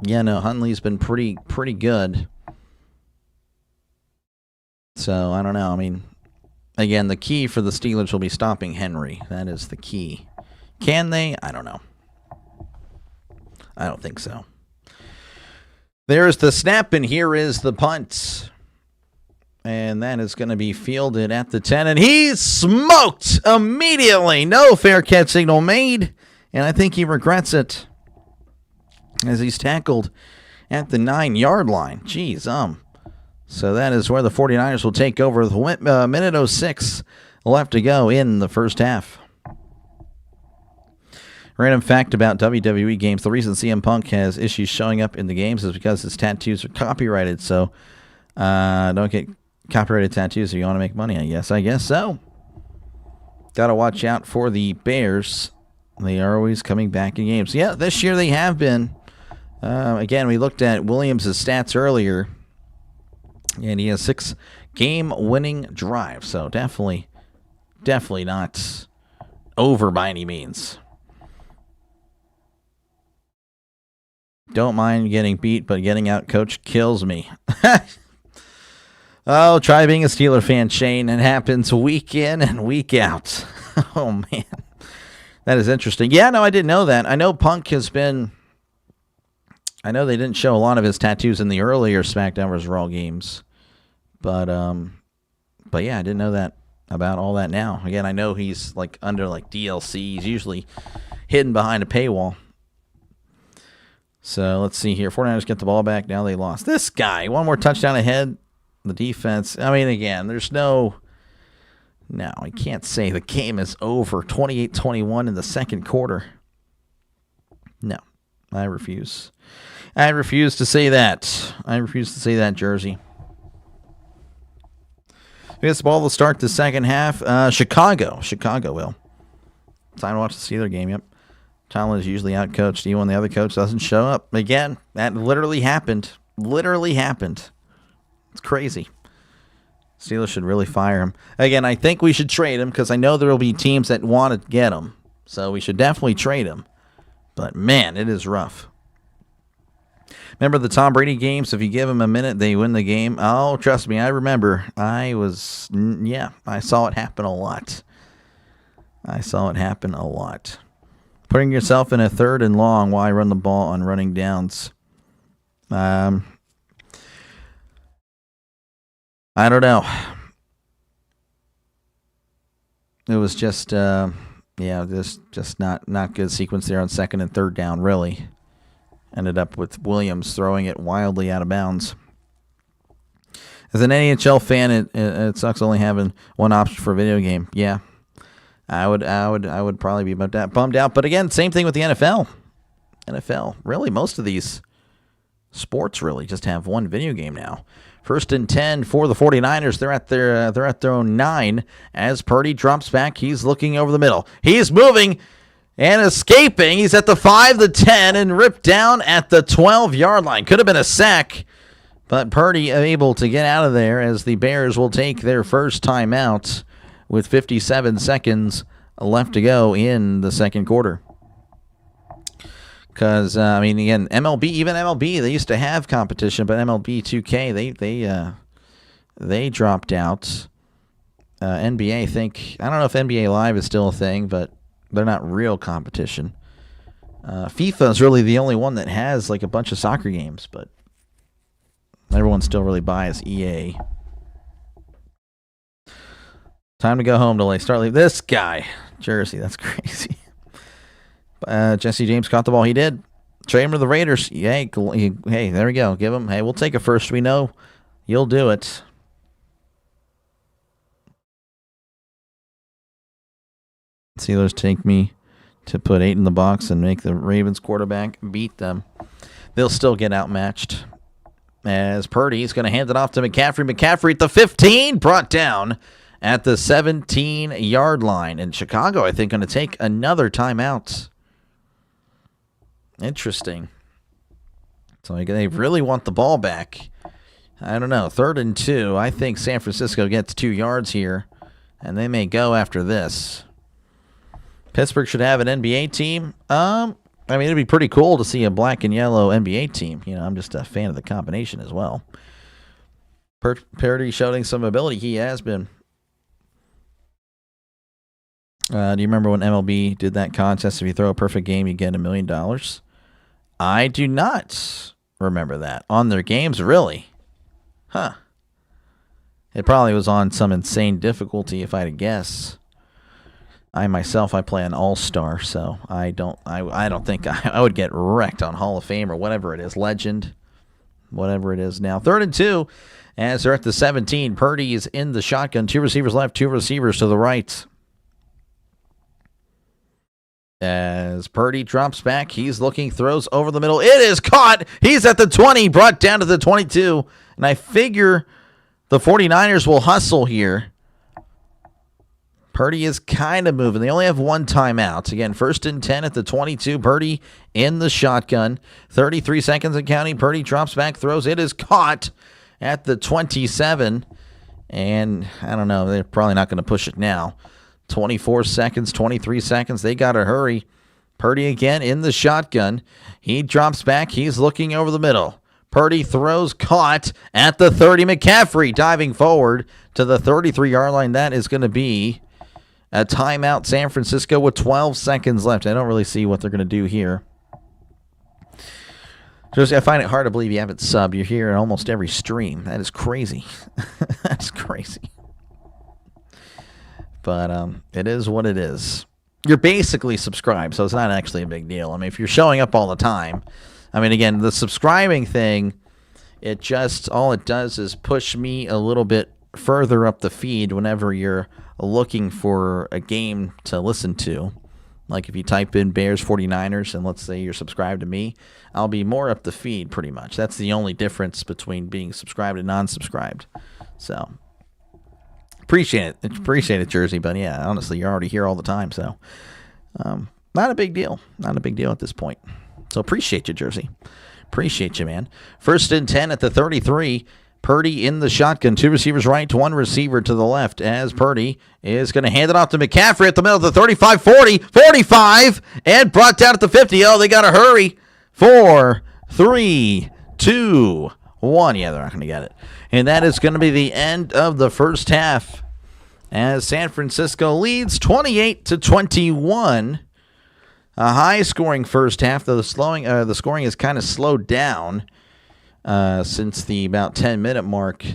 Speaker 2: no, Huntley's been pretty good. So, I don't know. I mean, again, the key for the Steelers will be stopping Henry. That is the key. Can they? I don't know. I don't think so. There's the snap, and here is the punt. And that is going to be fielded at the 10, and he's smoked immediately. No fair catch signal made, and I think he regrets it as he's tackled at the 9-yard line. Jeez, So that is where the 49ers will take over with minute 06 left to go in the first half. Random fact about WWE games. The reason CM Punk has issues showing up in the games is because his tattoos are copyrighted. So don't get copyrighted tattoos if you want to make money, I guess. I guess so. Got to watch out for the Bears. They are always coming back in games. Yeah, this year they have been. Again, we looked at Williams' stats earlier. And he has 6 game-winning drives. So definitely not over by any means. Don't mind getting beat, but getting out coached kills me. Oh, try being a Steeler fan, Shane. It happens week in and week out. Oh, man. That is interesting. Yeah, no, I didn't know that. I know Punk has been... I know they didn't show a lot of his tattoos in the earlier SmackDown vs. Raw games. But yeah, I didn't know that about all that now. Again, I know he's like under like DLC. He's usually hidden behind a paywall. So let's see here. 49ers get the ball back. Now they lost. This guy, one more touchdown ahead. The defense. I mean, again, there's no, I can't say the game is over. 28-21 in the second quarter. No, I refuse. I refuse to say that. I refuse to say that, Jersey. Who gets the ball to start the second half? Chicago. Chicago will. Time to watch the Steeler game, yep. Tomlin is usually outcoached. Even when the other coach doesn't show up. Again, that literally happened. Literally happened. It's crazy. Steelers should really fire him. Again, I think we should trade him because I know there will be teams that want to get him. So we should definitely trade him. But, man, it is rough. Remember the Tom Brady games? If you give him a minute, they win the game. Oh, trust me, I remember. I saw it happen a lot. Putting yourself in a 3rd and long, why run the ball on running downs? I don't know. It was just, just not good sequence there on 2nd and 3rd down, really. Ended up with Williams throwing it wildly out of bounds. As an NHL fan, it sucks only having one option for a video game. Yeah, I would probably be bummed out. But again, same thing with the NFL. NFL, really, most of these sports really just have one video game now. 1st and 10 for the 49ers. They're at their own 9 as Purdy drops back. He's looking over the middle. He's moving. And escaping, he's at the 5, the 10, and ripped down at the 12-yard line. Could have been a sack, but Purdy able to get out of there as the Bears will take their first timeout with 57 seconds left to go in the second quarter. Because, again, MLB, they used to have competition, but MLB 2K, they dropped out. NBA, I don't know if NBA Live is still a thing, but they're not real competition. FIFA is really the only one that has like a bunch of soccer games, but everyone still really buys EA. Time to go home, delay. Start leave. This guy, Jersey, that's crazy. Jesse James caught the ball. He did. Trade him to the Raiders. Hey, there we go. Give him. Hey, we'll take it first. We know you'll do it. Steelers take me to put 8 in the box and make the Ravens quarterback beat them. They'll still get outmatched. As Purdy's going to hand it off to McCaffrey. McCaffrey at the 15, brought down at the 17-yard line. And Chicago, I think, going to take another timeout. Interesting. So they really want the ball back. I don't know. 3rd and 2. I think San Francisco gets 2 yards here, and they may go after this. Pittsburgh should have an NBA team. I mean, it'd be pretty cool to see a black and yellow NBA team. You know, I'm just a fan of the combination as well. Purdy showing some ability. He has been. Do you remember when MLB did that contest? If you throw a perfect game, you get $1 million. I do not remember that. On their games, really? Huh. It probably was on some insane difficulty, if I had to guess. I play an all-star, so I don't think I would get wrecked on Hall of Fame or whatever it is, legend, whatever it is now. 3rd and 2, as they're at the 17. Purdy is in the shotgun. 2 receivers left, 2 receivers to the right. As Purdy drops back, he's looking, throws over the middle. It is caught. He's at the 20, brought down to the 22. And I figure the 49ers will hustle here. Purdy is kind of moving. They only have 1 timeout. Again, 1st and 10 at the 22. Purdy in the shotgun. 33 seconds and counting. Purdy drops back, throws. It is caught at the 27. And I don't know. They're probably not going to push it now. 24 seconds, 23 seconds. They got to hurry. Purdy again in the shotgun. He drops back. He's looking over the middle. Purdy throws, caught at the 30. McCaffrey diving forward to the 33-yard line. That is going to be a timeout. San Francisco with 12 seconds left. I don't really see what they're going to do here. Josie, I find it hard to believe you haven't subbed. You're here in almost every stream. That is crazy. That's crazy. But it is what it is. You're basically subscribed, so it's not actually a big deal. I mean, if you're showing up all the time, I mean, again, the subscribing thing, all it does is push me a little bit further up the feed whenever you're looking for a game to listen to. Like if you type in Bears 49ers and let's say you're subscribed to me, I'll be more up the feed pretty much. That's the only difference between being subscribed and non-subscribed. So appreciate it, Jersey. But yeah, honestly, you're already here all the time. So not a big deal. Not a big deal at this point. So appreciate you, Jersey. Appreciate you, man. 1st and 10 at the 33. Purdy in the shotgun. 2 receivers right, 1 receiver to the left as Purdy is going to hand it off to McCaffrey at the middle of the 35, 40, 45, and brought down at the 50. Oh, they got to hurry. 4, 3, 2, 1. Yeah, they're not going to get it. And that is going to be the end of the first half as San Francisco leads 28-21. A high-scoring first half, though the scoring has kind of slowed down since the about 10-minute mark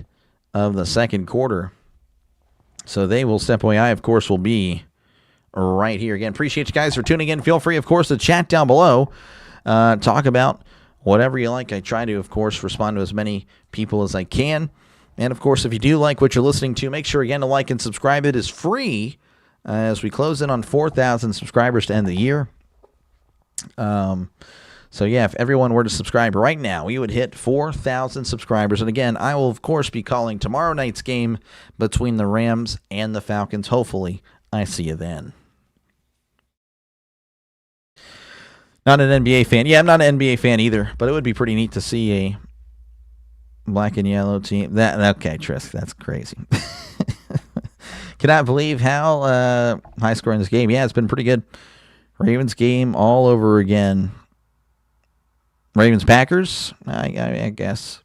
Speaker 2: of the second quarter. So they will step away. I, of course, will be right here. Again, appreciate you guys for tuning in. Feel free, of course, to chat down below. Talk about whatever you like. I try to, of course, respond to as many people as I can. And, of course, if you do like what you're listening to, make sure, again, to like and subscribe. It is free as we close in on 4,000 subscribers to end the year. So yeah, if everyone were to subscribe right now, we would hit 4,000 subscribers. And again, I will of course be calling tomorrow night's game between the Rams and the Falcons. Hopefully, I see you then. Not an NBA fan. Yeah, I'm not an NBA fan either, but it would be pretty neat to see a black and yellow team. Okay, Trisk, that's crazy. Cannot believe how high scoring this game. Yeah, it's been pretty good. Ravens game all over again. Ravens-Packers, I guess.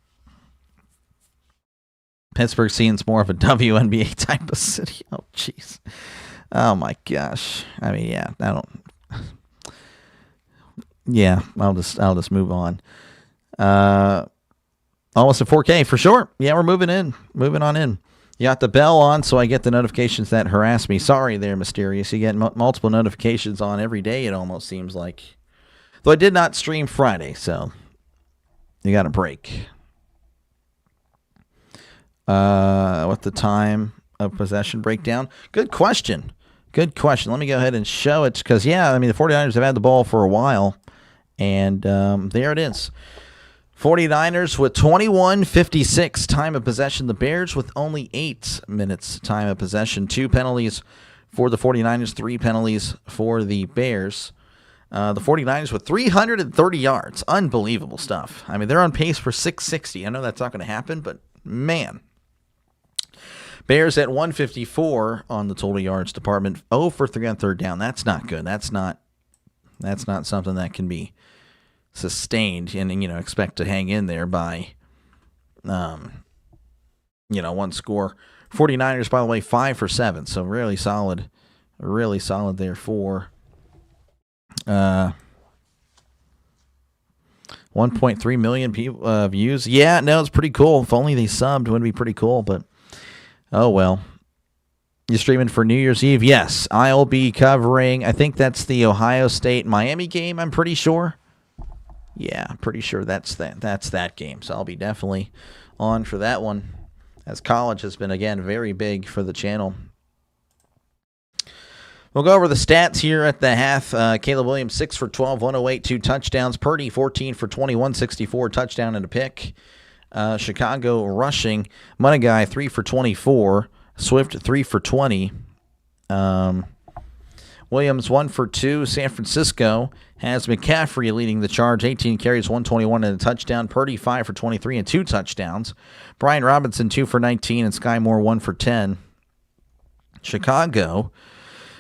Speaker 2: Pittsburgh seems more of a WNBA type of city. Oh, jeez. Oh, my gosh. I mean, yeah, I don't... Yeah, I'll just move on. Almost a 4K for sure. Yeah, we're moving on in. You got the bell on, so I get the notifications that harass me. Sorry there, Mysterious. You get multiple notifications on every day, it almost seems like. Though I did not stream Friday, so you got a break. What the time of possession breakdown? Good question. Good question. Let me go ahead and show it because, yeah, I mean, the 49ers have had the ball for a while, and there it is. 49ers with 21:56 time of possession. The Bears with only 8 minutes time of possession. 2 penalties for the 49ers, 3 penalties for the Bears. The 49ers with 330 yards. Unbelievable stuff. I mean, they're on pace for 660. I know that's not going to happen, but man. Bears at 154 on the total yards department. 0 for 3 on third down. That's not good. That's not something that can be sustained and, expect to hang in there by, one score. 49ers, by the way, 5 for 7. So really solid there for 1.3 million people views. Yeah, no, it's pretty cool. If only they subbed, would be pretty cool, but oh well. You streaming for New Year's Eve? Yes, I'll be covering, I think that's the Ohio State-Miami game, I'm pretty sure. Yeah, I'm pretty sure that's that game. So I'll be definitely on for that one, as college has been, again, very big for the channel. We'll go over the stats here at the half. Caleb Williams, 6 for 12, 108, 2 touchdowns. Purdy, 14 for 20, 164, touchdown and a pick. Chicago rushing. Money 3 for 24. Swift, 3 for 20. Williams, 1 for 2. San Francisco has McCaffrey leading the charge. 18 carries, 121 and a touchdown. Purdy, 5 for 23 and 2 touchdowns. Brian Robinson, 2 for 19, and Sky Moore, 1 for 10. Chicago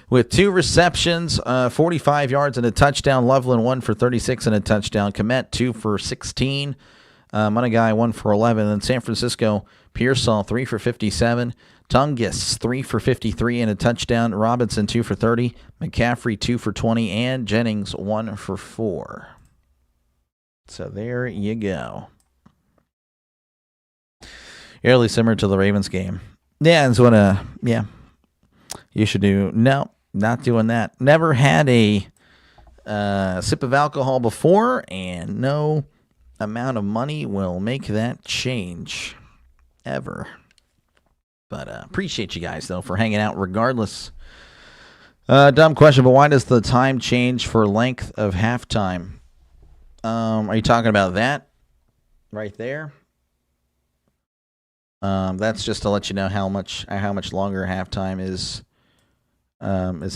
Speaker 2: with 2 receptions, 45 yards and a touchdown. Loveland, 1 for 36 and a touchdown. Komet, 2 for 16. Money 1 for 11. And San Francisco, Pearsall, 3 for 57. Tungus, 3 for 53 and a touchdown. Robinson, 2 for 30. McCaffrey, 2 for 20. And Jennings, 1 for 4. So there you go. Fairly similar to the Ravens game. Yeah, that's what you should do. No, not doing that. Never had a sip of alcohol before, and no amount of money will make that change ever. But appreciate you guys, though, for hanging out regardless. Dumb question, but why does the time change for length of halftime? Are you talking about that right there? That's just to let you know how much longer halftime is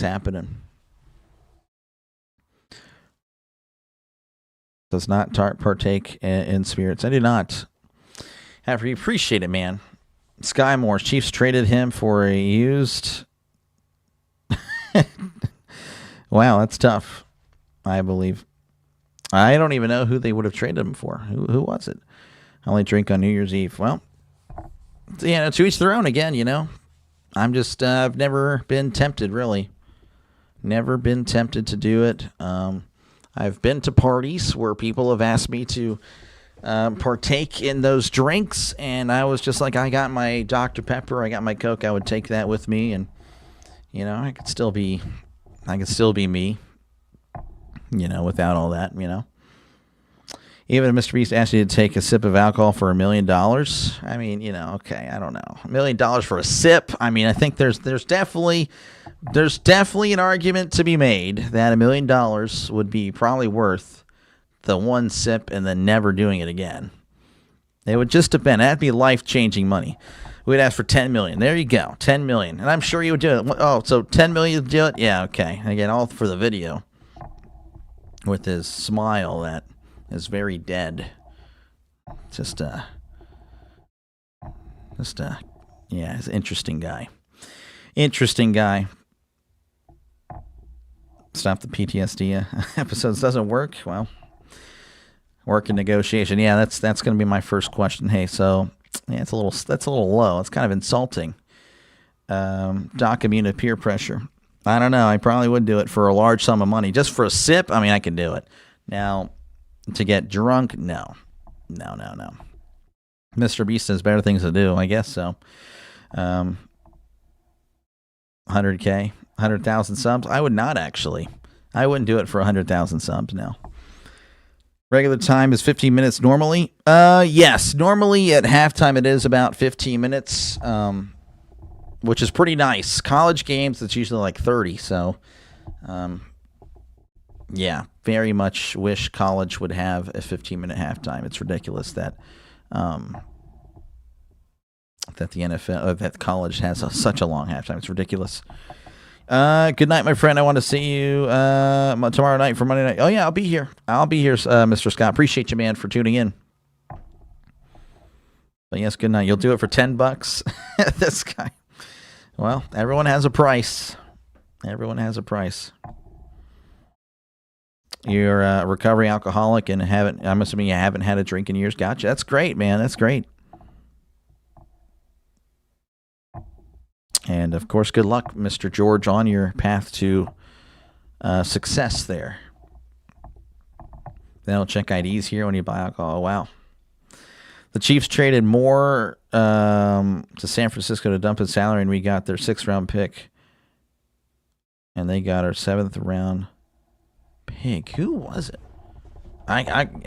Speaker 2: happening. Does not partake in spirits. I do not. I appreciate it, man. Sky Moore, Chiefs traded him for a used. Wow, that's tough. I believe. I don't even know who they would have traded him for. Who was it? I only drink on New Year's Eve. Well, to each their own again, I'm just, I've never been tempted, really. Never been tempted to do it. I've been to parties where people have asked me to partake in those drinks, and I was just like, I got my Dr. Pepper, I got my Coke, I would take that with me, and, I could still be me, without all that, Even if Mr. Beast asked you to take a sip of alcohol for $1 million, I mean, okay, I don't know. $1 million for a sip. I mean, I think there's definitely an argument to be made that $1 million would be probably worth the one sip and then never doing it again. It would just depend. That'd be life-changing money. We'd ask for $10 million. There you go, $10 million, and I'm sure you would do it. Oh, so $10 million to do it? Yeah, okay. Again, all for the video with his smile that is very dead. He's an interesting guy. Stop the PTSD episodes doesn't work. Well, work in negotiation. Yeah, that's going to be my first question. Hey, so yeah, that's a little low. It's kind of insulting. Doc immune to peer pressure. I don't know. I probably would do it for a large sum of money. Just for a sip, I mean, I could do it. Now, to get drunk, no. Mr. Beast has better things to do, I guess so. 100K, 100,000 subs. I would not actually. I wouldn't do it for 100,000 subs. No. Regular time is 15 minutes normally. Yes, normally at halftime it is about 15 minutes. which is pretty nice. College games, it's usually like 30. So, yeah, very much wish college would have a 15-minute halftime. It's ridiculous that that the NFL, that college has such a long halftime. It's ridiculous. Good night, my friend. I want to see you tomorrow night for Monday night. Oh, yeah, I'll be here. Mr. Scott. Appreciate you, man, for tuning in. But yes, good night. You'll do it for $10? This guy. Well, everyone has a price. Everyone has a price. You're a recovering alcoholic and I'm assuming you haven't had a drink in years. Gotcha. That's great, man. That's great. And, of course, good luck, Mr. George, on your path to success there. They'll check IDs here when you buy alcohol. Oh, wow. The Chiefs traded more to San Francisco to dump his salary, and we got their 6th-round pick. And they got our 7th-round pick. Who was it?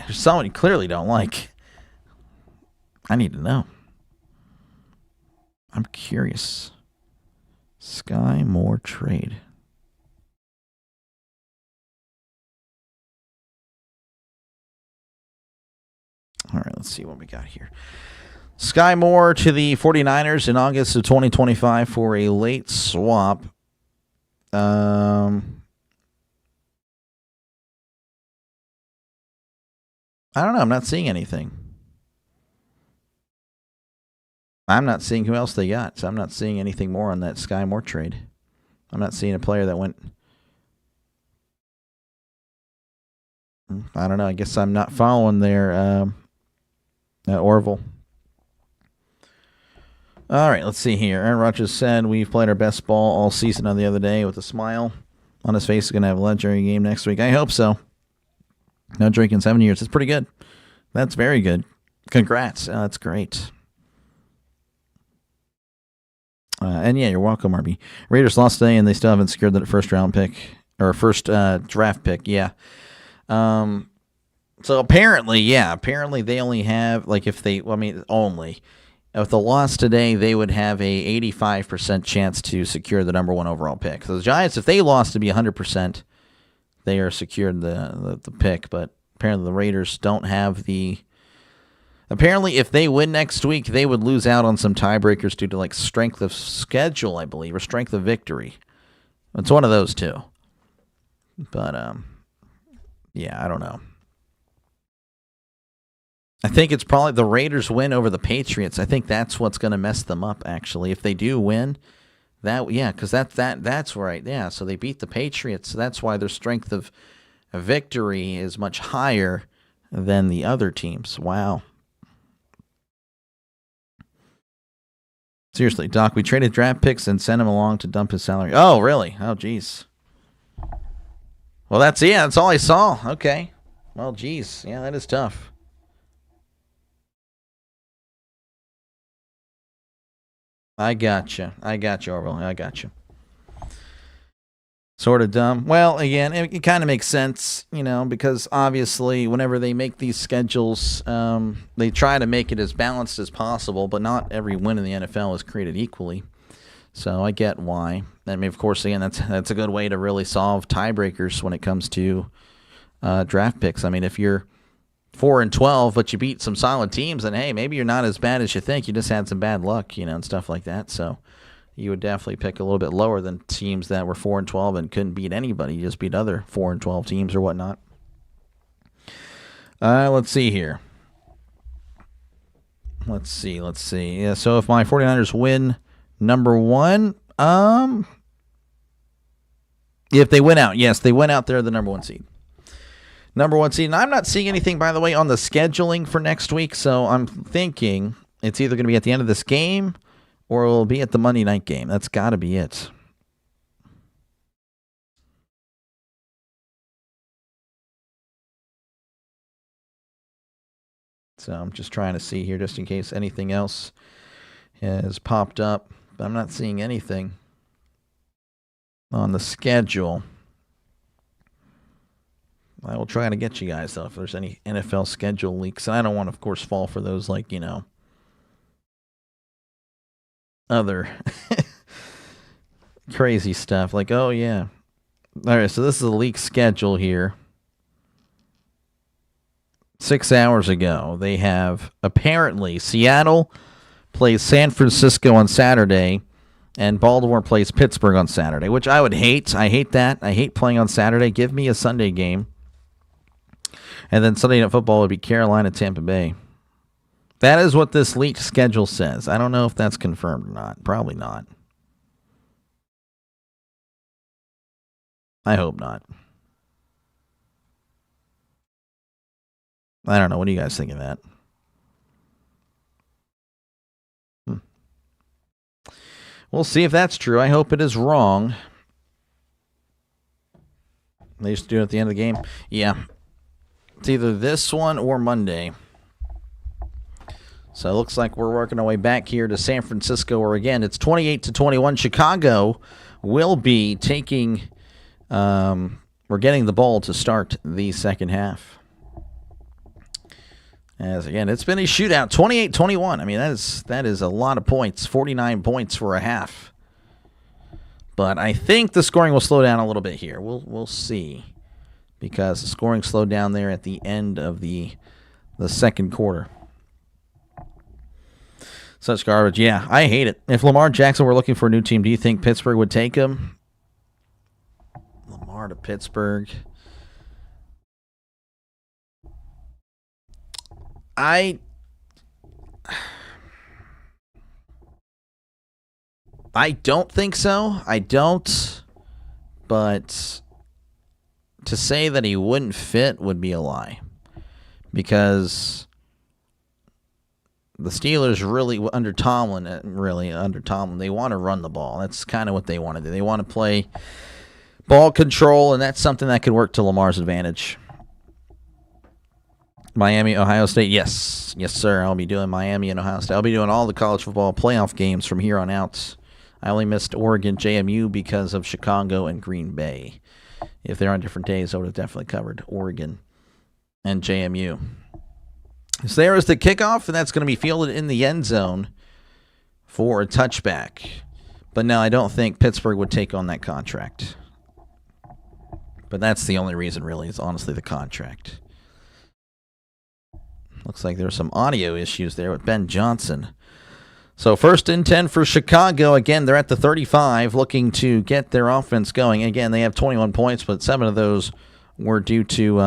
Speaker 2: Someone you clearly don't like. I need to know. I'm curious. Sky Moore trade. All right, let's see what we got here. Sky Moore to the 49ers in August of 2025 for a late swap. I don't know. I'm not seeing anything. I'm not seeing who else they got, so I'm not seeing anything more on that Sky Moore trade. I'm not seeing a player that went... I don't know. I guess I'm not following their Orville. All right, let's see here. Aaron Rodgers said, we've played our best ball all season on the other day with a smile on his face. He's going to have a legendary game next week. I hope so. No drink in 7 years. That's pretty good. That's very good. Congrats. That's great. And yeah, you're welcome, RB. Raiders lost today, and they still haven't secured the first draft pick. Yeah. So apparently they only have if they lost today, they would have a 85% chance to secure the number 1 overall pick. So the Giants, if they lost to be 100%, they are secured the pick. But apparently the Raiders don't have the. Apparently, if they win next week, they would lose out on some tiebreakers due to strength of schedule, I believe, or strength of victory. It's one of those two. But yeah, I don't know. I think it's probably the Raiders win over the Patriots. I think that's what's going to mess them up. Actually, if they do win, because that's right. Yeah, so they beat the Patriots. So that's why their strength of victory is much higher than the other teams. Wow. Seriously, Doc, we traded draft picks and sent him along to dump his salary. Oh, really? Oh, geez. Well, that's all I saw. Okay. Well, geez. Yeah, that is tough. I gotcha, Orville. I gotcha. Sort of dumb. Well, again, it kind of makes sense, because obviously whenever they make these schedules, they try to make it as balanced as possible, but not every win in the NFL is created equally. So I get why. I mean, of course, again, that's a good way to really solve tiebreakers when it comes to draft picks. I mean, if you're 4-12, but you beat some solid teams, then hey, maybe you're not as bad as you think. You just had some bad luck, and stuff like that. So you would definitely pick a little bit lower than teams that were 4-12 and couldn't beat anybody. You just beat other 4-12 teams or whatnot. Let's see here. Let's see. Yeah, so if my 49ers win number 1, if they win out, yes, they went out there the number 1 seed. Number 1 seed. And I'm not seeing anything, by the way, on the scheduling for next week, so I'm thinking it's either going to be at the end of this game or it'll be at the Monday night game. That's got to be it. So I'm just trying to see here just in case anything else has popped up. But I'm not seeing anything on the schedule. I will try to get you guys, though, if there's any NFL schedule leaks. And I don't want to, of course, fall for those, other crazy stuff. Like, oh, yeah. All right, so this is a leak schedule here. 6 hours ago, they have apparently Seattle plays San Francisco on Saturday, and Baltimore plays Pittsburgh on Saturday, which I would hate. I hate that. I hate playing on Saturday. Give me a Sunday game. And then Sunday Night Football would be Carolina, Tampa Bay. That is what this leaked schedule says. I don't know if that's confirmed or not. Probably not. I hope not. I don't know. What do you guys think of that? We'll see if that's true. I hope it is wrong. They used to do it at the end of the game. Yeah. It's either this one or Monday. So it looks like we're working our way back here to San Francisco, where, again, it's 28-21. Chicago will be taking... we're getting the ball to start the second half. As, again, it's been a shootout, 28-21. I mean, that is a lot of points, 49 points for a half. But I think the scoring will slow down a little bit here. We'll see, because the scoring slowed down there at the end of the second quarter. Such garbage. Yeah, I hate it. If Lamar Jackson were looking for a new team, do you think Pittsburgh would take him? Lamar to Pittsburgh. I don't think so. I don't. But to say that he wouldn't fit would be a lie. Because the Steelers really, under Tomlin, they want to run the ball. That's kind of what they want to do. They want to play ball control, and that's something that could work to Lamar's advantage. Miami, Ohio State, yes. Yes, sir. I'll be doing Miami and Ohio State. I'll be doing all the college football playoff games from here on out. I only missed Oregon, JMU because of Chicago and Green Bay. If they're on different days, I would have definitely covered Oregon and JMU. So there is the kickoff, and that's going to be fielded in the end zone for a touchback. But no, I don't think Pittsburgh would take on that contract. But that's the only reason, really, is honestly the contract. Looks like there's some audio issues there with Ben Johnson. So 1st and 10 for Chicago. Again, they're at the 35, looking to get their offense going. Again, they have 21 points, but 7 of those were due to,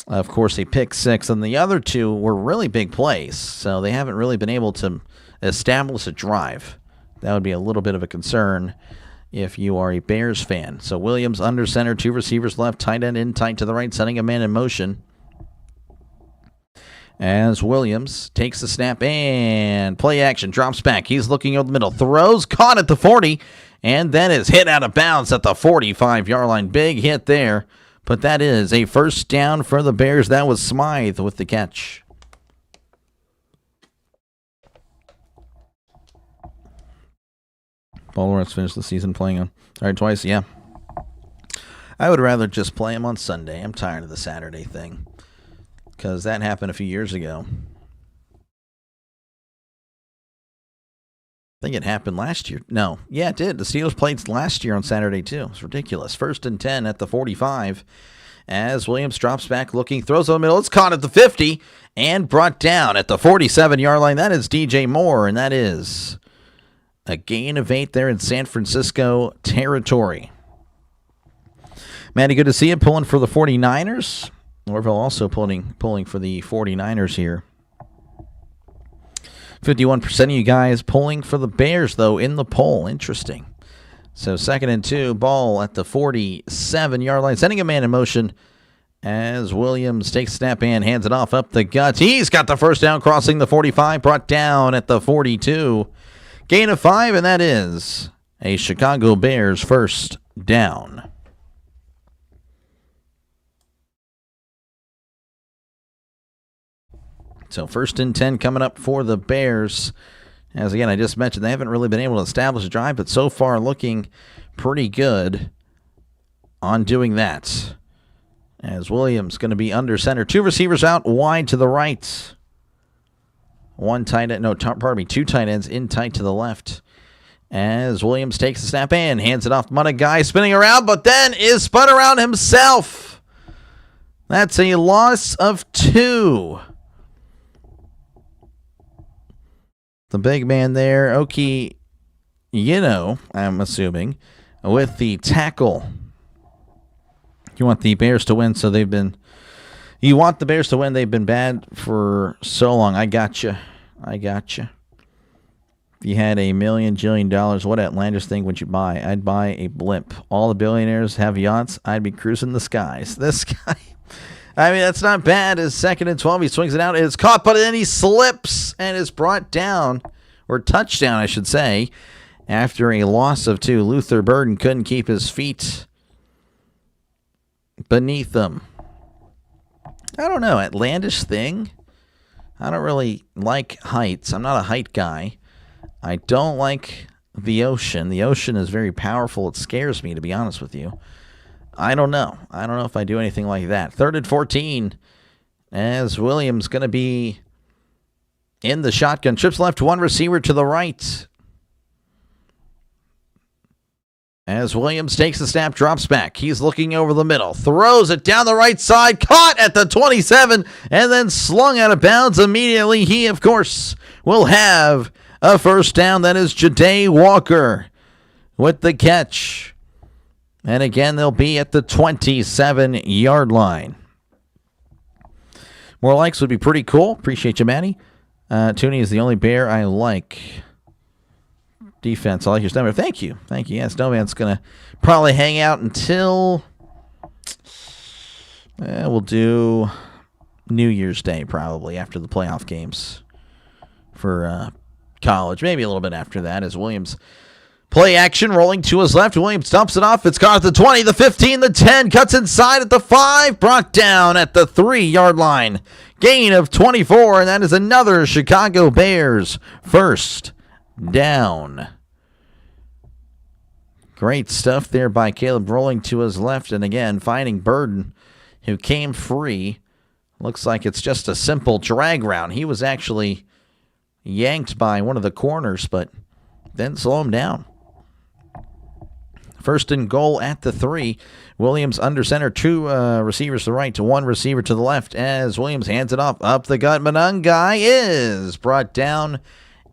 Speaker 2: of course, a pick 6. And the other 2 were really big plays. So they haven't really been able to establish a drive. That would be a little bit of a concern if you are a Bears fan. So Williams under center, 2 receivers left, tight end in tight to the right, setting a man in motion. As Williams takes the snap and play action, drops back. He's looking over the middle, throws, caught at the 40, and then is hit out of bounds at the 45-yard line. Big hit there, but that is a first down for the Bears. That was Smythe with the catch. Baltimore's finished the season playing him. All right, twice, yeah. I would rather just play him on Sunday. I'm tired of the Saturday thing, because that happened a few years ago. I think it happened last year. No. Yeah, it did. The Steelers played last year on Saturday, too. It's ridiculous. 1st and 10 at the 45. As Williams drops back looking, throws over the middle. It's caught at the 50 and brought down at the 47-yard line. That is DJ Moore, and that is a gain of 8 there in San Francisco territory. Matty, good to see you pulling for the 49ers. Orville also pulling for the 49ers here. 51% of you guys pulling for the Bears, though, in the poll. Interesting. So 2nd and 2, ball at the 47-yard line. Sending a man in motion as Williams takes snap and hands it off up the gut. He's got the first down, crossing the 45, brought down at the 42. Gain of 5, and that is a Chicago Bears first down. So 1st and 10 coming up for the Bears. As again, I just mentioned, they haven't really been able to establish a drive, but so far looking pretty good on doing that. As Williams going to be under center. 2 receivers out wide to the right. 2 tight ends in tight to the left. As Williams takes the snap and hands it off to Guy, spinning around, but then is spun around himself. That's a loss of 2. The big man there, Oki, I'm assuming, with the tackle. You want the Bears to win, so they've been... You want the Bears to win, they've been bad for so long. I gotcha. If you had $1 million jillion, what outlandish thing would you buy? I'd buy a blimp. All the billionaires have yachts. I'd be cruising the skies. This guy, I mean, that's not bad. His 2nd and 12, he swings it out. It's caught, but then he slips and is brought down, or touchdown, I should say, after a loss of 2. Luther Burden couldn't keep his feet beneath him. I don't know, outlandish thing? I don't really like heights. I'm not a height guy. I don't like the ocean. The ocean is very powerful. It scares me, to be honest with you. I don't know. I don't know if I do anything like that. 3rd and 14, as Williams going to be in the shotgun. Trips left, 1 receiver to the right. As Williams takes the snap, drops back. He's looking over the middle. Throws it down the right side. Caught at the 27, and then slung out of bounds immediately. He, of course, will have a first down. That is Ja'Day Walker with the catch. And again, they'll be at the 27-yard line. More likes would be pretty cool. Appreciate you, Manny. Tooney is the only Bear I like. Defense, I like your Snowman. Thank you. Yeah, Snowman's going to probably hang out until... we'll do New Year's Day, probably, after the playoff games for college. Maybe a little bit after that, as Williams play action, rolling to his left. Williams dumps it off. It's caught at the 20, the 15, the 10. Cuts inside at the 5. Brought down at the 3-yard line. Gain of 24, and that is another Chicago Bears first down. Great stuff there by Caleb, rolling to his left, and again, finding Burden, who came free. Looks like it's just a simple drag route. He was actually yanked by one of the corners, but didn't slow him down. First and goal at the 3. Williams under center, 2 receivers to the right, to 1 receiver to the left, as Williams hands it off up the gut. Guy is brought down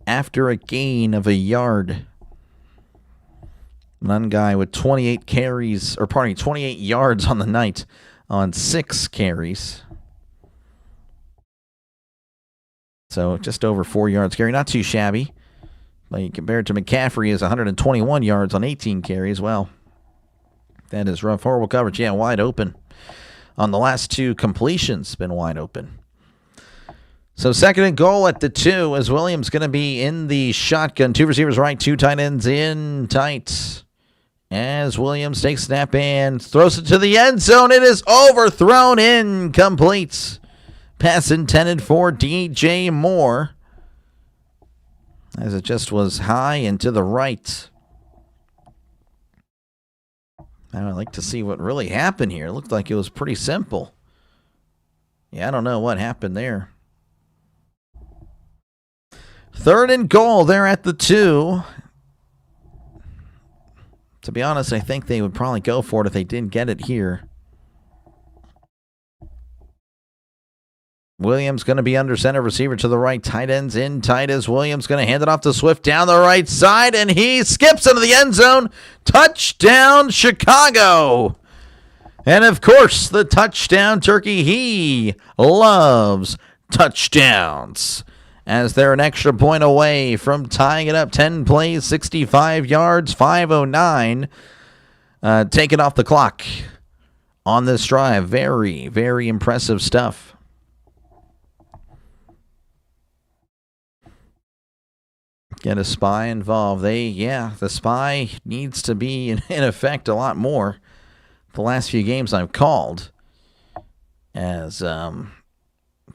Speaker 2: after a gain of 1 yard. Guy with 28 yards on the night on 6 carries. So just over 4 yards carry. Not too shabby. But compared to McCaffrey, is 121 yards on 18 carries. Well, that is rough. Horrible coverage. Yeah, wide open. On the last 2 completions, been wide open. So 2nd and goal at the 2, as Williams going to be in the shotgun. 2 receivers right, 2 tight ends in tight. As Williams takes snap and throws it to the end zone. It is overthrown, incomplete. Pass intended for DJ Moore, as it just was high and to the right. I would like to see what really happened here. It looked like it was pretty simple. Yeah, I don't know what happened there. 3rd and goal there at the 2. To be honest, I think they would probably go for it if they didn't get it here. Williams going to be under center, receiver to the right, tight ends in tight, as Williams going to hand it off to Swift down the right side, and he skips into the end zone. Touchdown, Chicago. And of course, the touchdown turkey, he loves touchdowns, as they're an extra point away from tying it up. 10 plays, 65 yards, 5:09 taken off the clock on this drive. Very, very impressive stuff. Get a spy involved. The spy needs to be in effect a lot more. The last few games I've called. As, there's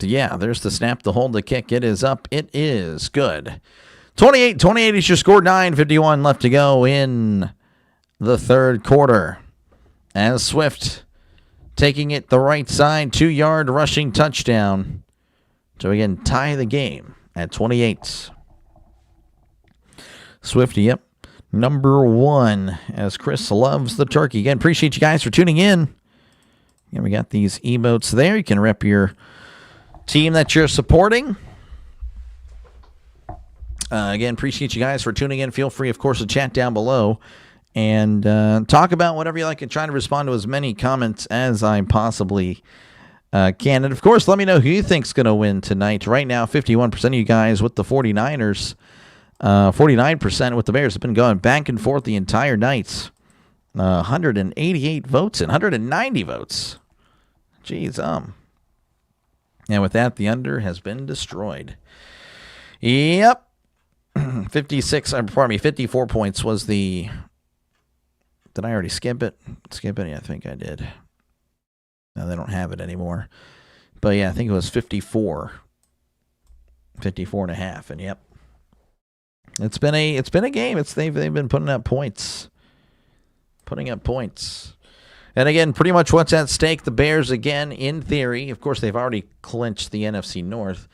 Speaker 2: the snap, the hold, the kick. It is up. It is good. 28-28 is your score. 9:51 left to go in the 3rd quarter. As Swift taking it the right side, 2-yard rushing touchdown. So again, tie the game at 28. Swifty, number 1, as Chris loves the turkey. Again, appreciate you guys for tuning in. And we got these emotes there. You can rep your team that you're supporting. Again, appreciate you guys for tuning in. Feel free, of course, to chat down below and talk about whatever you like and try to respond to as many comments as I possibly can. And, of course, let me know who you think's going to win tonight. Right now, 51% of you guys with the 49ers, 49% with the Bears have been going back and forth the entire night. 188 votes and 190 votes. Jeez, And with that, the under has been destroyed. Yep. 54 points was the... Did I already skip it? Skip it? Yeah, I think I did. No, they don't have it anymore. But yeah, I think it was 54. 54 and a half, and yep. It's been a game. They've been putting up points. Putting up points. And again, pretty much what's at stake, the Bears, again, in theory, of course, they've already clinched the NFC North,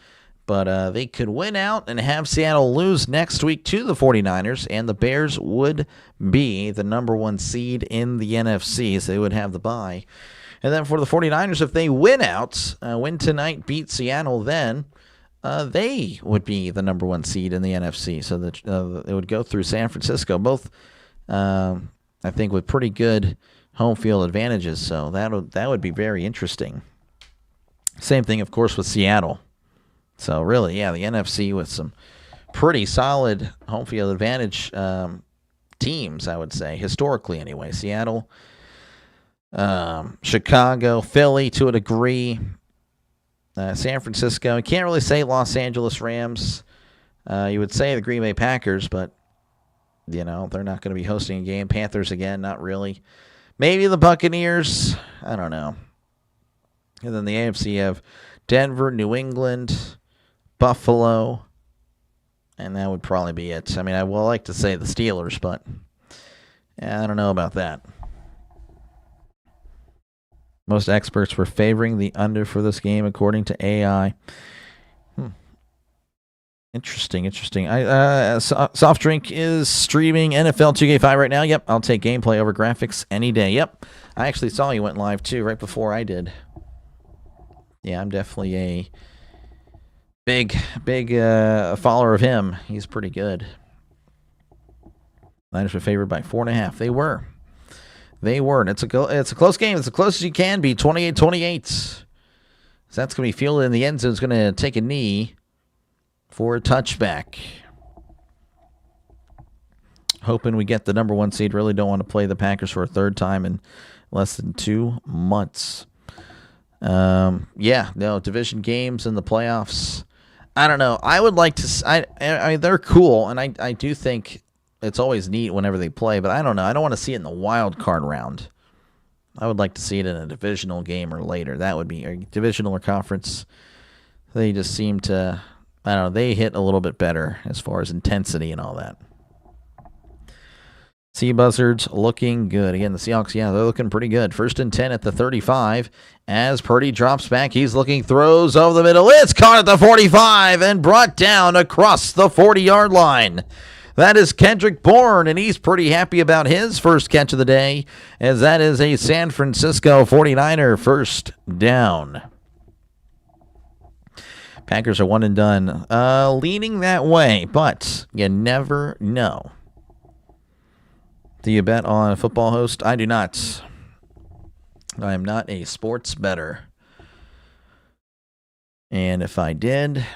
Speaker 2: but they could win out and have Seattle lose next week to the 49ers, and the Bears would be the number 1 seed in the NFC, so they would have the bye. And then for the 49ers, if they win out, win tonight, beat Seattle, then they would be the number 1 seed in the NFC, so that it would go through San Francisco, both, I think, with pretty good home field advantages, so that would be very interesting. Same thing, of course, with Seattle. So really, yeah, the NFC with some pretty solid home field advantage teams, I would say, historically anyway. Seattle, Chicago, Philly to a degree, San Francisco. You can't really say Los Angeles Rams. You would say the Green Bay Packers, but, they're not going to be hosting a game. Panthers, again, not really. Maybe the Buccaneers. I don't know. And then the AFC, you have Denver, New England, Buffalo, and that would probably be it. I mean, I will like to say the Steelers, but I don't know about that. Most experts were favoring the under for this game, according to AI. Interesting. Soft Drink is streaming NFL 2K5 right now. Yep, I'll take gameplay over graphics any day. Yep, I actually saw you went live too right before I did. Yeah, I'm definitely a big follower of him. He's pretty good. Niners were favored by 4.5. They were. And it's a close game. It's as close as you can be. 28-28. So that's going to be fielded in the end zone. It's going to take a knee for a touchback. Hoping we get the number 1 seed. Really don't want to play the Packers for a third time in less than 2 months. Division games in the playoffs. I don't know. I would like to. I they're cool, and I do think it's always neat whenever they play. But I don't know. I don't want to see it in the wild card round. I would like to see it in a divisional game or later. That would be a divisional or conference. They just seem to. I don't know. They hit a little bit better as far as intensity and all that. Sea Buzzards looking good. Again, the Seahawks, they're looking pretty good. 1st and 10 at the 35. As Purdy drops back, he's looking, throws over the middle. It's caught at the 45 and brought down across the 40-yard line. That is Kendrick Bourne, and he's pretty happy about his first catch of the day, as that is a San Francisco 49er first down. Packers are one and done. Leaning that way, but you never know. Do you bet on a football host? I do not. I am not a sports bettor. And if I did,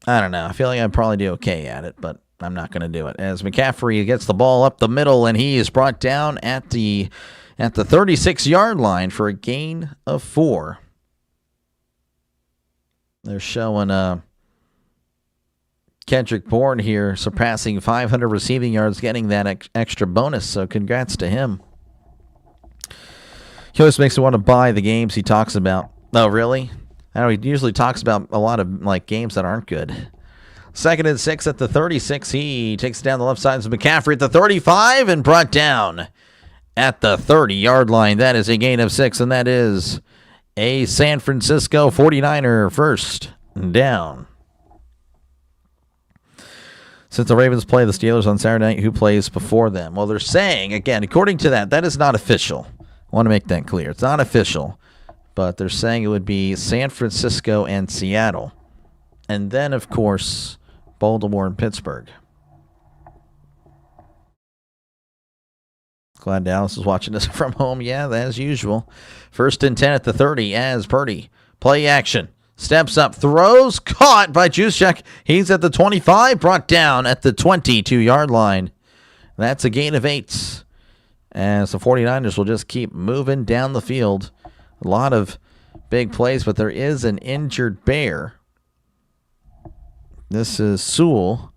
Speaker 2: I don't know. I feel like I'd probably do okay at it, but I'm not going to do it. As McCaffrey gets the ball up the middle, and he is brought down at the 36-yard line for a gain of 4. They're showing Kendrick Bourne here surpassing 500 receiving yards, getting that extra bonus, so congrats to him. He always makes me want to buy the games he talks about. Oh, really? I know he usually talks about a lot of games that aren't good. 2nd and 6 at the 36. He takes it down the left side of McCaffrey at the 35 and brought down at the 30-yard line. That is a gain of 6, and that is a San Francisco 49er first down. Since the Ravens play the Steelers on Saturday night, who plays before them? Well, they're saying, again, according to that is not official. I want to make that clear. It's not official. But they're saying it would be San Francisco and Seattle. And then, of course, Baltimore and Pittsburgh. Glad Dallas is watching this from home. Yeah, as usual. 1st and 10 at the 30 as Purdy. Play action. Steps up. Throws. Caught by Juszczyk. He's at the 25. Brought down at the 22-yard line. That's a gain of 8. As the 49ers will just keep moving down the field. A lot of big plays, but there is an injured Bear. This is Sewell,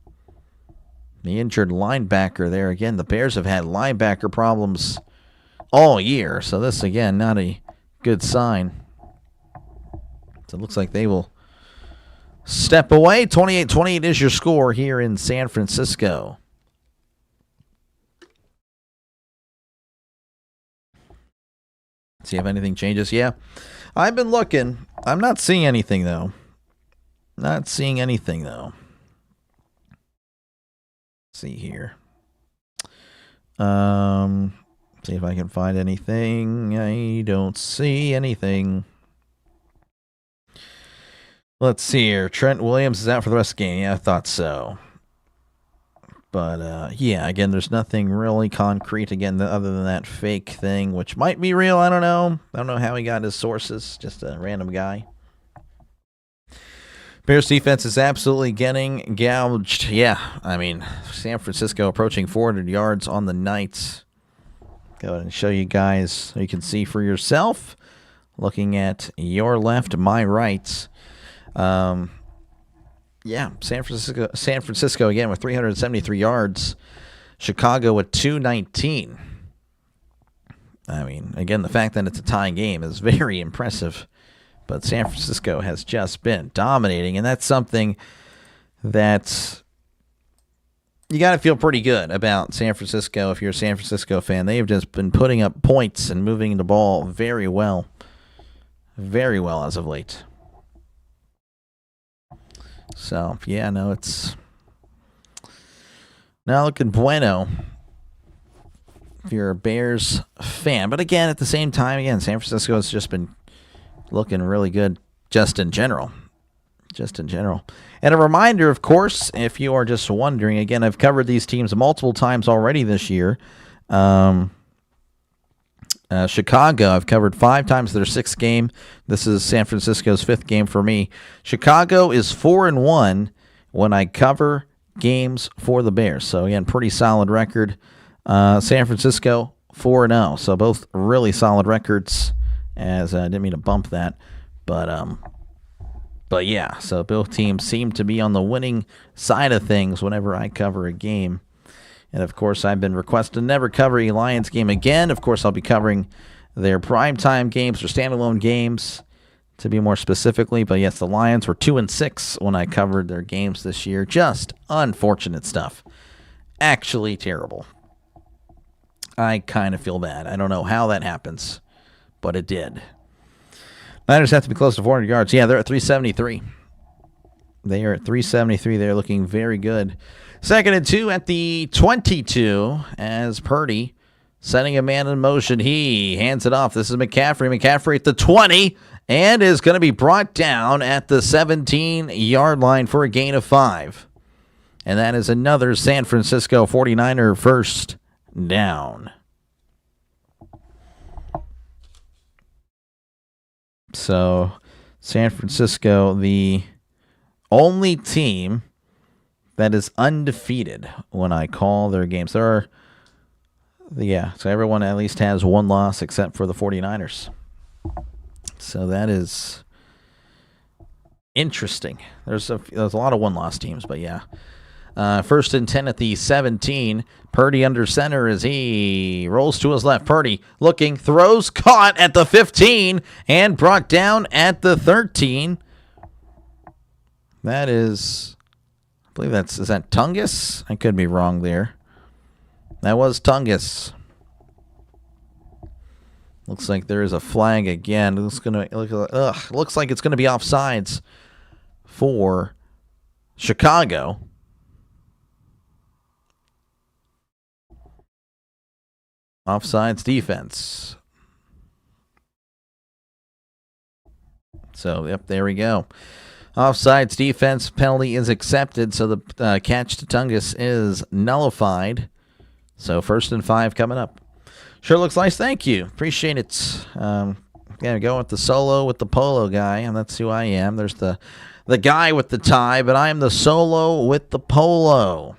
Speaker 2: the injured linebacker there. Again, the Bears have had linebacker problems all year, so this, again, not a good sign. So it looks like they will step away. 28-28 is your score here in San Francisco. See if anything changes. Yeah, I've been looking. I'm not seeing anything, though. Let's see here. See if I can find anything. I don't see anything. Let's see here. Trent Williams is out for the rest of the game. Yeah, I thought so. But, yeah, again, there's nothing really concrete, again, other than that fake thing, which might be real. I don't know. I don't know how he got his sources. Just a random guy. Bears defense is absolutely getting gouged. Yeah, I mean, San Francisco approaching 400 yards on the night. Go ahead and show you guys so you can see for yourself. Looking at your left, my right. Yeah, San Francisco again with 373 yards. Chicago with 219. I mean, again, the fact that it's a tying game is very impressive. But San Francisco has just been dominating, and that's something that you got to feel pretty good about San Francisco if you're a San Francisco fan. They have just been putting up points and moving the ball very well as of late. So, yeah, no, it's not looking bueno if you're a Bears fan. But again, at the same time, again, San Francisco has just been looking really good just in general. And a reminder, of course, if you are just wondering, again, I've covered these teams multiple times already this year. Chicago, I've covered 5 times their 6th game. This is San Francisco's 5th game for me. Chicago is 4-1 when I cover games for the Bears. So, again, pretty solid record. San Francisco, 4-0. So, both really solid records. As I didn't mean to bump that. But yeah, so both teams seem to be on the winning side of things whenever I cover a game. And, of course, I've been requested to never cover a Lions game again. Of course, I'll be covering their primetime games or standalone games, to be more specifically. But, yes, the Lions were 2-6 when I covered their games this year. Just unfortunate stuff. Actually terrible. I kind of feel bad. I don't know how that happens, but it did. Niners have to be close to 400 yards. Yeah, they're at 373. They are at 373. They're looking very good. 2nd and 2 at the 22 as Purdy setting a man in motion. He hands it off. This is McCaffrey. McCaffrey at the 20 and is going to be brought down at the 17-yard line for a gain of 5. And that is another San Francisco 49er first down. So, San Francisco, the only team that is undefeated when I call their games. So everyone at least has one loss except for the 49ers. So that is interesting. There's a lot of one-loss teams, but yeah. 1st and 10 at the 17. Purdy under center as he rolls to his left. Purdy looking, throws, caught at the 15, and brought down at the 13. That is, I believe is that Tungus? I could be wrong there. That was Tungus. Looks like there is a flag again. Looks like it's gonna be offsides for Chicago. Offsides defense. So, yep, there we go. Offsides defense penalty is accepted, so the catch to Tungus is nullified. So 1st and 5 coming up. Sure looks nice. Thank you. Appreciate it. Yeah, go with the solo with the polo guy, and that's who I am. There's the guy with the tie, but I am the solo with the polo.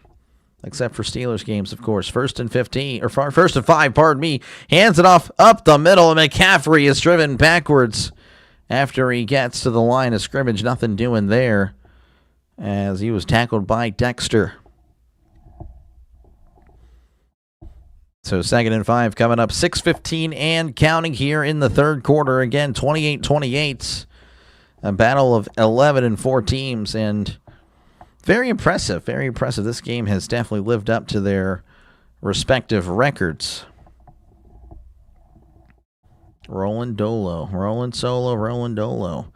Speaker 2: Except for Steelers games, of course. 1st and 15, or 1st and 5, pardon me. Hands it off up the middle, and McCaffrey is driven backwards after he gets to the line of scrimmage. Nothing doing there as he was tackled by Dexter. So 2nd and 5 coming up. 6:15 and counting here in the third quarter. Again, 28-28. A battle of 11 and 4 teams, and very impressive, very impressive. This game has definitely lived up to their respective records. Rolling Dolo, rolling solo, rolling Dolo.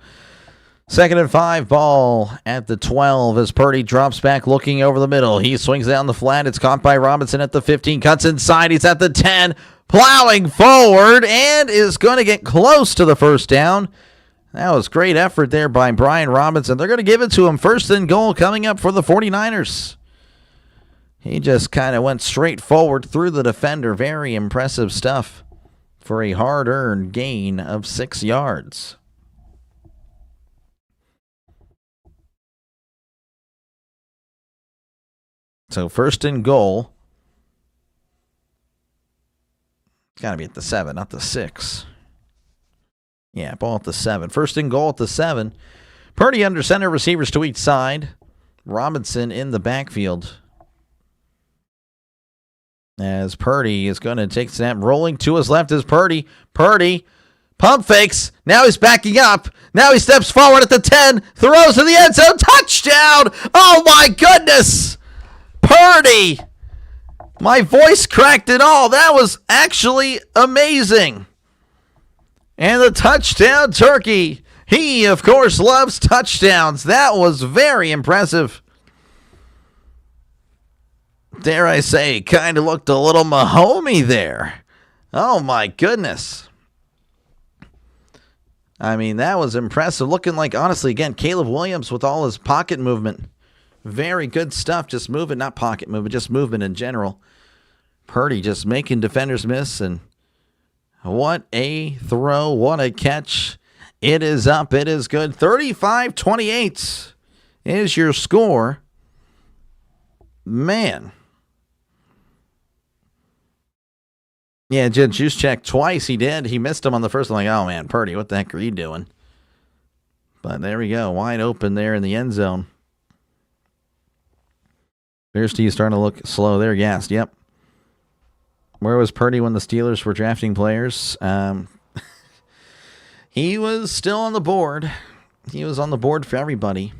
Speaker 2: 2nd and 5, ball at the 12 as Purdy drops back looking over the middle. He swings down the flat. It's caught by Robinson at the 15. Cuts inside. He's at the 10. Plowing forward and is going to get close to the first down. That was great effort there by Brian Robinson. They're going to give it to him. 1st and goal coming up for the 49ers. He just kind of went straight forward through the defender. Very impressive stuff for a hard-earned gain of 6 yards. So 1st and goal. It's got to be at the 7, not the 6. Yeah, ball at the 7. 1st and goal at the 7. Purdy under center, receivers to each side. Robinson in the backfield. As Purdy is going to take snap. Rolling to his left is Purdy. Purdy, pump fakes. Now he's backing up. Now he steps forward at the 10. Throws to the end zone. Touchdown! Oh my goodness! Purdy! My voice cracked it all. That was actually amazing. And the touchdown turkey. He, of course, loves touchdowns. That was very impressive. Dare I say, kind of looked a little Mahomey there. Oh, my goodness. I mean, that was impressive. Looking like, honestly, again, Caleb Williams with all his pocket movement. Very good stuff. Just moving, not pocket movement, just movement in general. Purdy just making defenders miss, and what a throw. What a catch. It is up. It is good. 35-28 is your score. Man. Yeah, juice check twice. He did. He missed him on the first one. Like, oh, man, Purdy, what the heck are you doing? But there we go. Wide open there in the end zone. Bears T starting to look slow. They're gassed. Yep. Where was Purdy when the Steelers were drafting players? He was still on the board. He was on the board for everybody.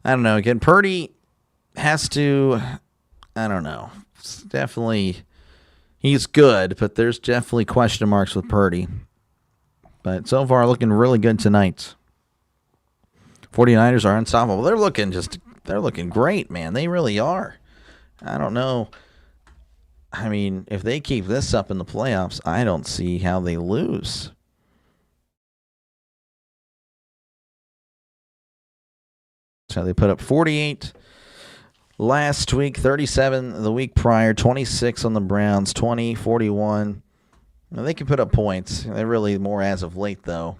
Speaker 2: I don't know. Again, Purdy has to, I don't know. It's definitely, he's good, but there's definitely question marks with Purdy. But so far, looking really good tonight. 49ers are unstoppable. They're looking great, man. They really are. I don't know. I mean, if they keep this up in the playoffs, I don't see how they lose. So they put up 48 last week, 37 the week prior, 26 on the Browns, 20, 41. Now, they can put up points. They're really more as of late, though.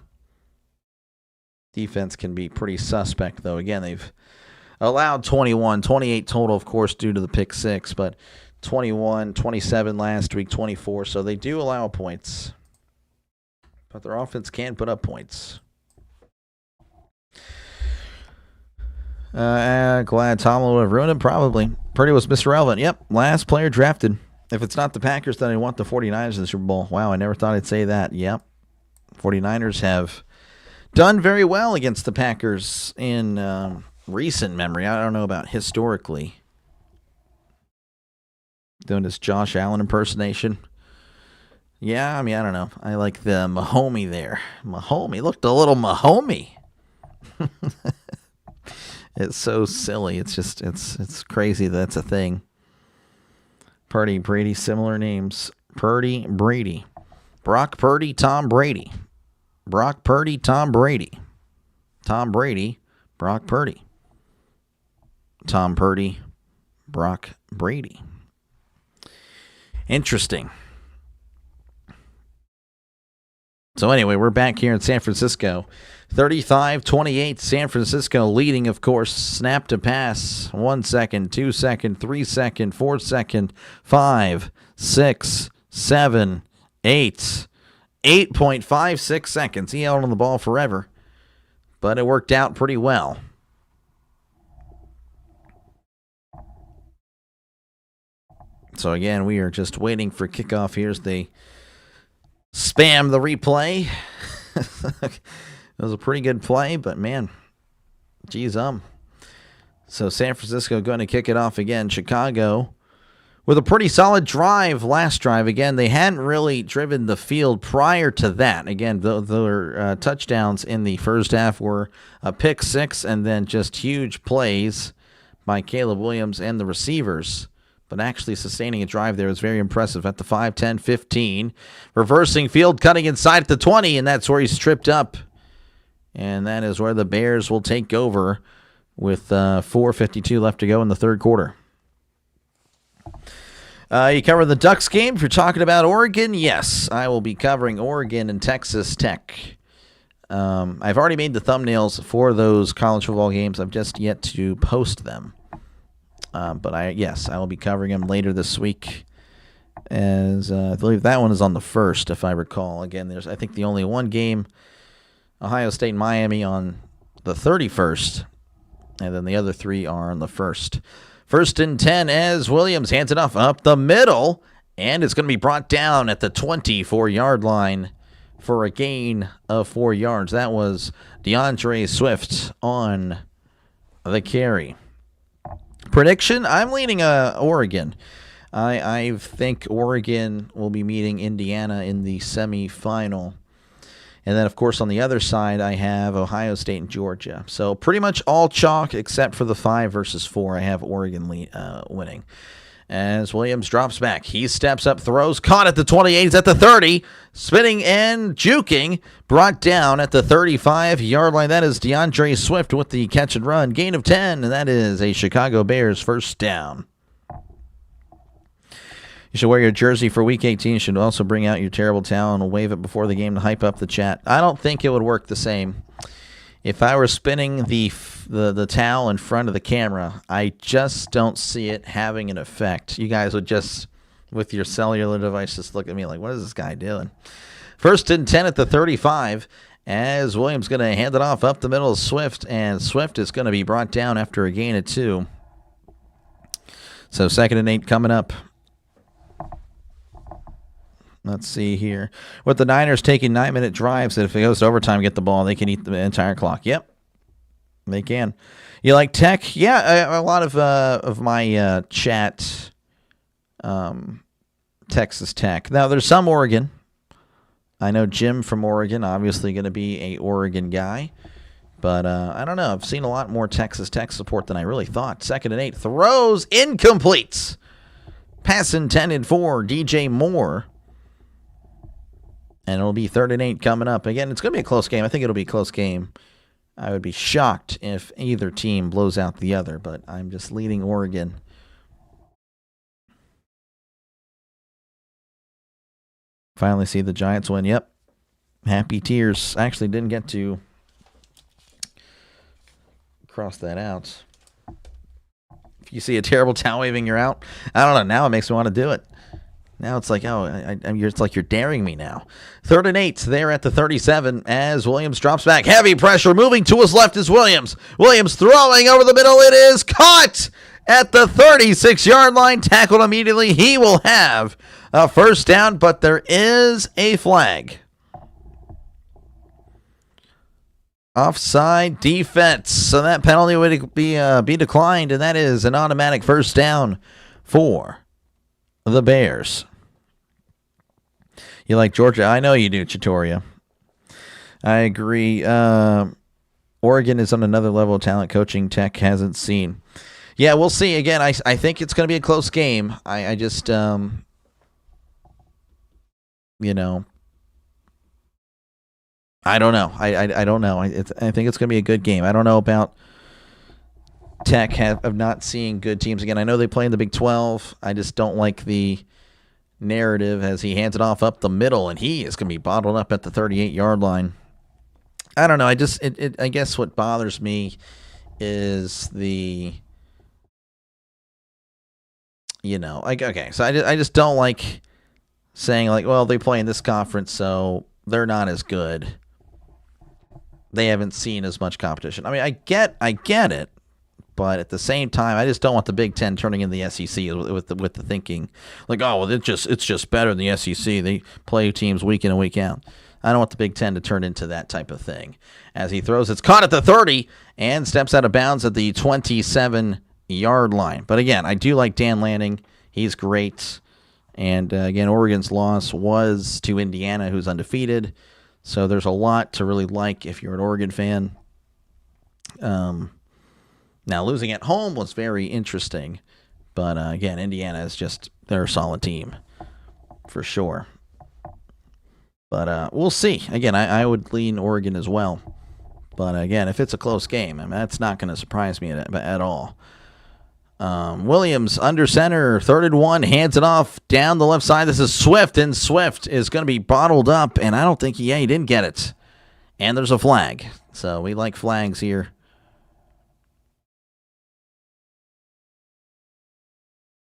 Speaker 2: Defense can be pretty suspect, though. Again, they've allowed 21, 28 total, of course, due to the pick six, but 21, 27 last week, 24. So they do allow points. But their offense can put up points. Glad Tomlin would have ruined him, probably. Purdy was Mr. Relevant. Yep, last player drafted. If it's not the Packers, then I want the 49ers in the Super Bowl. Wow, I never thought I'd say that. Yep. 49ers have done very well against the Packers in recent memory. I don't know about historically. Doing this Josh Allen impersonation. Yeah, I mean, I don't know. I like the Mahomey there. Mahomey looked a little Mahomey. It's so silly. It's just, it's crazy that's a thing. Purdy, Brady, similar names. Purdy, Brady. Brock Purdy, Tom Brady. Brock Purdy, Tom Brady. Tom Brady, Brock Purdy. Tom Purdy, Brock Brady. Interesting. So anyway, we're back here in San Francisco. 35-28, San Francisco leading, of course. Snap to pass. 1 second, 2 second, 3 second, 4 second, 5, 6, 7, 8. 8.56 seconds. He held on the ball forever, but it worked out pretty well. So again, we are just waiting for kickoff here as they spam the replay. It was a pretty good play, but man, geez, So San Francisco going to kick it off again. Chicago with a pretty solid drive last drive. Again, they hadn't really driven the field prior to that. Again, their touchdowns in the first half were a pick six and then just huge plays by Caleb Williams and the receivers. But actually sustaining a drive there was very impressive at the 5, 10, 15. Reversing field, cutting inside at the 20, and that's where he's tripped up. And that is where the Bears will take over with 4:52 left to go in the third quarter. You cover the Ducks game. If you're talking about Oregon, yes, I will be covering Oregon and Texas Tech. I've already made the thumbnails for those college football games. I've just yet to post them. But I will be covering them later this week. As I believe that one is on the 1st, if I recall. Again, there's I think the only one game, Ohio State and Miami, on the 31st, and then the other three are on the 1st. 1st and 10 as Williams hands it off up the middle, and it's going to be brought down at the 24-yard line for a gain of 4 yards. That was DeAndre Swift on the carry. Prediction, I'm leaning Oregon. I think Oregon will be meeting Indiana in the semifinal. And then, of course, on the other side, I have Ohio State and Georgia. So pretty much all chalk except for the 5 versus 4. I have Oregon winning. As Williams drops back, he steps up, throws, caught at the 28, he's at the 30, spinning and juking, brought down at the 35-yard line. That is DeAndre Swift with the catch and run, gain of 10, and that is a Chicago Bears first down. You should wear your jersey for Week 18. You should also bring out your terrible towel and wave it before the game to hype up the chat. I don't think it would work the same. If I were spinning the towel in front of the camera, I just don't see it having an effect. You guys would just, with your cellular device, just look at me like, what is this guy doing? 1st and 10 at the 35, as Williams going to hand it off up the middle of Swift, and Swift is going to be brought down after a gain of 2. So 2nd and 8 coming up. Let's see here. With the Niners taking 9-minute drives, if it goes to overtime, get the ball, they can eat the entire clock. Yep, they can. You like Tech? Yeah, a lot of my chat, Texas Tech. Now, there's some Oregon. I know Jim from Oregon, obviously going to be a Oregon guy. But I don't know. I've seen a lot more Texas Tech support than I really thought. 2nd and 8. Throws incomplete. Pass intended for DJ Moore. And it'll be 3rd and 8 coming up. Again, it's going to be a close game. I think it'll be a close game. I would be shocked if either team blows out the other, but I'm just leading Oregon. Finally see the Giants win. Yep. Happy tears. I actually didn't get to cross that out. If you see a terrible towel waving, you're out. I don't know. Now it makes me want to do it. Now it's like, it's like you're daring me now. 3rd and 8 there at the 37 as Williams drops back. Heavy pressure. Moving to his left is Williams. Williams throwing over the middle. It is caught at the 36-yard line. Tackled immediately. He will have a first down, but there is a flag. Offside defense. So that penalty would be declined, and that is an automatic first down for the Bears. You like Georgia? I know you do, Chitoria. I agree. Oregon is on another level of talent coaching Tech hasn't seen. Yeah, we'll see. Again, I think it's going to be a close game. I just, you know, I don't know. I don't know. I think it's going to be a good game. I don't know about Tech of not seeing good teams again. I know they play in the Big 12. I just don't like the narrative as he hands it off up the middle, and he is going to be bottled up at the 38-yard line. I don't know. I guess what bothers me is the, okay. So I just don't like saying like, well, they play in this conference, so they're not as good. They haven't seen as much competition. I mean, I get it, but at the same time, I just don't want the Big Ten turning in the SEC with the thinking like, oh, well, it's just better than the SEC. They play teams week in and week out. I don't want the Big Ten to turn into that type of thing. As he throws, it's caught at the 30 and steps out of bounds at the 27-yard line. But again, I do like Dan Lanning. He's great. And again, Oregon's loss was to Indiana, who's undefeated. So there's a lot to really like if you're an Oregon fan. Now, losing at home was very interesting. But again, Indiana is they're a solid team for sure. But we'll see. Again, I would lean Oregon as well. But again, if it's a close game, I mean, that's not going to surprise me at all. Williams under center, 3rd and 1, hands it off down the left side. This is Swift, and Swift is going to be bottled up, and I don't think he didn't get it. And there's a flag. So we like flags here.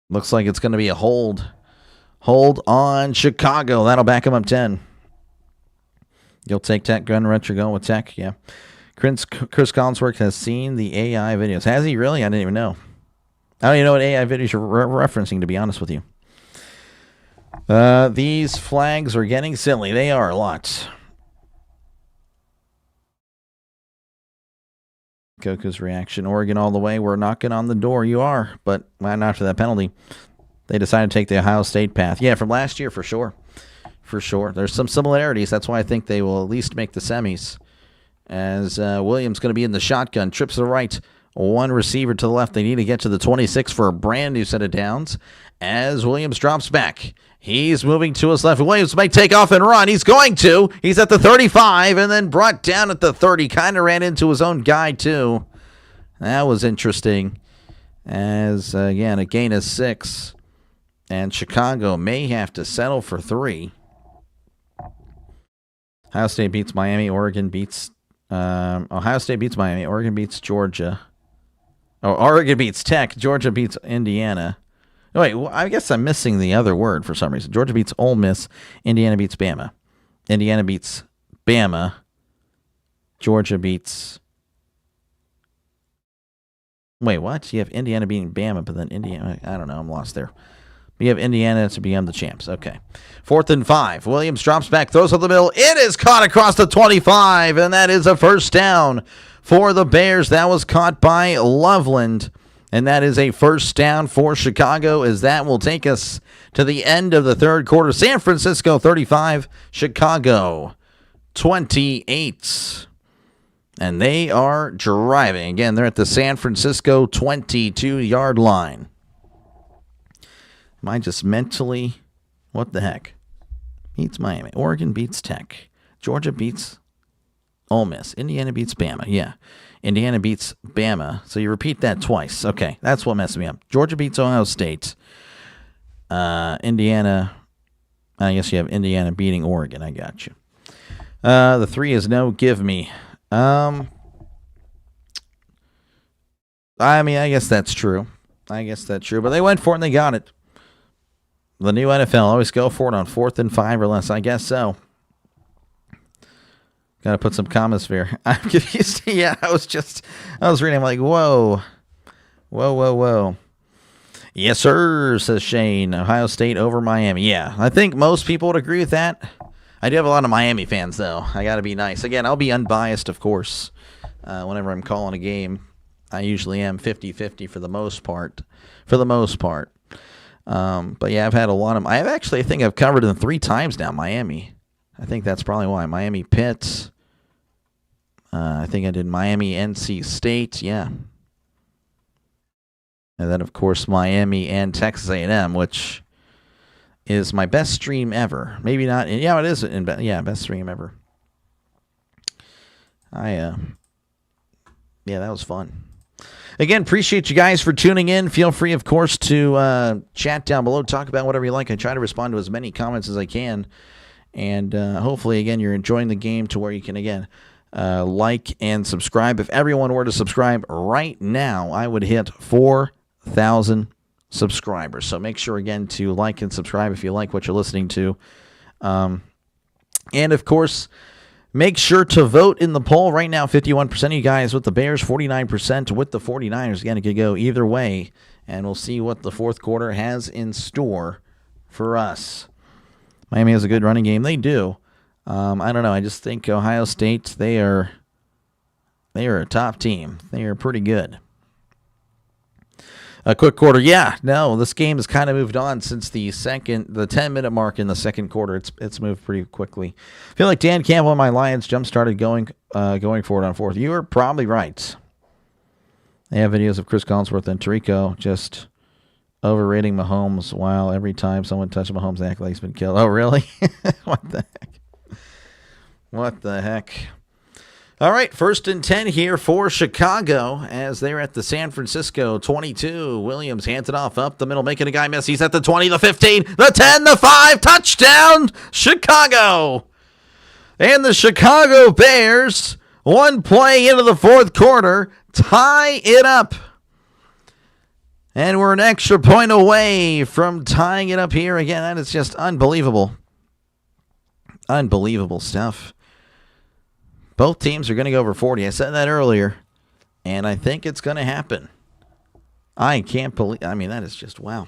Speaker 2: Looks like it's going to be a hold. Hold on Chicago. That'll back him up 10. You'll take Tech, gun rent, you're going with Tech, yeah. Chris Collinsworth has seen the AI videos. Has he really? I didn't even know. I don't even know what AI videos you're referencing, to be honest with you. These flags are getting silly. They are a lot. Goku's reaction. Oregon all the way. We're knocking on the door. You are, but not after that penalty. They decided to take the Ohio State path. Yeah, from last year, for sure. For sure. There's some similarities. That's why I think they will at least make the semis. As Williams going to be in the shotgun. Trips to the right. One receiver to the left. They need to get to the 26 for a brand new set of downs. As Williams drops back. He's moving to his left. Williams might take off and run. He's going to. He's at the 35 and then brought down at the 30. Kind of ran into his own guy, too. That was interesting. As, again, a gain of 6. And Chicago may have to settle for 3. Ohio State beats Miami. Oregon beats... Ohio State beats Miami. Oregon beats Georgia. Oh, Oregon beats Tech. Georgia beats Indiana. Oh, wait, well, I guess I'm missing the other word for some reason. Georgia beats Ole Miss. Indiana beats Bama. Indiana beats Bama. Georgia beats... Wait, what? You have Indiana beating Bama, but then Indiana... I don't know. I'm lost there. You have Indiana to become the champs. Okay. 4th and 5. Williams drops back, throws up the middle. It is caught across the 25, and that is a first down for the Bears. That was caught by Loveland, and that is a first down for Chicago, as that will take us to the end of the third quarter. San Francisco 35, Chicago 28. And they are driving. Again, they're at the San Francisco 22-yard line. Am I just mentally... What the heck? Beats Miami. Oregon beats Tech. Georgia beats Ole Miss. Indiana beats Bama. Yeah. Indiana beats Bama. So you repeat that twice. Okay. That's what messed me up. Georgia beats Ohio State. Indiana... I guess you have Indiana beating Oregon. I got you. The 3 is no give me. I mean, I guess that's true. But they went for it and they got it. The new NFL always go for it on 4th and 5 or less. I guess so. Got to put some commas here. I'm confused. Yeah, I was reading. I'm like, whoa. Yes, sir, says Shane. Ohio State over Miami. Yeah, I think most people would agree with that. I do have a lot of Miami fans, though. I got to be nice. Again, I'll be unbiased, of course. Whenever I'm calling a game, I usually am 50-50 for the most part. But yeah, I've had a lot of... I think I've covered them 3 times now, Miami. I think that's probably why. Miami Pitt. I think I did Miami NC State. Yeah. And then, of course, Miami and Texas A&M, which is my best stream ever. Maybe not. Yeah, it is. Best stream ever. Yeah, that was fun. Again, appreciate you guys for tuning in. Feel free, of course, to chat down below. Talk about whatever you like. I try to respond to as many comments as I can. And hopefully, again, you're enjoying the game to where you can, again, like and subscribe. If everyone were to subscribe right now, I would hit 4,000 subscribers. So make sure, again, to like and subscribe if you like what you're listening to. And, of course, make sure to vote in the poll. Right now, 51% of you guys with the Bears, 49% with the 49ers. Again, it could go either way. And we'll see what the fourth quarter has in store for us. Miami has a good running game. They do. I don't know. I just think Ohio State, they are a top team. They are pretty good. A quick quarter. Yeah, no, this game has kind of moved on since the 10-minute mark in the second quarter. It's moved pretty quickly. I feel like Dan Campbell and my Lions jump-started going forward on fourth. You are probably right. They have videos of Chris Collinsworth and Tirico just overrating Mahomes, while every time someone touches Mahomes, they act like he's been killed. Oh, really? What the heck? What the heck? All right, 1st and 10 here for Chicago as they're at the San Francisco 22. Williams hands it off up the middle, making a guy miss. He's at the 20, the 15, the 10, the 5. Touchdown, Chicago. And the Chicago Bears, one play into the fourth quarter, tie it up. And we're an extra point away from tying it up here. Again, that is just unbelievable. Unbelievable stuff. Both teams are going to go over 40. I said that earlier, and I think it's going to happen. I can't believe, that is just, wow.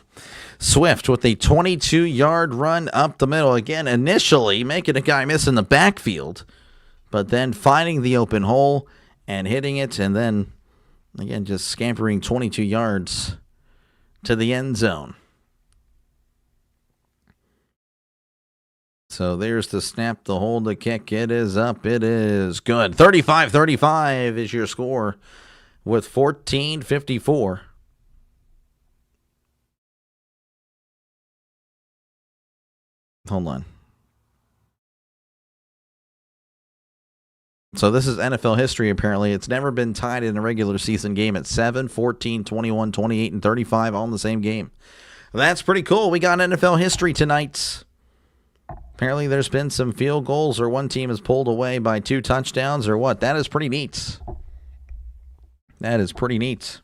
Speaker 2: Swift with a 22-yard run up the middle. Again, initially making a guy miss in the backfield, but then finding the open hole and hitting it, and then, again, just scampering 22 yards to the end zone. So there's the snap, the hold, the kick. It is up. It is good. 35-35 is your score with 14:54. Hold on. So this is NFL history, apparently. It's never been tied in a regular season game at 7, 14, 21, 28, and 35 all in the same game. That's pretty cool. We got NFL history tonight. Apparently there's been some field goals or one team is pulled away by 2 touchdowns or what. That is pretty neat. That is pretty neat.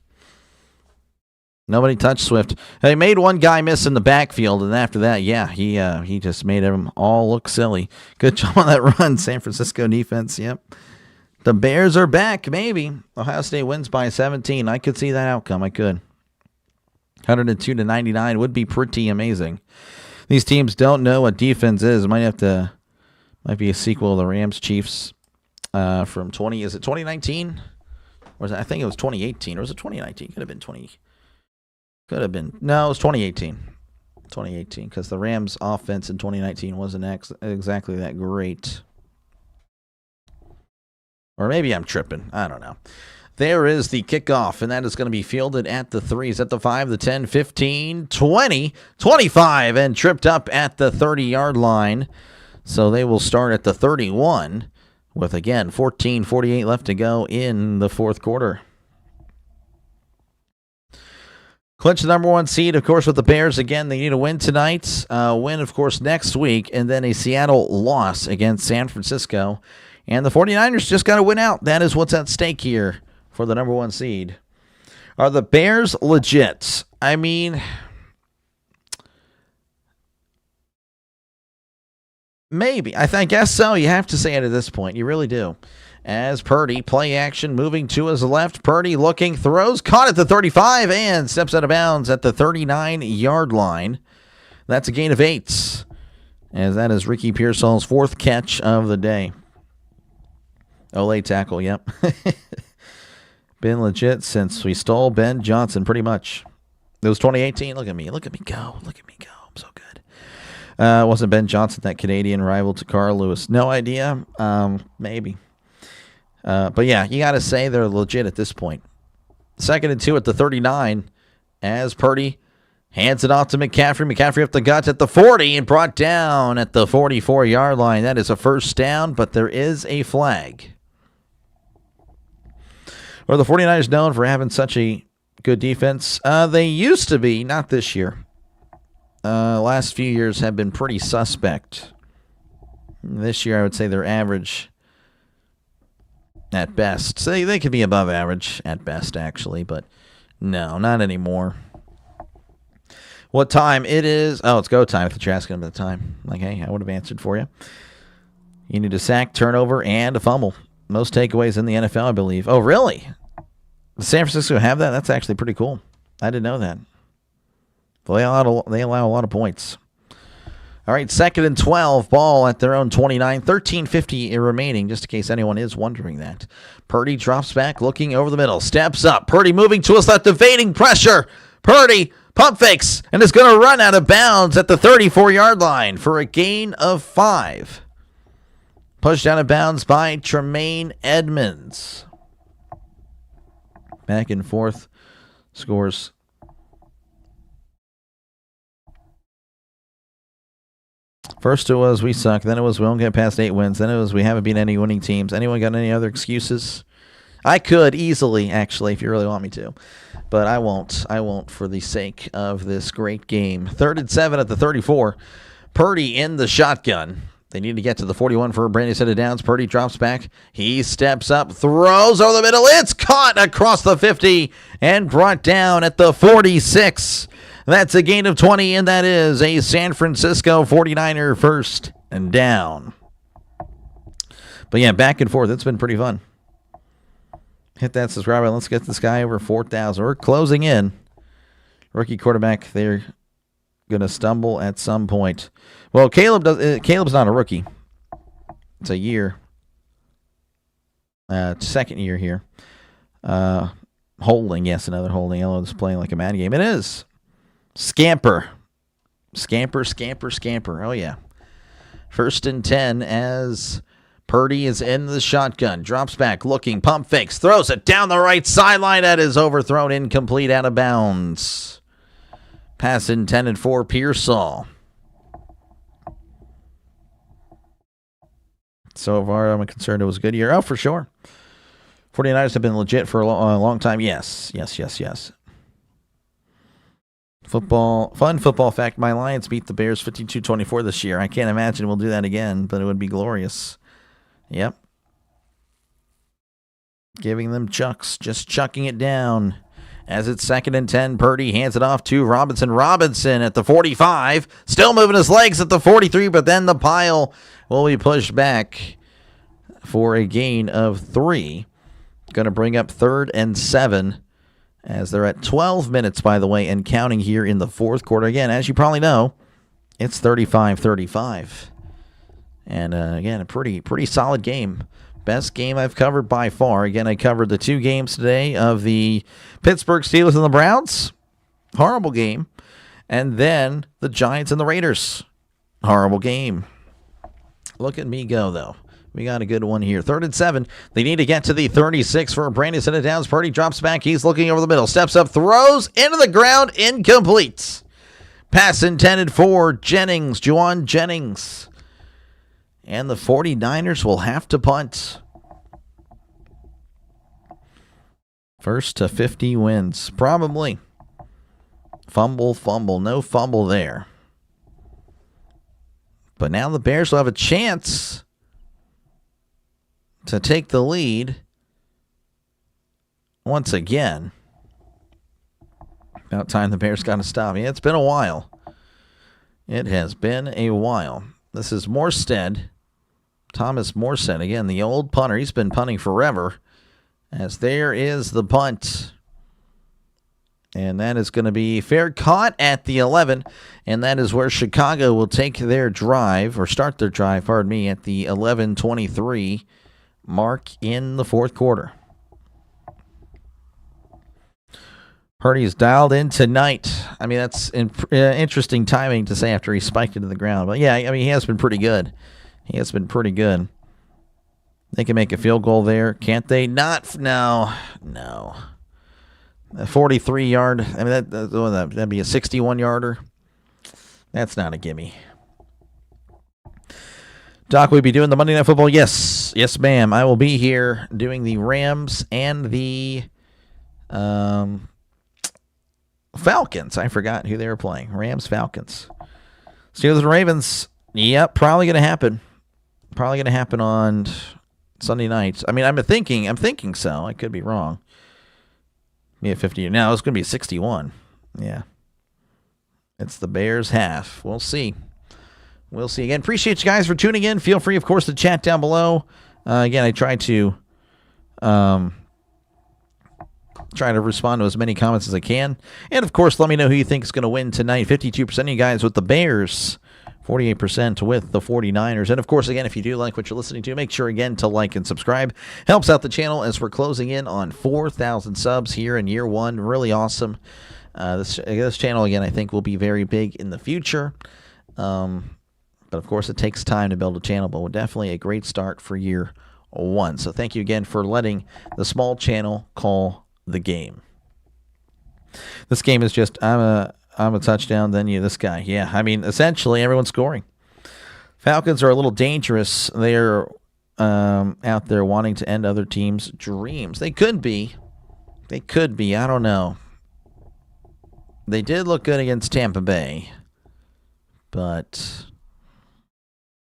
Speaker 2: Nobody touched Swift. They made one guy miss in the backfield, and after that, yeah, he just made them all look silly. Good job on that run, San Francisco defense. Yep. The Bears are back, maybe. Ohio State wins by 17. I could see that outcome. I could. 102-99 would be pretty amazing. These teams don't know what defense is. Might be a sequel to the Rams Chiefs from 2019? Or I think it was 2018, or was it 2019? Could have been 20. Could have been. No, it was 2018. 2018, because the Rams' offense in 2019 wasn't exactly that great. Or maybe I'm tripping. I don't know. There is the kickoff, and that is going to be fielded at the 3s, at the 5, the 10, 15, 20, 25, and tripped up at the 30-yard line. So they will start at the 31 with, again, 14:48 left to go in the fourth quarter. Clinch the number 1 seed, of course, with the Bears. Again, they need a win tonight, win, of course, next week, and then a Seattle loss against San Francisco. And the 49ers just got to win out. That is what's at stake here for the number 1 seed. Are the Bears legit? I mean, maybe. I guess so. You have to say it at this point. You really do. As Purdy, play action, moving to his left. Purdy looking, throws, caught at the 35, and steps out of bounds at the 39-yard line. That's a gain of 8, as that is Ricky Pearsall's 4th catch of the day. Late tackle, yep. Been legit since we stole Ben Johnson, pretty much. It was 2018. Look at me go. Look at me go. I'm so good. Wasn't Ben Johnson that Canadian rival to Carl Lewis? No idea. Maybe. But yeah, you got to say they're legit at this point. 2nd and 2 at the 39. as Purdy hands it off to McCaffrey. McCaffrey up the guts at the 40 and brought down at the 44-yard line. That is a first down, but there is a flag. Are the 49ers known for having such a good defense? They used to be, not this year. Last few years have been pretty suspect. This year, I would say they're average at best. So they could be above average at best, actually, but no, not anymore. What time it is? Oh, it's go time if you're asking about the time. Like, hey, I would have answered for you. You need a sack, turnover, and a fumble. Most takeaways in the NFL, I believe. Oh, really? Does San Francisco have that? That's actually pretty cool. I didn't know that. They allow a lot of points. All right, 2nd and 12, ball at their own 29, 13:50 remaining, just in case anyone is wondering that. Purdy drops back, looking over the middle, steps up. Purdy moving to his left, evading pressure. Purdy pump fakes and is going to run out of bounds at the 34-yard line for a gain of 5. Pushed out of bounds by Tremaine Edmonds. Back and forth scores. First it was we suck, then it was we don't get past 8 wins, then it was we haven't beat any winning teams. Anyone got any other excuses? I could easily, actually, if you really want me to. But I won't. I won't for the sake of this great game. 3rd and 7 at the 34. Purdy in the shotgun. They need to get to the 41 for a brand new set of downs. Purdy drops back. He steps up, throws over the middle. It's caught across the 50 and brought down at the 46. That's a gain of 20, and that is a San Francisco 49er first and down. But yeah, back and forth. It's been pretty fun. Hit that subscribe button. Let's get this guy over 4,000. We're closing in. Rookie quarterback, they're going to stumble at some point. Well, Caleb's not a rookie. It's a year. Second year here. Holding, yes, another holding. Elo is playing like a mad game. It is. Scamper. Scamper. Oh, yeah. 1st and 10 as Purdy is in the shotgun. Drops back, looking, pump fakes, throws it down the right sideline. That is overthrown, incomplete, out of bounds. Pass intended for Pearsall. So far, I'm concerned it was a good year. Oh, for sure. 49ers have been legit for a long time. Yes. Fun football fact. My Lions beat the Bears 52-24 this year. I can't imagine we'll do that again, but it would be glorious. Yep. Giving them chucks, just chucking it down. As it's 2nd and 10, Purdy hands it off to Robinson. Robinson at the 45, still moving his legs at the 43, but then the pile will be pushed back for a gain of 3. Going to bring up 3rd and 7 as they're at 12 minutes, by the way, and counting here in the 4th quarter. Again, as you probably know, it's 35-35. And again, a pretty solid game. Best game I've covered by far. Again, I covered the 2 games today of the Pittsburgh Steelers and the Browns. Horrible game. And then the Giants and the Raiders. Horrible game. Look at me go, though. We got a good one here. 3rd and 7. They need to get to the 36 for a brand new set of downs. Purdy drops back. He's looking over the middle. Steps up. Throws into the ground. Incomplete. Pass intended for Juwan Jennings. And the 49ers will have to punt. 1st to 50 wins. Probably. Fumble. No fumble there. But now the Bears will have a chance to take the lead once again. About time the Bears got to stop. Yeah, it's been a while. It has been a while. This is Morstead. Thomas Morstead, again, the old punter. He's been punting forever. As there is the punt. And that is going to be fair caught at the 11. And that is where Chicago will take their drive, or start their drive, pardon me, at the 11:23 mark in the 4th quarter. Purdy's dialed in tonight. I mean, that's interesting timing to say after he spiked into the ground. But yeah, I mean, he has been pretty good. They can make a field goal there, can't they? No. A 43-yard. I mean, that'd be a 61-yarder. That's not a gimme. Doc, will you be doing the Monday Night Football? Yes. Yes, ma'am. I will be here doing the Rams and the Falcons. I forgot who they were playing. Rams, Falcons. Steelers and Ravens. Yep, probably going to happen. Probably going to happen on Sunday nights. I mean, I'm thinking so. I could be wrong. Me at 50. Now it's going to be 61. Yeah. It's the Bears half. We'll see. We'll see. Again, appreciate you guys for tuning in. Feel free, of course, to chat down below. Again, I try to respond to as many comments as I can. And, of course, let me know who you think is going to win tonight. 52% of you guys with the Bears. 48% with the 49ers. And, of course, again, if you do like what you're listening to, make sure, again, to like and subscribe. Helps out the channel as we're closing in on 4,000 subs here in year one. Really awesome. This channel, again, I think will be very big in the future. But, of course, it takes time to build a channel, but definitely a great start for year one. So thank you again for letting the small channel call the game. This game is just, I'm a touchdown, then you, this guy. Yeah, I mean, essentially everyone's scoring. Falcons are a little dangerous. They're out there wanting to end other teams' dreams. They could be. They could be. I don't know. They did look good against Tampa Bay, but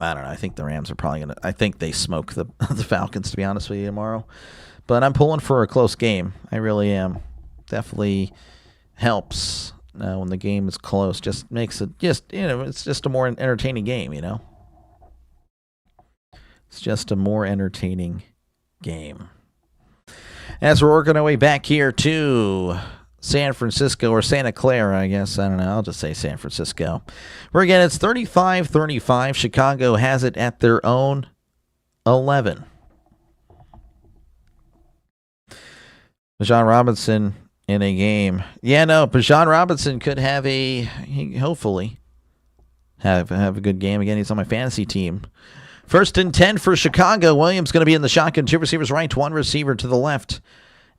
Speaker 2: I don't know. I think the Rams are probably going to... I think they smoke the Falcons, to be honest with you, tomorrow. But I'm pulling for a close game. I really am. Definitely helps when the game is close. Just makes it... it's just a more entertaining game, It's just a more entertaining game. As we're working our way back here to San Francisco, or Santa Clara, I guess. I don't know. I'll just say San Francisco. Where, again, it's 35-35. Chicago has it at their own 11. Bijan Robinson in a game. Yeah, no, Bijan Robinson could have hopefully have a good game. Again, he's on my fantasy team. 1st and 10 for Chicago. Williams going to be in the shotgun. 2 receivers right, 1 receiver to the left.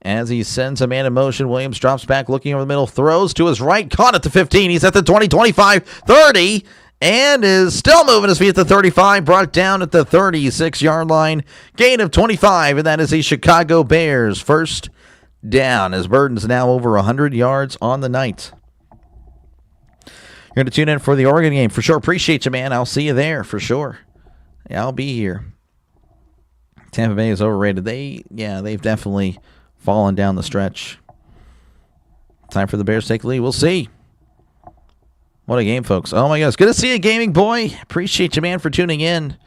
Speaker 2: As he sends a man in motion, Williams drops back, looking over the middle, throws to his right, caught at the 15. He's at the 20, 25, 30, and is still moving his feet at the 35, brought down at the 36-yard line. Gain of 25, and that is a Chicago Bears first down, as Burton's now over 100 yards on the night. You're going to tune in for the Oregon game. For sure. Appreciate you, man. I'll see you there for sure. Yeah, I'll be here. Tampa Bay is overrated. They've definitely falling down the stretch. Time for the Bears to take the lead. We'll see. What a game, folks. Oh, my gosh. Good to see you, gaming boy. Appreciate you, man, for tuning in.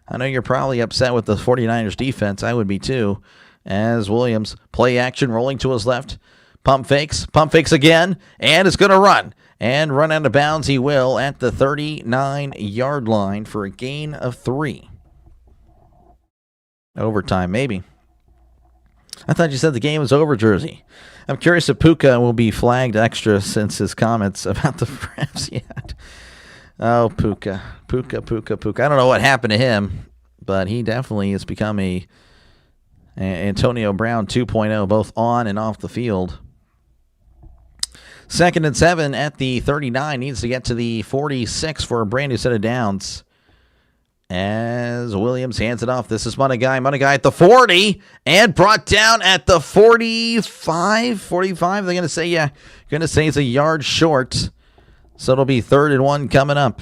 Speaker 2: I know you're probably upset with the 49ers defense. I would be, too. As Williams, play action, rolling to his left. Pump fakes again, and is going to run. And run out of bounds he will at the 39-yard line for a gain of 3. Overtime, maybe. I thought you said the game was over, Jersey. I'm curious if Puka will be flagged extra since his comments about the Rams yet. Oh, Puka. I don't know what happened to him, but he definitely has become a Antonio Brown 2.0, both on and off the field. 2nd and 7 at the 39. Needs to get to the 46 for a brand new set of downs. As Williams hands it off. This is Money Guy at the 40. And brought down at the 45. 45, they're going to say, yeah. Going to say it's a yard short. So it'll be 3rd and 1 coming up.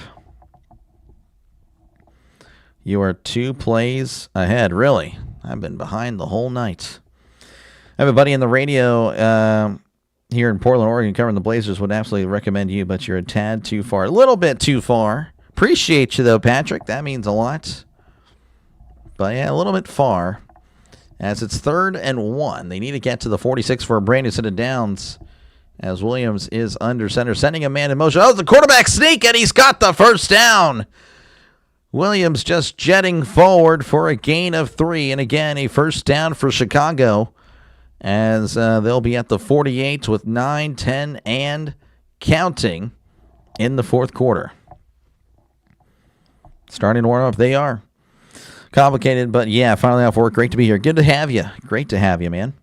Speaker 2: You are 2 plays ahead, really. I've been behind the whole night. I have a buddy in the radio here in Portland, Oregon, covering the Blazers. Would absolutely recommend you, but you're a tad too far. A little bit too far. Appreciate you, though, Patrick. That means a lot. But, yeah, a little bit far. As it's 3rd and 1. They need to get to the 46 for a brand new set of downs. As Williams is under center, sending a man in motion. Oh, the quarterback sneak, and he's got the first down. Williams just jetting forward for a gain of 3. And, again, a first down for Chicago. As they'll be at the 48 with 9, 10, and counting in the 4th quarter. Starting to warm up, they are. Complicated, but yeah, finally off work. Great to be here. Good to have you. Great to have you, man.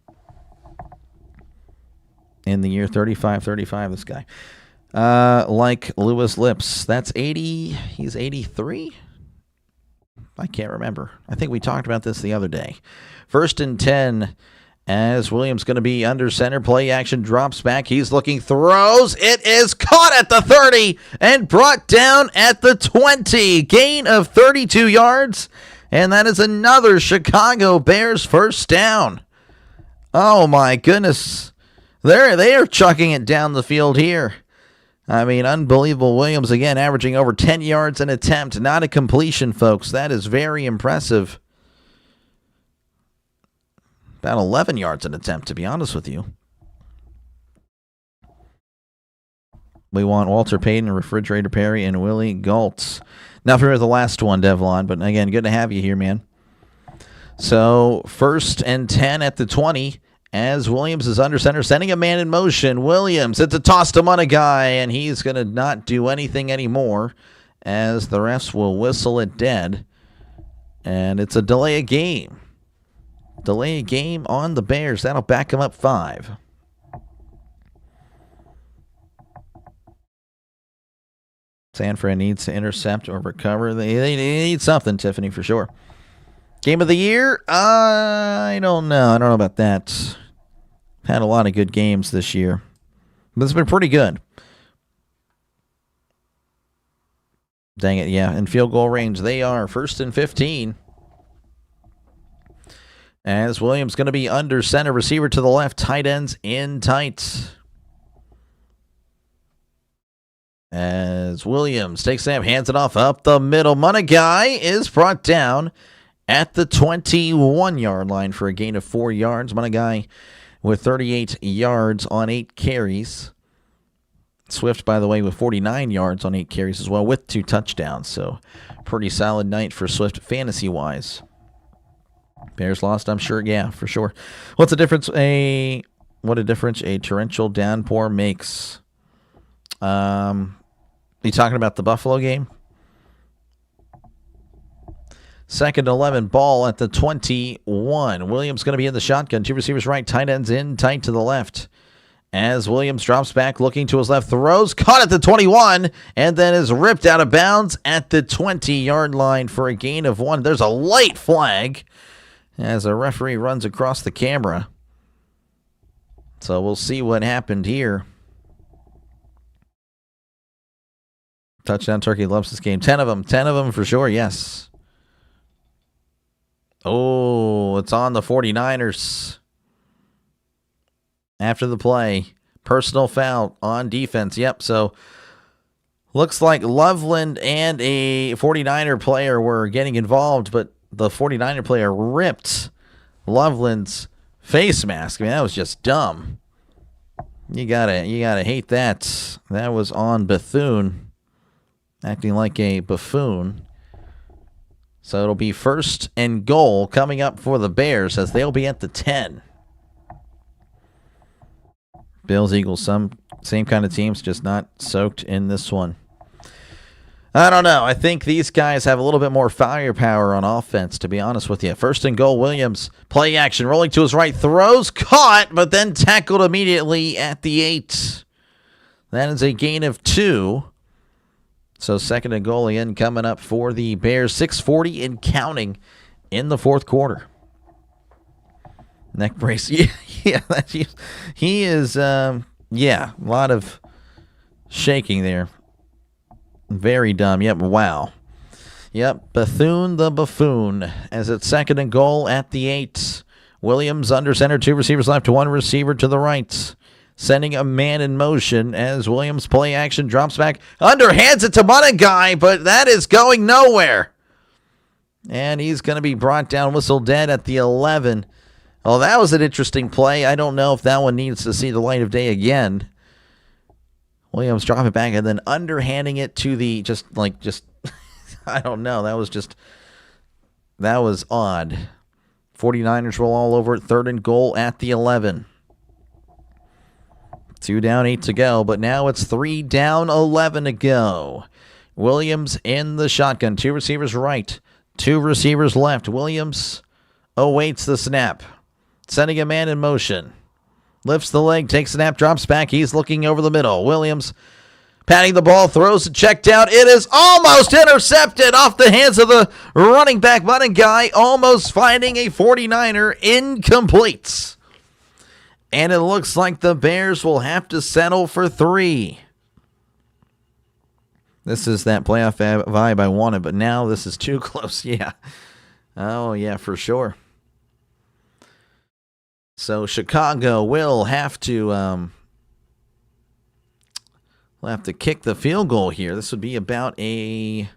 Speaker 2: in the year 35, this guy. Like Lewis Lips. That's 80. He's 83? I can't remember. I think we talked about this the other day. 1st and 10 as Williams going to be under center. Play action, drops back. He's looking, throws. It is caught at the 30 and brought down at the 20. Gain of 32 yards. And that is another Chicago Bears first down. Oh, my goodness. They are chucking it down the field here. I mean, unbelievable. Williams, again, averaging over 10 yards an attempt. Not a completion, folks. That is very impressive. About 11 yards an attempt, to be honest with you. We want Walter Payton, Refrigerator Perry, and Willie Galtz. Not familiar with the last one, Devlon, but again, good to have you here, man. So, 1st and 10 at the 20. As Williams is under center, sending a man in motion. Williams, it's a toss to Monagai, and he's going to not do anything anymore as the refs will whistle it dead. And it's a delay of game. Delay of game on the Bears. That'll back him up 5. San Fran needs to intercept or recover. They need something, Tiffany, for sure. Game of the year? I don't know. I don't know about that. Had a lot of good games this year. But it's been pretty good. Dang it, yeah. In field goal range, they are 1st and 15. As Williams going to be under center, receiver to the left, tight ends in tight. As Williams takes snap, hands it off up the middle. Monagai is brought down at the 21-yard line for a gain of 4 yards. Monagai with 38 yards on 8 carries. Swift, by the way, with 49 yards on 8 carries as well, with 2 touchdowns. So, pretty solid night for Swift fantasy-wise. Bears lost, I'm sure. Yeah, for sure. What a difference a torrential downpour makes. Are you talking about the Buffalo game? 2nd and 11, ball at the 21. Williams going to be in the shotgun. 2 receivers right, tight ends in, tight to the left. As Williams drops back, looking to his left, throws, caught at the 21, and then is ripped out of bounds at the 20-yard line for a gain of 1. There's a late flag as a referee runs across the camera. So we'll see what happened here. Touchdown Turkey loves this game. 10 of them for sure, yes. Oh, it's on the 49ers. After the play, personal foul on defense. Yep, so looks like Loveland and a 49er player were getting involved, but the 49er player ripped Loveland's face mask. I mean, that was just dumb. You gotta hate that. That was on Bethune, acting like a buffoon. So it'll be 1st and goal coming up for the Bears as they'll be at the 10. Bills, Eagles, same kind of teams, just not soaked in this one. I don't know. I think these guys have a little bit more firepower on offense, to be honest with you. 1st and goal, Williams. Play action, rolling to his right, throws, caught, but then tackled immediately at the 8. That is a gain of 2. So 2nd and goal again coming up for the Bears. 6:40 and counting in the 4th quarter. Neck brace. Yeah, he is, a lot of shaking there. Very dumb. Yep, wow. Yep, Bethune the buffoon as it's 2nd and goal at the 8. Williams under center, 2 receivers left, 1 receiver to the right. Sending a man in motion as Williams play action, drops back, underhands it to Monagai, but that is going nowhere. And he's going to be brought down, whistled dead at the 11. Oh, that was an interesting play. I don't know if that one needs to see the light of day again. Williams dropping it back and then underhanding it to the, just I don't know. That was odd. 49ers roll all over it. 3rd and goal at the 11. 2 down, 8 to go, but now it's 3 down, 11 to go. Williams in the shotgun. 2 receivers right, 2 receivers left. Williams awaits the snap, sending a man in motion. Lifts the leg, takes a snap, drops back. He's looking over the middle. Williams patting the ball, throws a check down. It is almost intercepted off the hands of the running back button guy, almost finding a 49er. Incomplete. And it looks like the Bears will have to settle for 3. This is that playoff vibe I wanted, but now this is too close. Yeah. Oh, yeah, for sure. So Chicago will have to kick the field goal here. This would be about a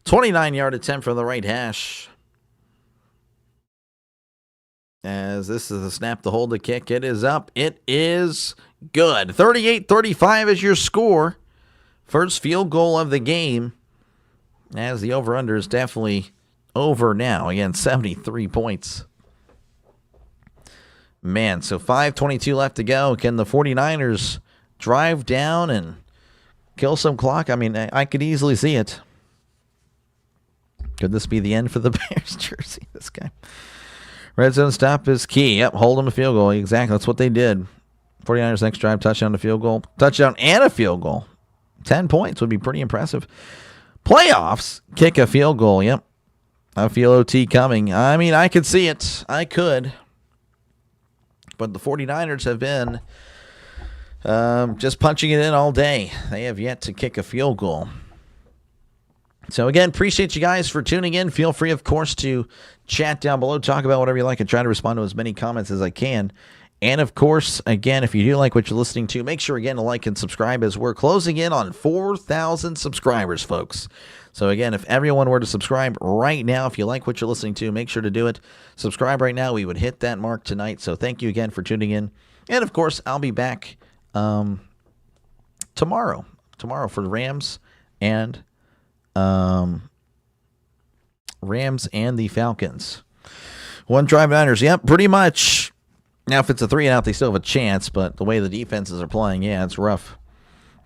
Speaker 2: 29-yard attempt from the right hash. As this is the snap, the hold, the kick. It is up. It is good. 38-35 is your score. First field goal of the game. As the over-under is definitely over now. Again, 73 points. Man, so 5:22 left to go. Can the 49ers drive down and kill some clock? I mean, I could easily see it. Could this be the end for the Bears jersey? This guy. Red zone stop is key. Yep, hold them a field goal. Exactly, that's what they did. 49ers next drive, touchdown to field goal. Touchdown and a field goal. 10 points would be pretty impressive. Playoffs, kick a field goal. Yep, I feel OT coming. I mean, I could see it. I could. But the 49ers have been just punching it in all day. They have yet to kick a field goal. So, again, appreciate you guys for tuning in. Feel free, of course, to chat down below. Talk about whatever you like. I try to respond to as many comments as I can. And, of course, again, if you do like what you're listening to, make sure, again, to like and subscribe as we're closing in on 4,000 subscribers, folks. So, again, if everyone were to subscribe right now, if you like what you're listening to, make sure to do it. Subscribe right now. We would hit that mark tonight. So, thank you again for tuning in. And, of course, I'll be back tomorrow for the Rams and the Falcons. One drive Niners. Yep, pretty much. Now, if it's a 3-and-out, they still have a chance, but the way the defenses are playing, yeah, it's rough.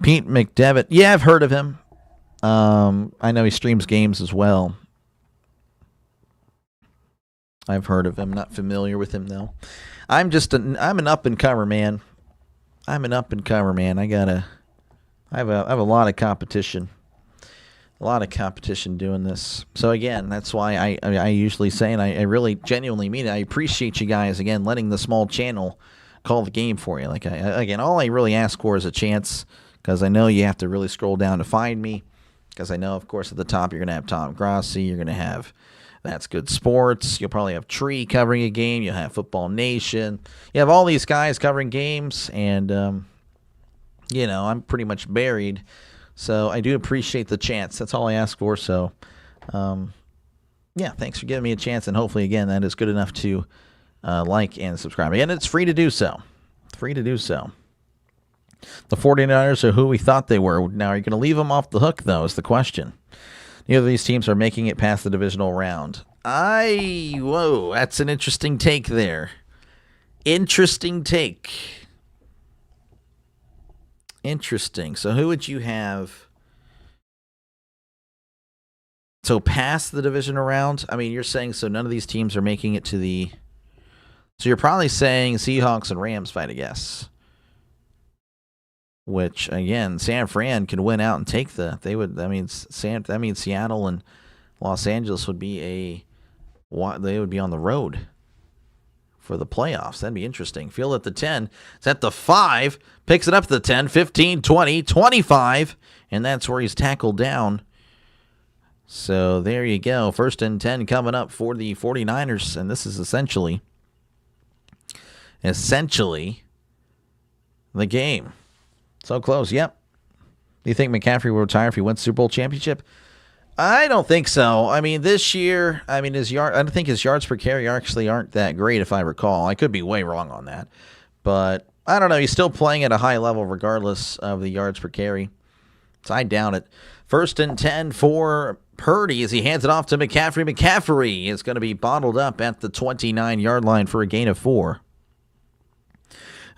Speaker 2: Pete McDevitt. Yeah, I've heard of him. I know he streams games as well. I've heard of him. Not familiar with him, though. I'm an up-and-comer, man. I'm an up-and-comer, man. I have a lot of competition. A lot of competition doing this. So, again, that's why I usually say, and I really genuinely mean it, I appreciate you guys, again, letting the small channel call the game for you. Like, again, all I really ask for is a chance, because I know you have to really scroll down to find me, because I know, of course, at the top you're going to have Tom Grossi, you're going to have That's Good Sports, you'll probably have Tree covering a game, you'll have Football Nation, you have all these guys covering games, and, I'm pretty much buried. So I do appreciate the chance. That's all I ask for. So, thanks for giving me a chance. And hopefully, again, that is good enough to like and subscribe. Again, it's free to do so. Free to do so. The 49ers are who we thought they were. Now, are you going to leave them off the hook, though, is the question. Neither of these teams are making it past the divisional round. Whoa, that's an interesting take there. Interesting take. Interesting. So who would you have? So past the division round? I mean, you're saying so none of these teams are making it to the... So you're probably saying Seahawks and Rams fight, I guess. Which, again, San Fran could win out and take that means Seattle and Los Angeles would be they would be on the road for the playoffs. That'd be interesting. Field at the 10. It's at the 5. Picks it up to the 10, 15, 20, 25. And that's where he's tackled down. So there you go. 1st and 10 coming up for the 49ers. And this is essentially the game. So close. Yep. Do you think McCaffrey will retire if he wins Super Bowl championship? I don't think so. I mean, this year, I don't think his yards per carry actually aren't that great, if I recall. I could be way wrong on that. But I don't know. He's still playing at a high level regardless of the yards per carry. So I doubt it. 1st and 10 for Purdy as he hands it off to McCaffrey. McCaffrey is going to be bottled up at the 29-yard line for a gain of 4.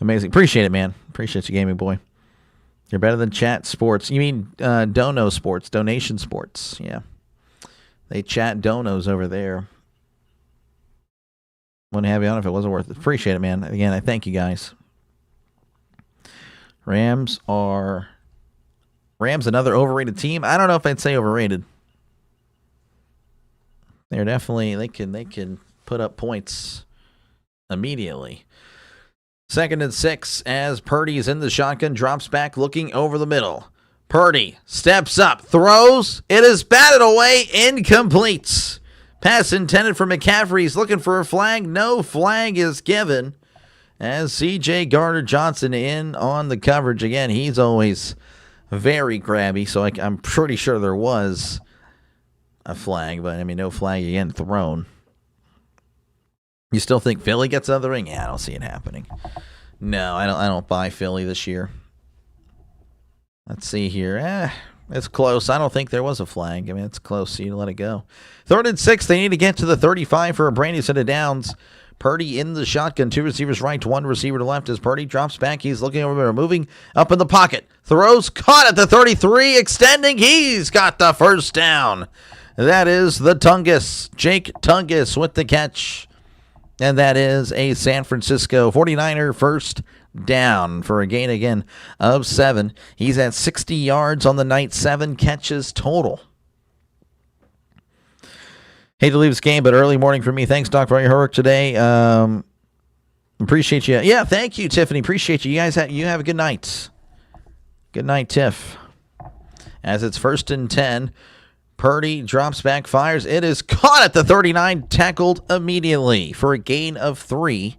Speaker 2: Amazing. Appreciate it, man. Appreciate you, gaming boy. You're better than Chat Sports. You mean Dono Sports, Donation Sports. Yeah. They chat donos over there. Wouldn't have you on if it wasn't worth it. Appreciate it, man. Again, I thank you guys. Rams, another overrated team. I don't know if I'd say overrated. They're definitely, they can put up points immediately. 2nd and 6 as Purdy's in the shotgun, drops back, looking over the middle. Purdy steps up, throws. It is batted away, incomplete. Pass intended for McCaffrey. He's looking for a flag. No flag is given. As C.J. Gardner-Johnson in on the coverage. Again, he's always very grabby, so I'm pretty sure there was a flag, but, I mean, no flag again thrown. You still think Philly gets out of the ring? Yeah, I don't see it happening. No, I don't buy Philly this year. Let's see here. It's close. I don't think there was a flag. I mean, it's close, so you let it go. 3rd and 6. They need to get to the 35 for a brand new set of downs. Purdy in the shotgun. 2 receivers right, 1 receiver to left as Purdy drops back. He's looking over there, moving up in the pocket. Throws, caught at the 33, extending. He's got the first down. That is the Tungus. Jake Tungus with the catch. And that is a San Francisco 49er first down for a gain again of 7. He's at 60 yards on the night, 7 catches total. Hate to leave this game, but early morning for me. Thanks, Doc, for all your work today. Appreciate you. Yeah, thank you, Tiffany. Appreciate you. You guys have a good night. Good night, Tiff. As it's 1st and 10. Purdy drops back, fires. It is caught at the 39, tackled immediately for a gain of 3.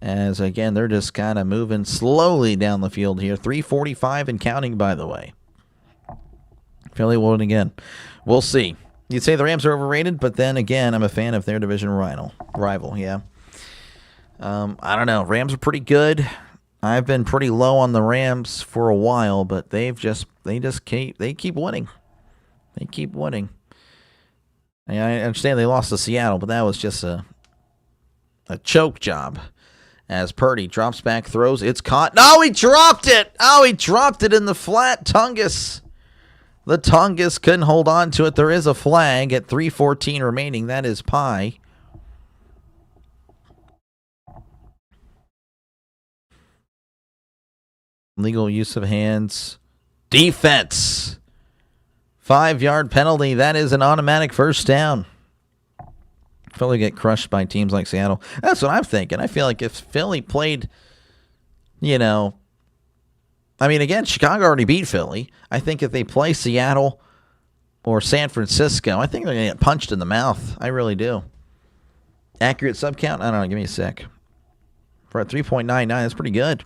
Speaker 2: As, again, they're just kind of moving slowly down the field here. 3:45 and counting, by the way. Philly will win again. We'll see. You'd say the Rams are overrated, but then, again, I'm a fan of their division rival, yeah. I don't know. Rams are pretty good. I've been pretty low on the Rams for a while, but they keep winning. They keep winning. I understand they lost to Seattle, but that was just a choke job. As Purdy drops back, throws, it's caught. No, he dropped it. Oh, he dropped it in the flat. Tungus. The Tungus couldn't hold on to it. There is a flag at 3:14 remaining. That is Pie. Legal use of hands. Defense. 5-yard penalty. That is an automatic first down. Philly get crushed by teams like Seattle. That's what I'm thinking. I feel like if Philly played, again, Chicago already beat Philly. I think if they play Seattle or San Francisco, I think they're going to get punched in the mouth. I really do. Accurate sub count? I don't know. Give me a sec. For a 3.99, that's pretty good.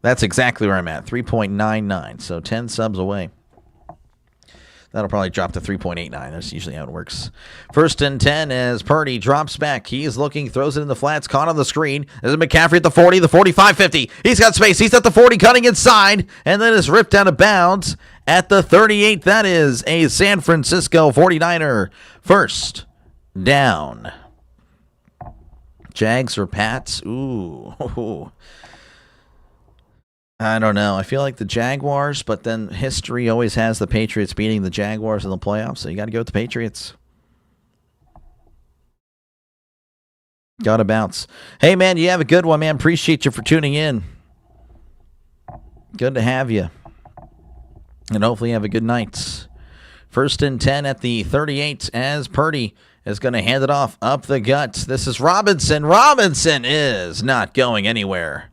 Speaker 2: That's exactly where I'm at. 3.99. So 10 subs away. That'll probably drop to 3.89. That's usually how it works. 1st and 10 as Purdy drops back. He is looking, throws it in the flats, caught on the screen. There's McCaffrey at the 40, the 45, 50. He's got space. He's at the 40, cutting inside, and then is ripped out of bounds at the 38. That is a San Francisco 49er first down. Jags or Pats? Ooh. I don't know. I feel like the Jaguars, but then history always has the Patriots beating the Jaguars in the playoffs, so you got to go with the Patriots. Got to bounce. Hey, man, you have a good one, man. Appreciate you for tuning in. Good to have you. And hopefully you have a good night. 1st and 10 at the 38 as Purdy is going to hand it off up the gut. This is Robinson. Robinson is not going anywhere.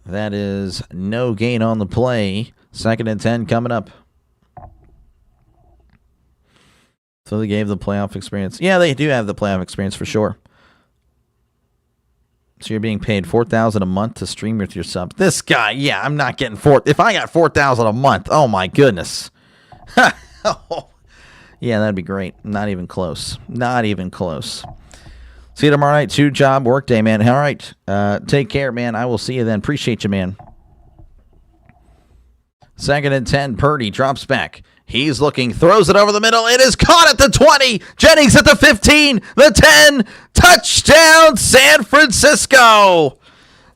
Speaker 2: That is no gain on the play. 2nd and 10 coming up. So they gave the playoff experience. Yeah, they do have the playoff experience for sure. So you're being paid $4,000 a month to stream with your subs. This guy, yeah, I'm not getting if I got $4,000 a month, oh my goodness. Yeah, that'd be great. Not even close. Not even close. See you tomorrow night. 2-job workday, man. All right. Take care, man. I will see you then. Appreciate you, man. 2nd and 10. Purdy drops back. He's looking. Throws it over the middle. It is caught at the 20. Jennings at the 15. The 10. Touchdown, San Francisco.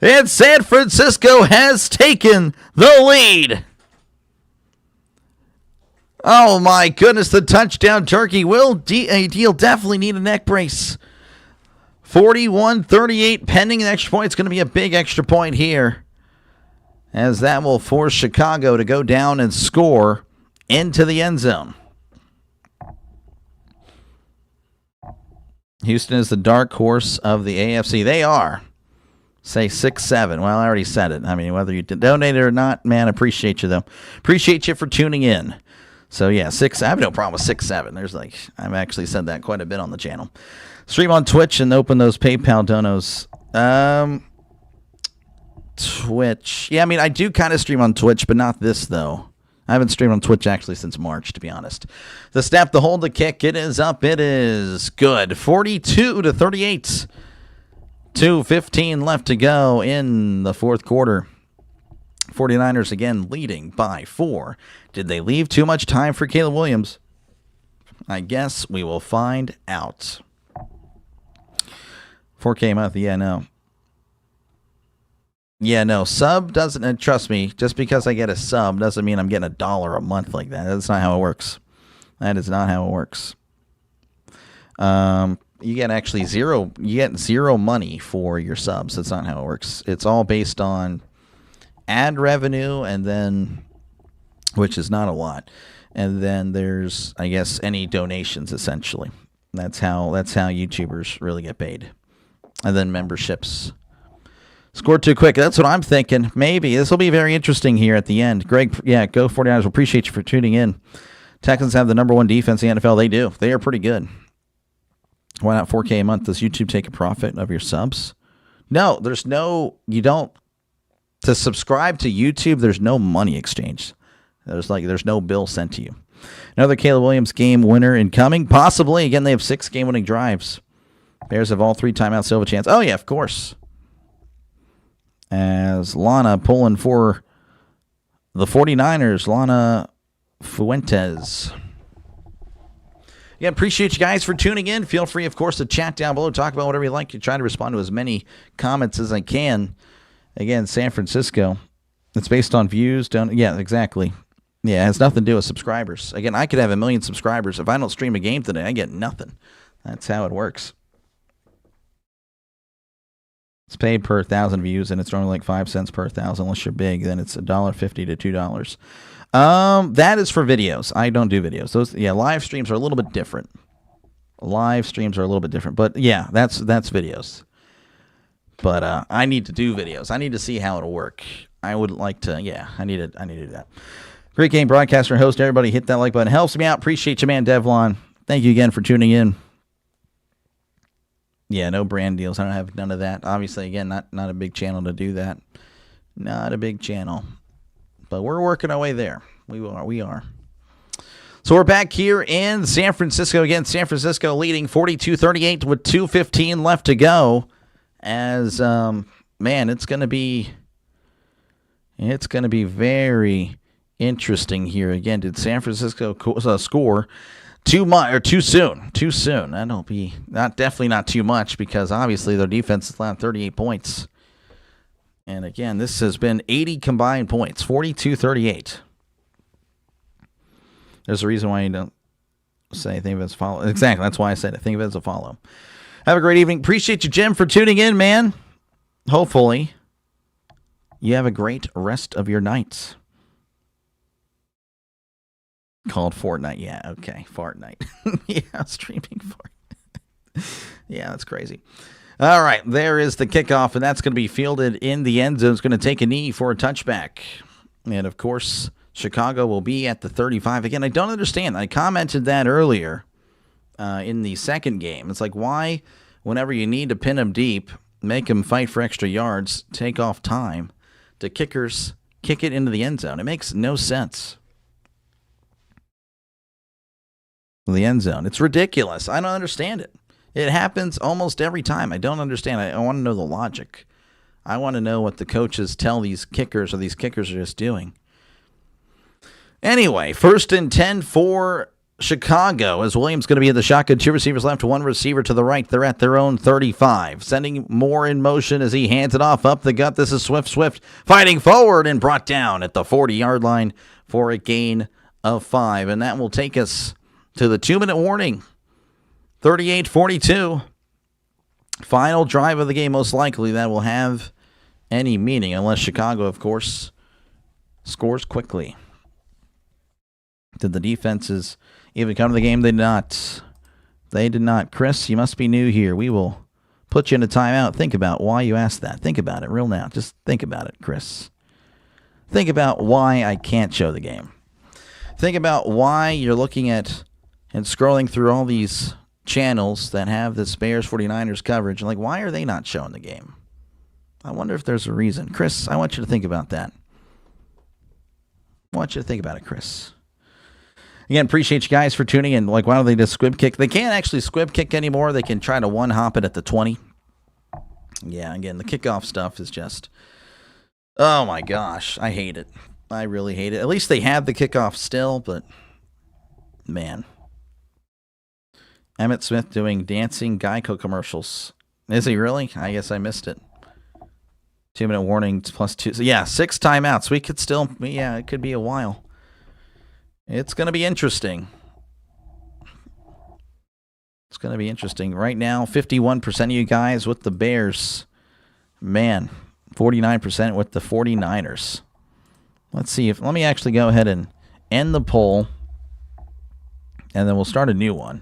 Speaker 2: And San Francisco has taken the lead. Oh, my goodness. The touchdown turkey will definitely need a neck brace. 41-38 pending an extra point. It's going to be a big extra point here. as that will force Chicago to go down and score into the end zone. Houston is the dark horse of the AFC. They are. Say 6-7. Well, I already said it. I mean, whether you donated or not, man, appreciate you, though. Appreciate you for tuning in. So, yeah, 6. I have no problem with 6-7. I've actually said that quite a bit on the channel. Stream on Twitch and open those PayPal donos. Twitch. Yeah, I mean, I do kind of stream on Twitch, but not this, though. I haven't streamed on Twitch actually since March, to be honest. The snap, the hold, the kick. It is up. It is good. 42-38. 2:15 left to go in the fourth quarter. 49ers again leading by 4. Did they leave too much time for Caleb Williams? I guess we will find out. 4K a month. Yeah, no. Yeah, no, sub doesn't, and trust me, just because I get a sub doesn't mean I'm getting $1 a month like that. That's not how it works. That is not how it works. You get actually zero money for your subs. That's not how it works. It's all based on ad revenue, and then, which is not a lot. And then there's, I guess, any donations, essentially. That's how YouTubers really get paid. And then memberships. Scored too quick. That's what I'm thinking. Maybe. This will be very interesting here at the end. Greg, yeah, go 49ers. We'll appreciate you for tuning in. Texans have the #1 defense in the NFL. They do. They are pretty good. Why not 4K a month? Does YouTube take a profit of your subs? No, you don't. To subscribe to YouTube, there's no money exchange. There's no bill sent to you. Another Caleb Williams game winner incoming. Possibly. Again, they have 6 game-winning drives. Bears have all 3 timeouts, still have a chance. Oh, yeah, of course. As Lana pulling for the 49ers, Lana Fuentes. Yeah, appreciate you guys for tuning in. Feel free, of course, to chat down below. Talk about whatever you like. You try to respond to as many comments as I can. Again, San Francisco. It's based on views. Yeah, exactly. Yeah, it has nothing to do with subscribers. Again, I could have 1 million subscribers. If I don't stream a game today, I get nothing. That's how it works. It's paid per 1,000 views, and it's normally like 5 cents per 1,000. Unless you're big, then it's $1.50 to $2. That is for videos. I don't do videos. Live streams are a little bit different. But yeah, that's videos. But I need to do videos. I need to see how it'll work. I would like to. Yeah, I need to do that. Great game, broadcaster and host. Everybody, hit that like button. Helps me out. Appreciate you, man, Devlon. Thank you again for tuning in. Yeah, no brand deals. I don't have none of that. Obviously, again, not a big channel to do that. Not a big channel. But we're working our way there. We are. So we're back here in San Francisco. Again, San Francisco leading 42-38 with 2:15 left to go. As, man, it's going to be very interesting here. Again, did San Francisco score too much or too soon? Too soon. That'll be definitely not too much, because obviously their defense has allowed 38 points. And again, this has been 80 combined points, 42-38. There's a reason why you don't say think of it as follow. Exactly. That's why I said it. Think of it as a follow. Have a great evening. Appreciate you, Jim, for tuning in, man. Hopefully you have a great rest of your night. Called Fortnite. Yeah, okay. Fortnite. Yeah, streaming Fortnite. Yeah, that's crazy. All right, there is the kickoff, and that's going to be fielded in the end zone. It's going to take a knee for a touchback. And, of course, Chicago will be at the 35. Again, I don't understand. I commented that earlier in the second game. It's like, why, whenever you need to pin them deep, make them fight for extra yards, take off time, to kickers kick it into the end zone? It makes no sense. The end zone. It's ridiculous. I don't understand it. It happens almost every time. I don't understand. I want to know the logic. I want to know what the coaches tell these kickers, or these kickers are just doing. Anyway, 1st and 10 for Chicago, as Williams going to be at the shotgun. 2 receivers left, 1 receiver to the right. They're at their own 35. Sending Moore in motion as he hands it off up the gut. This is Swift fighting forward and brought down at the 40-yard line for a gain of 5. And that will take us to the 2-minute warning. 38-42. Final drive of the game, most likely, that will have any meaning, unless Chicago, of course, scores quickly. Did the defenses even come to the game? They did not. They did not. Chris, you must be new here. We will put you in a timeout. Think about why you asked that. Think about it real now. Just think about it, Chris. Think about why I can't show the game. Think about why you're looking at and scrolling through all these channels that have this Bears 49ers coverage. Like, why are they not showing the game? I wonder if there's a reason. Chris, I want you to think about that. I want you to think about it, Chris. Again, appreciate you guys for tuning in. Like, why don't they just squib kick? They can't actually squib kick anymore. They can try to one-hop it at the 20. Yeah, again, the kickoff stuff is just... Oh, my gosh. I hate it. I really hate it. At least they have the kickoff still, but... Man. Emmitt Smith doing dancing Geico commercials. Is he really? I guess I missed it. 2-minute warning plus 2. So yeah, 6 timeouts. We could still... Yeah, it could be a while. It's going to be interesting. It's going to be interesting. Right now, 51% of you guys with the Bears. Man, 49% with the 49ers. Let's see if... Let me actually go ahead and end the poll. And then we'll start a new one.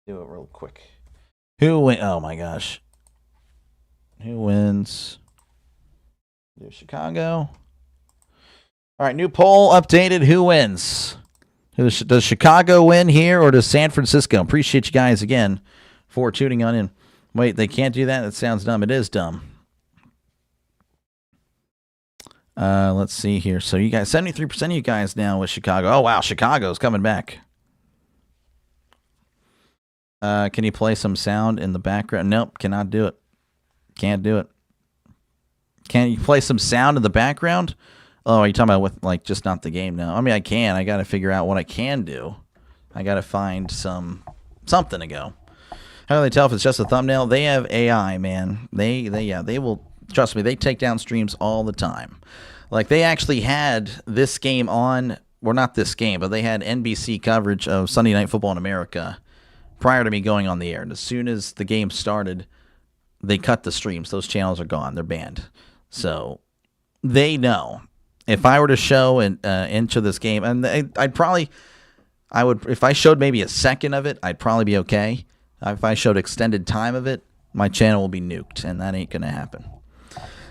Speaker 2: Do it real quick. Who win? Oh, my gosh. Who wins? Do Chicago. All right, new poll updated. Who wins? Does Chicago win here or does San Francisco? Appreciate you guys again for tuning on in. Wait, they can't do that? That sounds dumb. It is dumb. Let's see here. So you guys, 73% of you guys now with Chicago. Oh, wow, Chicago's coming back. Can you play some sound in the background? Nope, cannot do it. Can't do it. Can you play some sound in the background? Oh, are you talking about with, like, just not the game now? I mean, I can. I got to figure out what I can do. I got to find something to go. How do they tell if it's just a thumbnail? They have AI, man. They will, trust me, they take down streams all the time. Like, they actually had this game on, well, not this game, but they had NBC coverage of Sunday Night Football in America prior to me going on the air. And as soon as the game started, they cut the streams. Those channels are gone. They're banned. So they know. If I were to show into this game, and I would, if I showed maybe a second of it, I'd probably be okay. If I showed extended time of it, my channel will be nuked, and that ain't going to happen.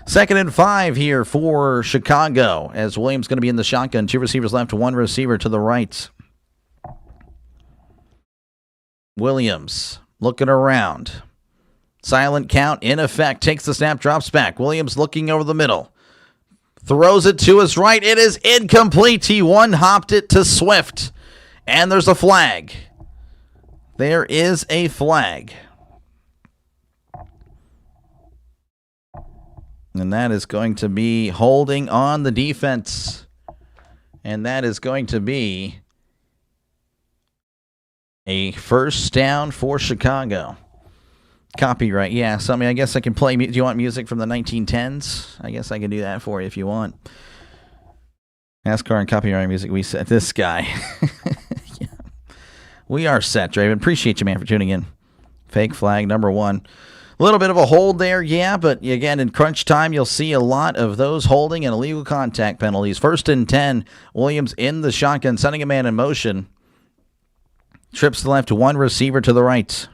Speaker 2: 2nd and 5 here for Chicago, as Williams going to be in the shotgun. 2 receivers left, 1 receiver to the right. Williams looking around. Silent count in effect. Takes the snap, drops back. Williams looking over the middle. Throws it to his right. It is incomplete. He one-hopped it to Swift. And there's a flag. There is a flag. And that is going to be holding on the defense. And that is going to be a first down for Chicago. Copyright, yeah. So, I mean, I guess I can play. Do you want music from the 1910s? I guess I can do that for you if you want. NASCAR and copyright music. We set this guy. Yeah. We are set, Draven. Appreciate you, man, for tuning in. Fake flag number 1. A little bit of a hold there, yeah, but again, in crunch time, you'll see a lot of those holding and illegal contact penalties. 1st and 10. Williams in the shotgun, sending a man in motion. Trips to the left, 1 receiver to the right.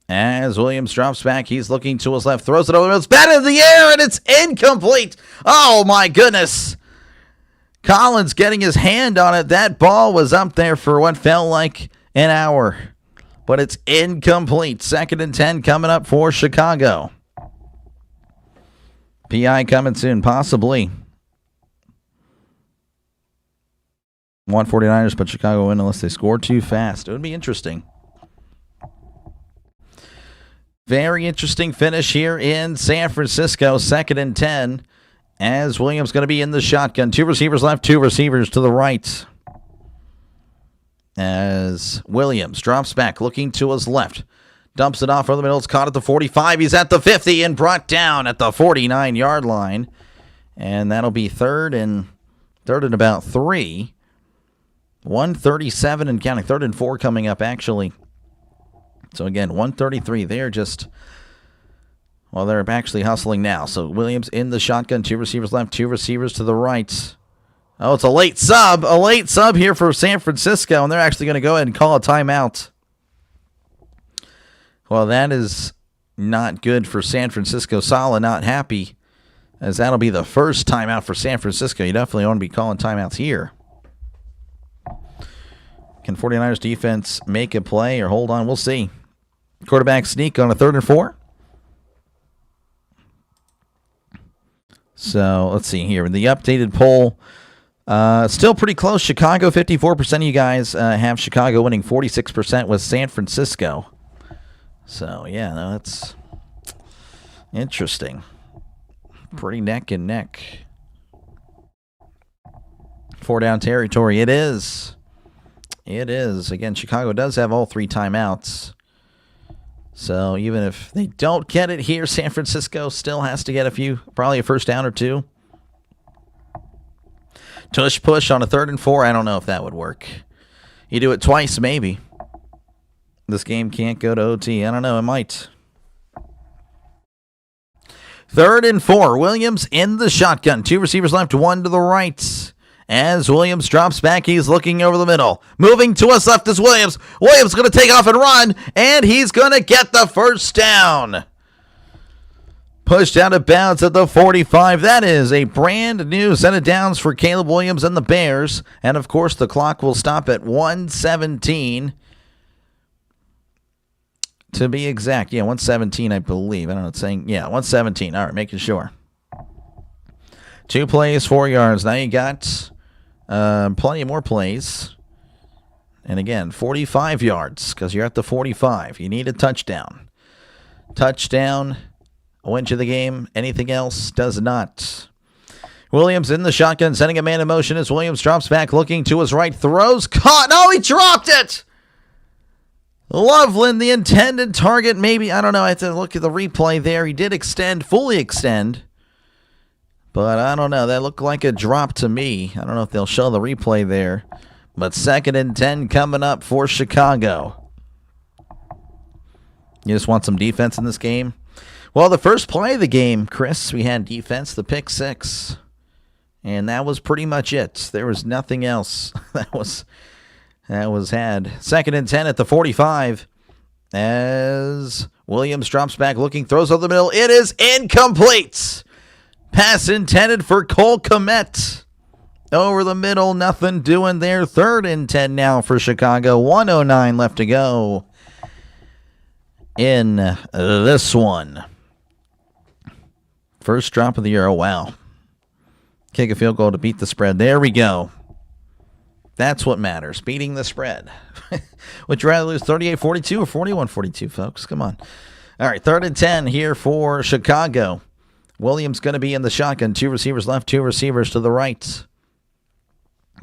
Speaker 2: As Williams drops back, he's looking to his left, throws it over the middle, it's batted in the air, and it's incomplete. Oh, my goodness. Collins getting his hand on it. That ball was up there for what felt like an hour, but it's incomplete. 2nd and 10 coming up for Chicago. PI coming soon, possibly. 149ers, but Chicago win unless they score too fast. It would be interesting. Very interesting finish here in San Francisco. 2nd and 10 as Williams going to be in the shotgun. 2 receivers left, 2 receivers to the right. As Williams drops back, looking to his left. Dumps it off over the middle. It's caught at the 45. He's at the 50 and brought down at the 49-yard line. And that'll be third and about 3. 137 and counting. 3rd and 4 coming up, actually. So, again, 133. They're just Well, they're actually hustling now. So Williams in the shotgun. 2 receivers left, 2 receivers to the right. Oh, it's a late sub. A late sub here for San Francisco, and they're actually going to go ahead and call a timeout. Well, that is not good for San Francisco. Saleh not happy, as that'll be the first timeout for San Francisco. You definitely want to be calling timeouts here. Can 49ers defense make a play or hold on? We'll see. Quarterback sneak on a 3rd and 4. So let's see here. The updated poll, still pretty close. Chicago, 54% of you guys have Chicago winning. 46% with San Francisco. So, yeah, no, that's interesting. Pretty neck and neck. 4-down territory. It is. It is. Again, Chicago does have all 3 timeouts. So even if they don't get it here, San Francisco still has to get a few, probably a first down or 2. Tush push on a 3rd and 4. I don't know if that would work. You do it twice, maybe. This game can't go to OT. I don't know. It might. 3rd and 4. Williams in the shotgun. 2 receivers left, 1 to the right. As Williams drops back, he's looking over the middle. Moving to his left is Williams. Williams going to take off and run, and he's going to get the first down. Pushed out of bounds at the 45. That is a brand new set of downs for Caleb Williams and the Bears. And, of course, the clock will stop at 1:17. To be exact. Yeah, 1:17, I believe. I don't know. It's saying, yeah, 1:17. All right, making sure. 2 plays, 4 yards. Now you got plenty more plays. And again, 45 yards because you're at the 45. You need a touchdown. Touchdown wins you the game. Anything else does not. Williams in the shotgun, sending a man in motion as Williams drops back, looking to his right, throws, caught. Oh, he dropped it! Loveland, the intended target, maybe. I don't know. I have to look at the replay there. He did extend, fully extend. But I don't know. That looked like a drop to me. I don't know if they'll show the replay there. But 2nd and 10 coming up for Chicago. You just want some defense in this game? Well, the first play of the game, Chris, we had defense, the pick 6. And that was pretty much it. There was nothing else that was had. 2nd and 10 at the 45. As Williams drops back, looking, throws over the middle. It is incomplete. Pass intended for Cole Kmet. Over the middle, nothing doing there. 3rd and 10 now for Chicago. 1:09 left to go in this one. First drop of the year. Oh, wow. Kick a field goal to beat the spread. There we go. That's what matters, beating the spread. Would you rather lose 38-42 or 41-42, folks? Come on. All right, 3rd and 10 here for Chicago. Williams going to be in the shotgun. 2 receivers left, 2 receivers to the right.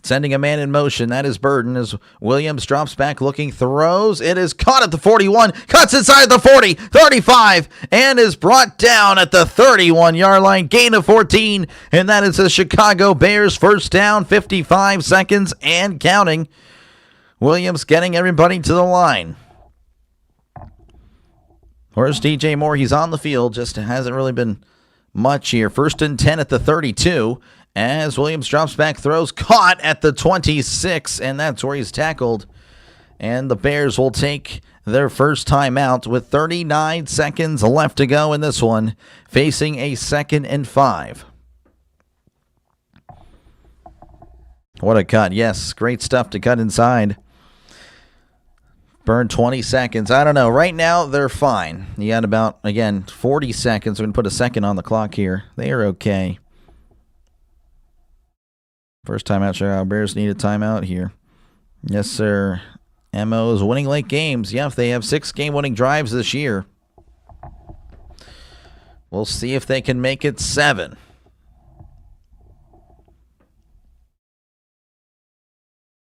Speaker 2: Sending a man in motion. That is Burden as Williams drops back, looking, throws. It is caught at the 41, cuts inside the 40, 35, and is brought down at the 31-yard line. Gain of 14, and that is the Chicago Bears first down, 55 seconds and counting. Williams getting everybody to the line. Where's DJ Moore? He's on the field, just hasn't really been much here. 1st and 10 at the 32. As Williams drops back, throws, caught at the 26, and that's where he's tackled. And the Bears will take their first timeout with 39 seconds left to go in this one, facing a 2nd and 5. What a cut. Yes, great stuff to cut inside. Burn 20 seconds. I don't know. Right now, they're fine. You got about, again, 40 seconds. We're going to put a second on the clock here. They are okay. First timeout, Chicago Bears need a timeout here. Yes, sir. MO is winning late games. Yeah, if they have 6 game-winning drives this year. We'll see if they can make it 7.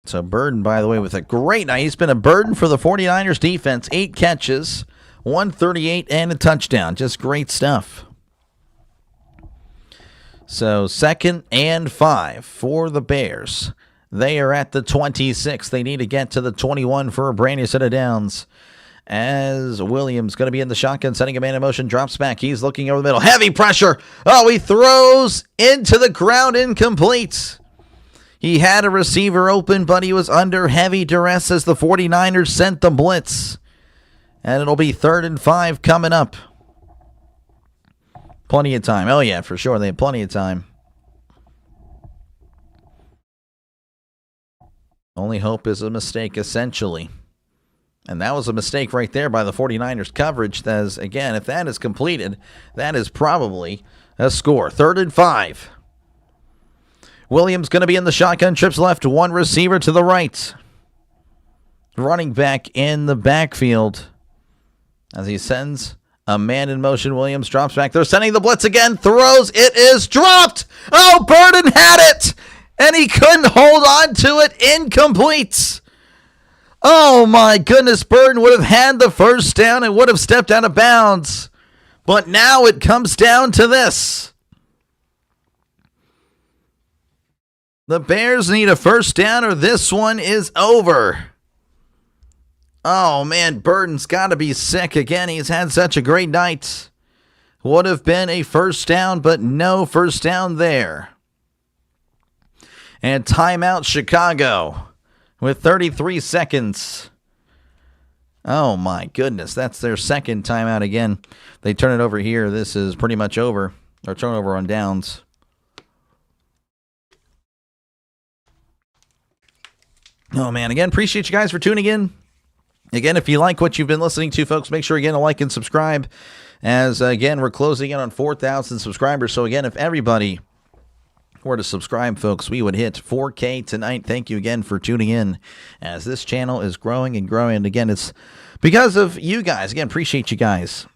Speaker 2: So Burden, by the way, with a great night. He's been a burden for the 49ers defense. 8 catches, 138, and a touchdown. Just great stuff. So 2nd and 5 for the Bears. They are at the 26. They need to get to the 21 for a brand new set of downs. as Williams going to be in the shotgun, sending a man in motion, drops back. He's looking over the middle. Heavy pressure. Oh, he throws into the ground, incomplete. He had a receiver open, but he was under heavy duress as the 49ers sent the blitz. And it'll be 3rd and 5 coming up. Plenty of time. Oh, yeah, for sure. They have plenty of time. Only hope is a mistake, essentially. And that was a mistake right there by the 49ers coverage. As, again, if that is completed, that is probably a score. 3rd and 5. Williams going to be in the shotgun. Trips left. One receiver to the right. Running back in the backfield. As he sends a man in motion. Williams drops back. They're sending the blitz again. Throws. It is dropped. Oh, Burden had it. And he couldn't hold on to it. Incomplete. Oh, my goodness. Burden would have had the first down and would have stepped out of bounds. But now it comes down to this. The Bears need a first down or this one is over. Oh, man. Burden's got to be sick again. He's had such a great night. Would have been a first down, but no first down there. And timeout Chicago. With 33 seconds. Oh, my goodness. That's their second timeout again. They turn it over here. This is pretty much over. Or turnover on downs. Oh, man. Again, appreciate you guys for tuning in. Again, if you like what you've been listening to, folks, make sure, again, to like and subscribe. As, again, we're closing in on 4,000 subscribers. So, again, if everybody were to subscribe, folks, we would hit 4K tonight. Thank you again for tuning in as this channel is growing and growing. And again, it's because of you guys. Again, appreciate you guys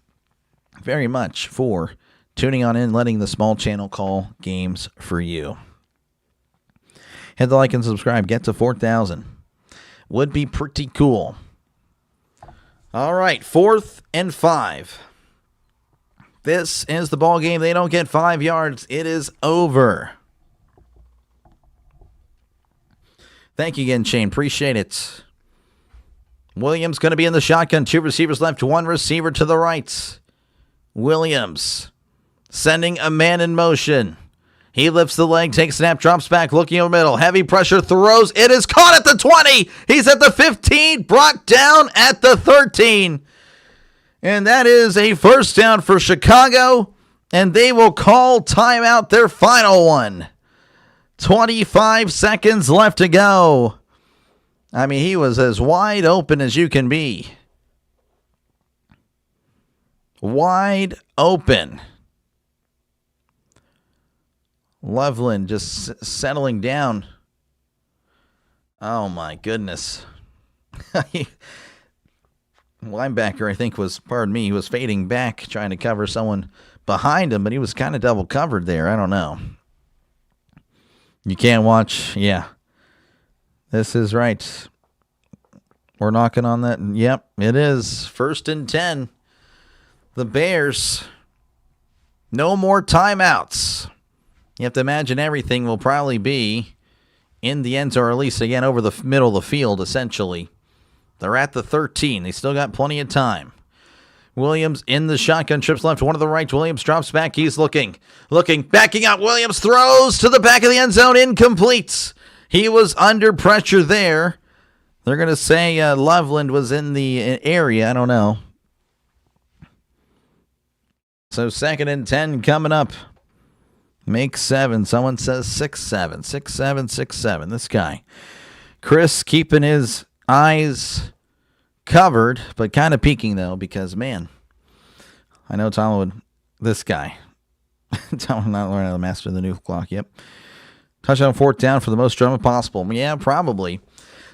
Speaker 2: very much for tuning on in, letting the small channel call games for you. Hit the like and subscribe. Get to 4,000. Would be pretty cool. All right, 4th and 5. This is the ball game. They don't get 5 yards. It is over. Thank you again, Shane. Appreciate it. Williams going to be in the shotgun. 2 receivers left. 1 receiver to the right. Williams sending a man in motion. He lifts the leg, takes snap, drops back, looking over middle. Heavy pressure, throws. It is caught at the 20. He's at the 15. Brought down at the 13. And that is a first down for Chicago. And they will call timeout, their final one. 25 seconds left to go. I mean, he was as wide open as you can be. Wide open. Loveland just settling down. Oh, my goodness. Linebacker, I think, he was fading back, trying to cover someone behind him, but he was kind of double covered there. I don't know. You can't watch. Yeah. This is right. We're knocking on that. Yep, it is. 1st and 10. The Bears. No more timeouts. You have to imagine everything will probably be in the end zone, or at least, again, over the middle of the field, essentially. They're at the 13. They still got plenty of time. Williams in the shotgun, trips left, 1 to the right. Williams drops back. He's looking, backing out. Williams throws to the back of the end zone, incomplete. He was under pressure there. They're going to say Loveland was in the area. I don't know. So 2nd and 10 coming up. Make 7. Someone says 6-7. 6-7, 6-7. This guy. Chris keeping his eyes covered, but kind of peeking, though, because, man, I know Tom would. This guy. Tom not learning how to master the new clock. Yep. Touchdown 4th down for the most drama possible. Yeah, probably.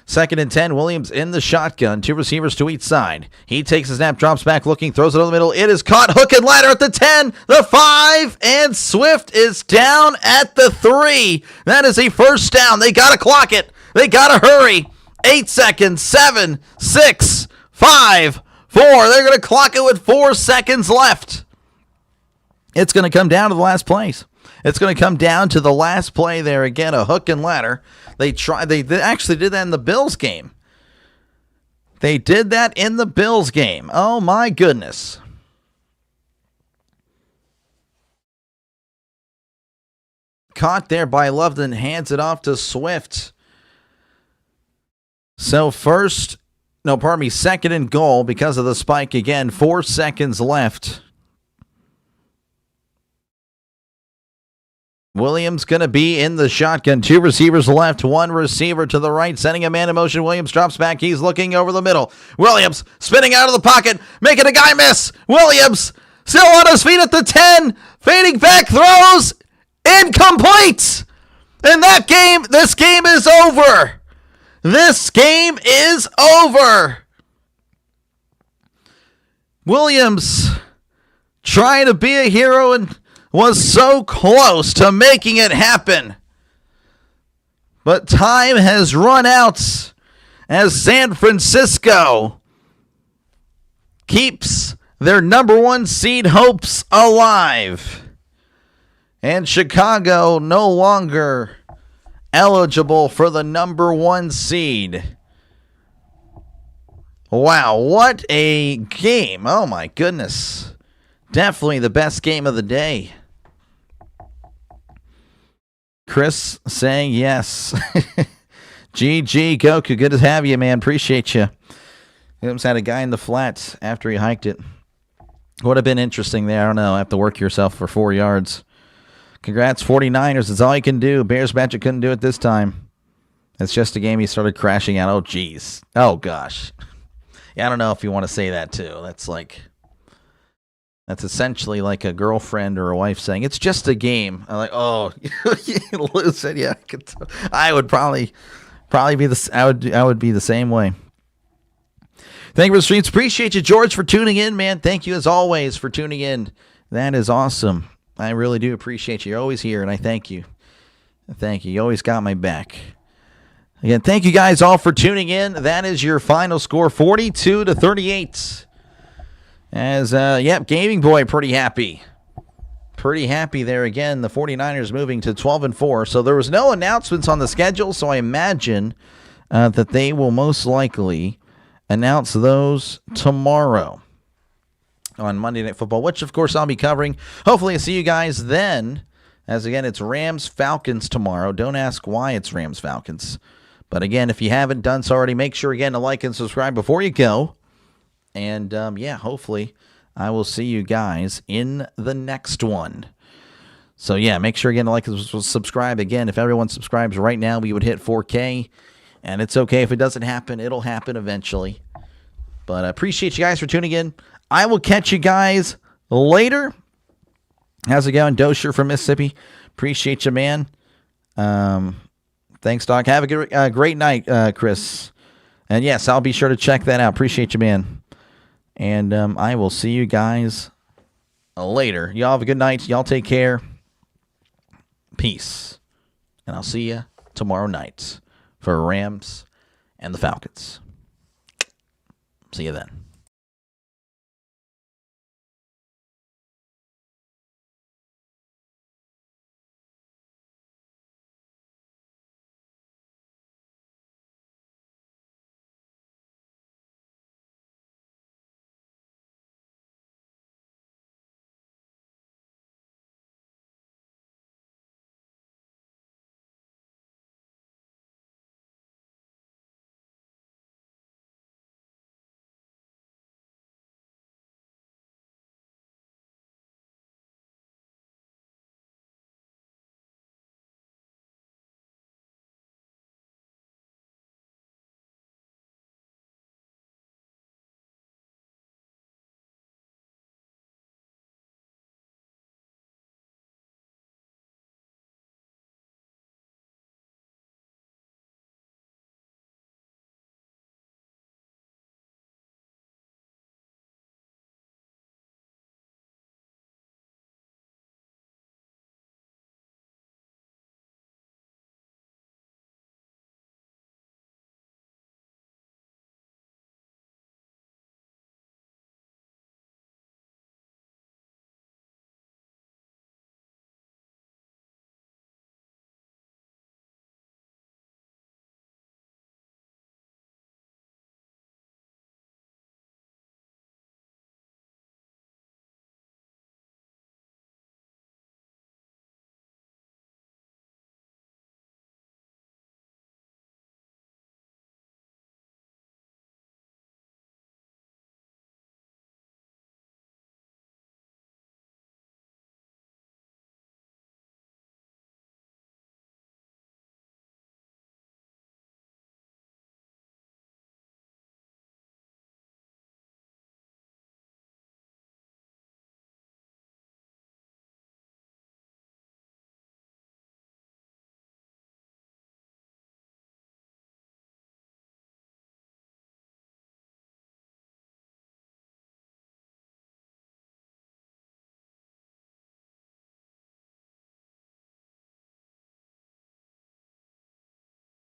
Speaker 2: 2nd and 10. Williams in the shotgun. 2 receivers to each side. He takes a snap, drops back, looking, throws it over the middle. It is caught. Hook and ladder at the 10, the 5, and Swift is down at the 3. That is a first down. They got to clock it. They got to hurry. 8 seconds. 7, 6, 5, 4. They're going to clock it with 4 seconds left. It's going to come down to the last place. It's going to come down to the last play there. Again, a hook and ladder. They actually did that in the Bills game. They did that in the Bills game. Oh, my goodness. Caught there by Loveland, hands it off to Swift. So second and goal because of the spike again. 4 seconds left. Williams going to be in the shotgun. 2 receivers left, 1 receiver to the right, sending a man in motion. Williams drops back. He's looking over the middle. Williams spinning out of the pocket, making a guy miss. Williams still on his feet at the 10, fading back, throws, incomplete. In that game, this game is over. This game is over. Williams trying to be a hero and was so close to making it happen. But time has run out as San Francisco keeps their number 1 seed hopes alive. And Chicago no longer eligible for the number 1 seed. Wow, what a game. Oh my goodness. Definitely the best game of the day. Chris saying yes. GG, Goku. Good to have you, man. Appreciate you. Williams had a guy in the flats after he hiked it. Would have been interesting there. I don't know. Have to work yourself for 4 yards. Congrats, 49ers. It's all you can do. Bears Magic couldn't do it this time. It's just a game he started crashing out. Oh, geez. Oh, gosh. Yeah, I don't know if you want to say that, too. That's essentially like a girlfriend or a wife saying, it's just a game. I'm like, oh, you lose it. Yeah, I would probably be I would be the same way. Thank you for the streams. Appreciate you, George, for tuning in, man. Thank you, as always, for tuning in. That is awesome. I really do appreciate you. You're always here, and I thank you. Thank you. You always got my back. Again, thank you guys all for tuning in. That is your final score, 42-38. As, Gaming Boy pretty happy. Pretty happy there again. The 49ers moving to 12-4. So there was no announcements on the schedule, so I imagine that they will most likely announce those tomorrow on Monday Night Football, which, of course, I'll be covering. Hopefully I'll see you guys then. As, again, it's Rams-Falcons tomorrow. Don't ask why it's Rams-Falcons. But, again, if you haven't done so already, make sure, again, to like and subscribe before you go. And, hopefully I will see you guys in the next one. So, make sure, again, to like and subscribe. Again, if everyone subscribes right now, we would hit 4K. And it's okay if it doesn't happen. It'll happen eventually. But I appreciate you guys for tuning in. I will catch you guys later. How's it going? Dosher from Mississippi. Appreciate you, man. Thanks, Doc. Have a great night, Chris. And, yes, I'll be sure to check that out. Appreciate you, man. And I will see you guys later. Y'all have a good night. Y'all take care. Peace. And I'll see you tomorrow night for Rams and the Falcons. See you then.